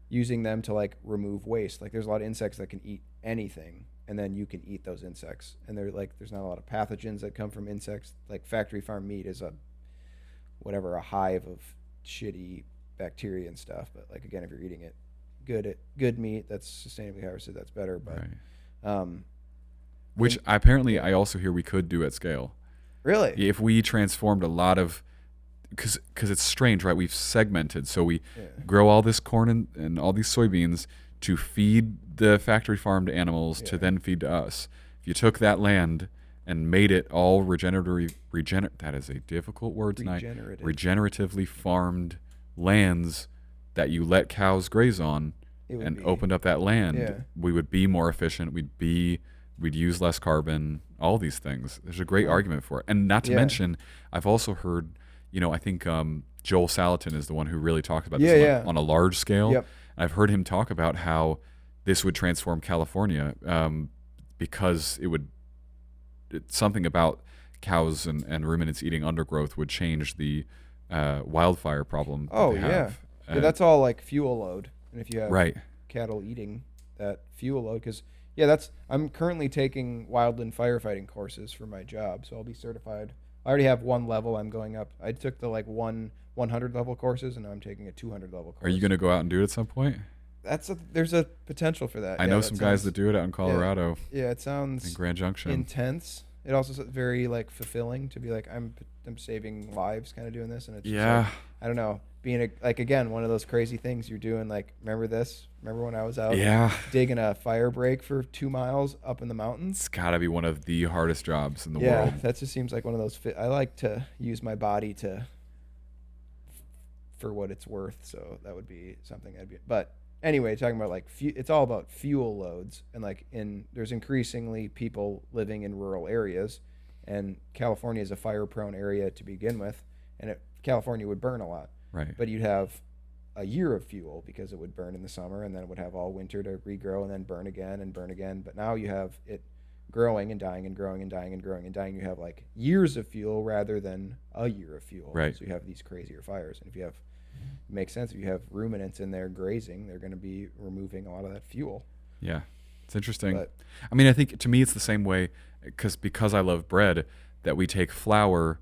using them to like remove waste. Like there's a lot of insects that can eat anything, and then you can eat those insects, and they're like there's not a lot of pathogens that come from insects. Like factory farm meat is a hive of shitty bacteria and stuff, but like again, if you're eating it good meat that's sustainably harvested, that's better. But which apparently I also hear we could do at scale. Really? If we transformed a lot of, because it's strange, right? We've segmented, so we grow all this corn and all these soybeans to feed the factory farmed animals to then feed to us. If you took that land and made it all that is a difficult word tonight. Regeneratively farmed lands that you let cows graze on, and opened up that land, we would be more efficient. We'd use less carbon. All these things. There's a great argument for it, and not to mention, I've also heard, you know, I think Joel Salatin is the one who really talks about this on a large scale. Yep. I've heard him talk about how this would transform California because something about cows and ruminants eating undergrowth would change the wildfire problem that they have. That's all like fuel load. And if you have cattle eating that fuel load, because I'm currently taking wildland firefighting courses for my job, so I'll be certified. I already have one level. I'm going up. I took the like 100 level courses, and now I'm taking a 200 level course. Are you going to go out and do it at some point? There's a potential for that. I know some guys that do it out in Colorado. Yeah, it sounds in Grand Junction. Intense. It also is very like fulfilling to be like I'm saving lives, kind of doing this, and it's just Yeah. like, I don't know, being like again one of those crazy things you're doing. Like remember this? Remember when I was out Yeah. digging a fire break for 2 miles up in the mountains? It's got to be one of the hardest jobs in the world. Yeah, that just seems like one of those. I like to use my body for what it's worth, so that would be something I'd be. But anyway, talking about like it's all about fuel loads, and like there's increasingly people living in rural areas, and California is a fire-prone area to begin with, and California would burn a lot. Right. But you'd have a year of fuel because it would burn in the summer, and then it would have all winter to regrow, and then burn again and burn again. But now you have it growing and dying and growing and dying and growing and dying. You have like years of fuel rather than a year of fuel. Right. So you have these crazier fires, and if you have it makes sense. If you have ruminants in there grazing, they're going to be removing a lot of that fuel. Yeah, it's interesting. But, I mean, I think to me it's the same way because I love bread that we take flour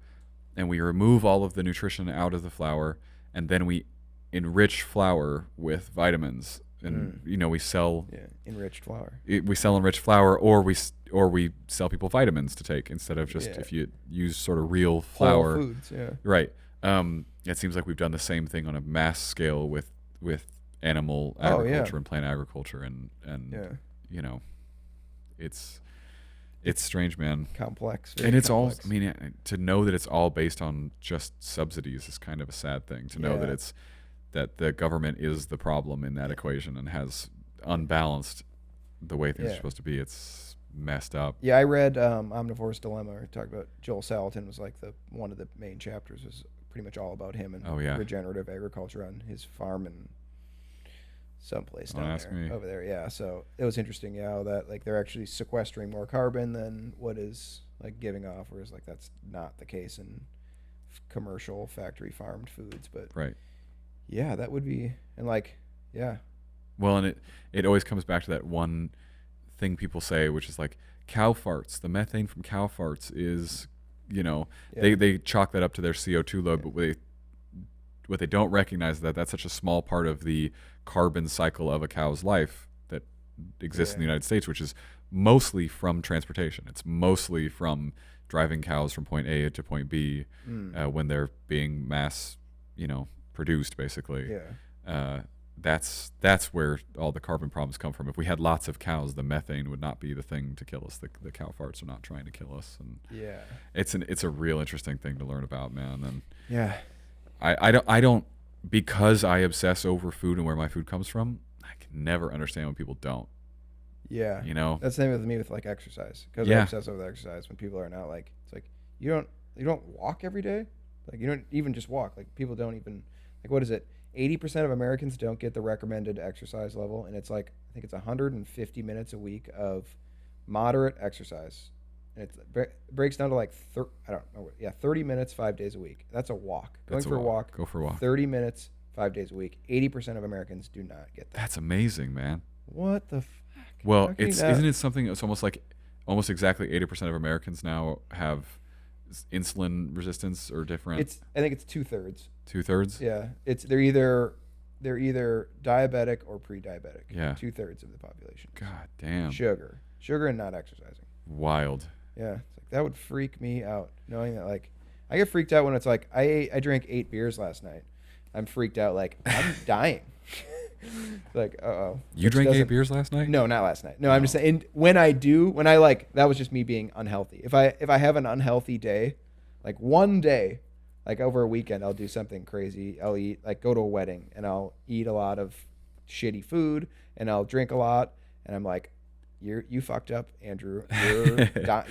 and we remove all of the nutrition out of the flour, and then we enrich flour with vitamins, and we sell enriched flour. We sell enriched flour, or we sell people vitamins to take instead of just if you use sort of real flour. Whole foods, yeah. Right. It seems like we've done the same thing on a mass scale with animal agriculture and plant agriculture, and it's strange, man. Complex. And it's complex. All, I mean, to know that it's all based on just subsidies is kind of a sad thing. To know that the government is the problem in that equation and has unbalanced the way things are supposed to be. It's messed up. Yeah, I read Omnivore's Dilemma. It talked about Joel Salatin was like one of the main chapters was pretty much all about him and regenerative agriculture on his farm and someplace down there, over there. Yeah, so it was interesting. Yeah, that like they're actually sequestering more carbon than what is like giving off, whereas like that's not the case in commercial factory farmed foods. But yeah, that would be Well, and it always comes back to that one thing people say, which is like cow farts. The methane from cow farts is, they chalk that up to their CO2 load, but what they don't recognize is that that's such a small part of the carbon cycle of a cow's life that exists in the United States, which is mostly from transportation. It's mostly from driving cows from point A to point B when they're being mass, produced, basically. Yeah. That's where all the carbon problems come from. If we had lots of cows, the methane would not be the thing to kill us. The cow farts are not trying to kill us, and it's a real interesting thing to learn about, man. And I don't because I obsess over food and where my food comes from. I can never understand when people don't. Yeah, that's the same with me with like exercise, because I obsess over the exercise. When people are not like, it's like you don't walk every day, like you don't even just walk. Like people don't even like, what is it? 80% of Americans don't get the recommended exercise level, and it's like I think it's 150 minutes a week of moderate exercise, and it breaks down to like 30 minutes 5 days a week. That's a walk. Go for a walk. 30 minutes 5 days a week. 80% of Americans do not get that. That's amazing, man. What the fuck? Well, isn't it something? It's almost exactly 80% of Americans now have insulin resistance or different. I think it's 2/3. 2/3. Yeah, they're either diabetic or pre-diabetic. Yeah, 2/3 of the population. God damn. Sugar and not exercising. Wild. Yeah, it's like that would freak me out knowing that. Like, I get freaked out when it's like I drank 8 beers last night. I'm freaked out like I'm dying. Like, You drank 8 beers last night? No, not last night. No, I'm just saying when I that was just me being unhealthy. If I have an unhealthy day, like one day, like over a weekend, I'll do something crazy. I'll eat, like go to a wedding and I'll eat a lot of shitty food and I'll drink a lot. And I'm like, you fucked up, Andrew.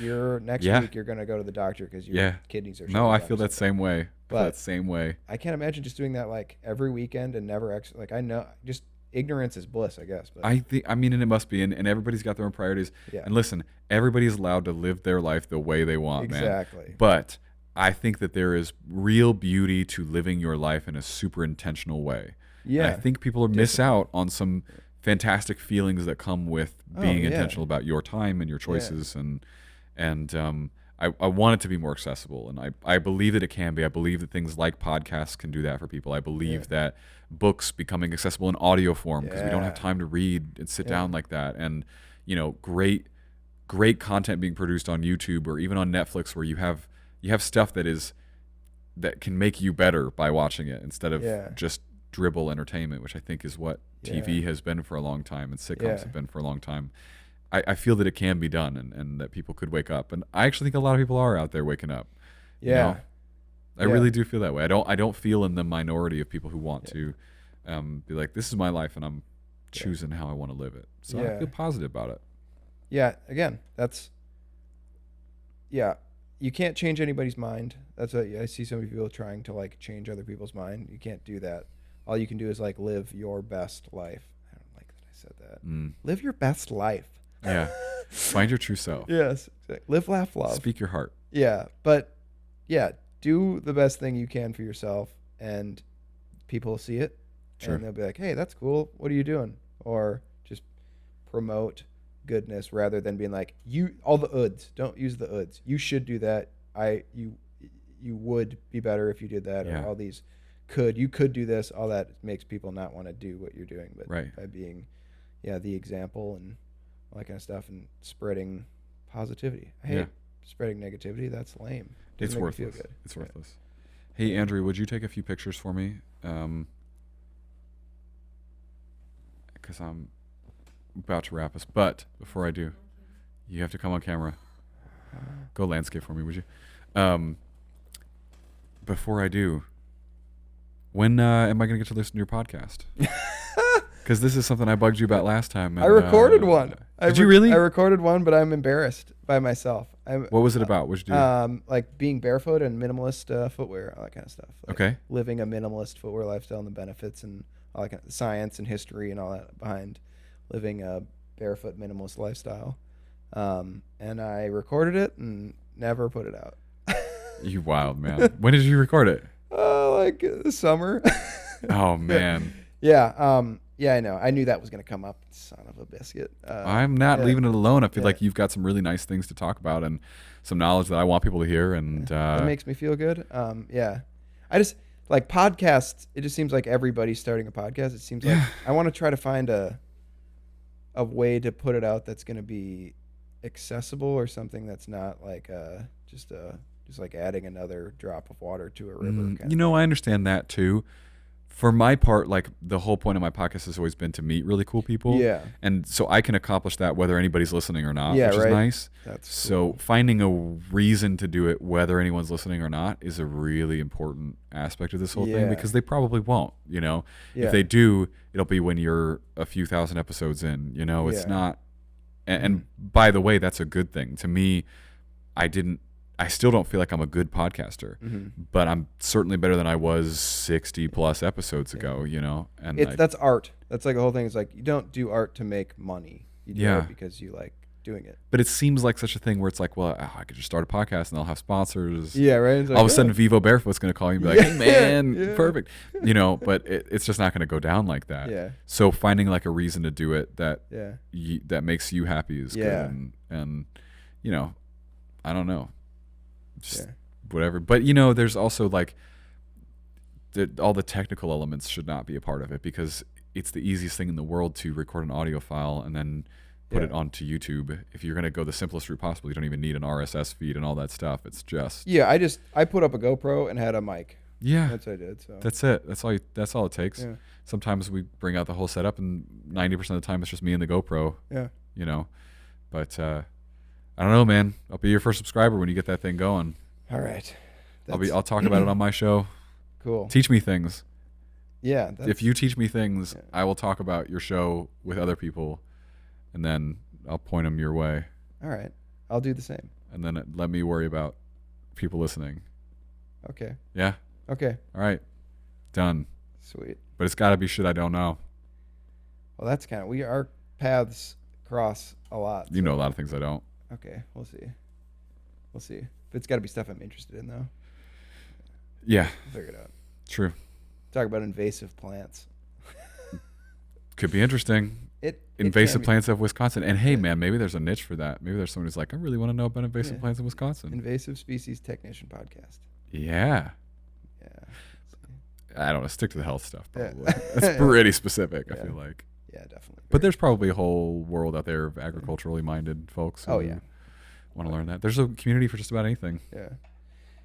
You're next week you're gonna go to the doctor because your kidneys are. No, I feel that same way. I can't imagine just doing that like every weekend and never like I know just ignorance is bliss, I guess. But I mean, and it must be, and everybody's got their own priorities. Yeah. And listen, everybody's allowed to live their life the way they want, man. Exactly. But I think that there is real beauty to living your life in a super intentional way. Yeah. And I think people miss out on some fantastic feelings that come with being intentional about your time and your choices, and I want it to be more accessible, and I believe that it can be. I believe that things like podcasts can do that for people. I believe that books becoming accessible in audio form, because we don't have time to read and sit down like that, and great great content being produced on YouTube or even on Netflix where you have stuff that can make you better by watching it instead of just dribble entertainment, which I think is what TV has been for a long time and sitcoms have been for a long time. I feel that it can be done and that people could wake up. And I actually think a lot of people are out there waking up. Yeah. You know? I really do feel that way. I don't feel in the minority of people who want to be like, this is my life and I'm choosing how I want to live it. So I feel positive about it. Yeah. Again, you can't change anybody's mind. That's what I see so many people trying to like change other people's mind. You can't do that. All you can do is like live your best life. I don't like that I said that. Live your best life. Yeah. Find your true self. Yes. Live, laugh, love. Speak your heart. Yeah. But do the best thing you can for yourself and people will see it. Sure. And they'll be like, hey, that's cool. What are you doing? Or just promote goodness rather than being like, all the uds. Don't use the uds. You should do that. You would be better if you did that. Or all these you could do this. All that makes people not want to do what you're doing. But by being the example and all that kind of stuff and spreading positivity. I hate spreading negativity. That's lame. It's worthless. It's worthless. Hey, Andrew, would you take a few pictures for me? Because I'm about to wrap us. But before I do, you have to come on camera. Go landscape for me, would you? Before I do, when am I going to get to listen to your podcast? Because this is something I bugged you about last time. And, I recorded one. Did you really? I recorded one, but I'm embarrassed by myself. What was it about? What did you do? Like being barefoot and minimalist footwear, all that kind of stuff. Like okay. Living a minimalist footwear lifestyle and the benefits and all that kind of science and history and all that behind living a barefoot minimalist lifestyle. And I recorded it and never put it out. You wild man. When did you record it? Like the summer. Oh man. Yeah. Yeah, I know. I knew that was going to come up. Son of a biscuit. I'm not leaving it alone. I feel like you've got some really nice things to talk about and some knowledge that I want people to hear. And that makes me feel good. I just like podcasts. It just seems like everybody's starting a podcast. It seems like I want to try to find a way to put it out that's going to be accessible or something that's not like just like adding another drop of water to a river. I understand that too. For my part, like the whole point of my podcast has always been to meet really cool people. Yeah. And so I can accomplish that whether anybody's listening or not, which is nice. That's so cool. Finding a reason to do it whether anyone's listening or not is a really important aspect of this whole thing because they probably won't, If they do, it'll be when you're a few thousand episodes in, it's not. And by the way, that's a good thing. To me, I still don't feel like I'm a good podcaster, but I'm certainly better than I was 60 plus episodes ago, and that's art. That's like the whole thing. It's like, you don't do art to make money. You do it because you like doing it. But it seems like such a thing where it's like, well, I could just start a podcast and I'll have sponsors. Yeah. Right. Like, all of a sudden Vivo Barefoot's going to call you and be like, hey man, perfect. But it's just not going to go down like that. Yeah. So finding like a reason to do it that makes you happy is good. And I don't know. Just whatever. But there's also like all the technical elements should not be a part of it because it's the easiest thing in the world to record an audio file and then put it onto YouTube. If you're going to go the simplest route possible, you don't even need an RSS feed and all that stuff. It's just I put up a GoPro and had a mic. Yeah. That's what I did. So that's it. That's all it takes. Yeah. Sometimes we bring out the whole setup and 90% of the time it's just me and the GoPro. Yeah. But I don't know, man. I'll be your first subscriber when you get that thing going. All right. I'll talk about it on my show. Cool. Teach me things. Yeah. If you teach me things, I will talk about your show with other people, and then I'll point them your way. All right. I'll do the same. And then let me worry about people listening. Okay. Yeah? Okay. All right. Done. Sweet. But it's got to be shit I don't know. Well, that's our paths cross a lot. You know a lot of things I don't. Okay, we'll see. But it's got to be stuff I'm interested in, though. Yeah. We'll figure it out. True. Talk about invasive plants. Could be interesting. Invasive plants of Wisconsin. And hey, man, maybe there's a niche for that. Maybe there's someone who's like, I really want to know about invasive plants in Wisconsin. Invasive species technician podcast. Yeah. Yeah. I don't know. Stick to the health stuff, probably. That's pretty specific, I feel like. Yeah, definitely. But there's probably a whole world out there of agriculturally minded folks who want to learn that. There's a community for just about anything. Yeah.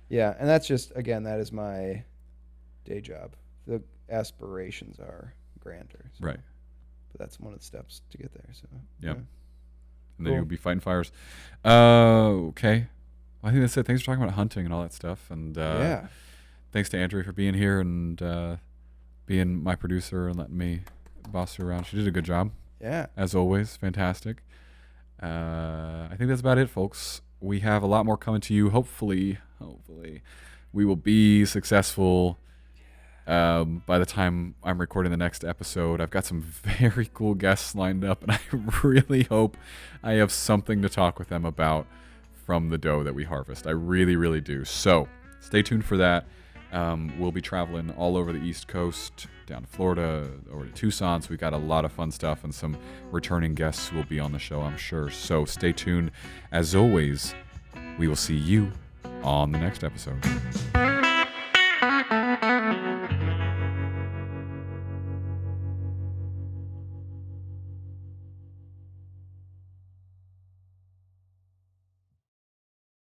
Yeah, and that's just, again, that is my day job. The aspirations are grander. So. Right. But that's one of the steps to get there. So Yep. And then you'll be fighting fires. Okay. I think that's it. Thanks for talking about hunting and all that stuff. And thanks to Andrew for being here and being my producer and letting me boss her around. She did a good job. Yeah. As always, fantastic. I think that's about it, folks. We have a lot more coming to you. Hopefully, we will be successful by the time I'm recording the next episode. I've got some very cool guests lined up, and I really hope I have something to talk with them about from the doe that we harvest. I really, really do. So stay tuned for that. We'll be traveling all over the East Coast, down to Florida, over to Tucson. So we got a lot of fun stuff and some returning guests who will be on the show, I'm sure. So stay tuned. As always, we will see you on the next episode.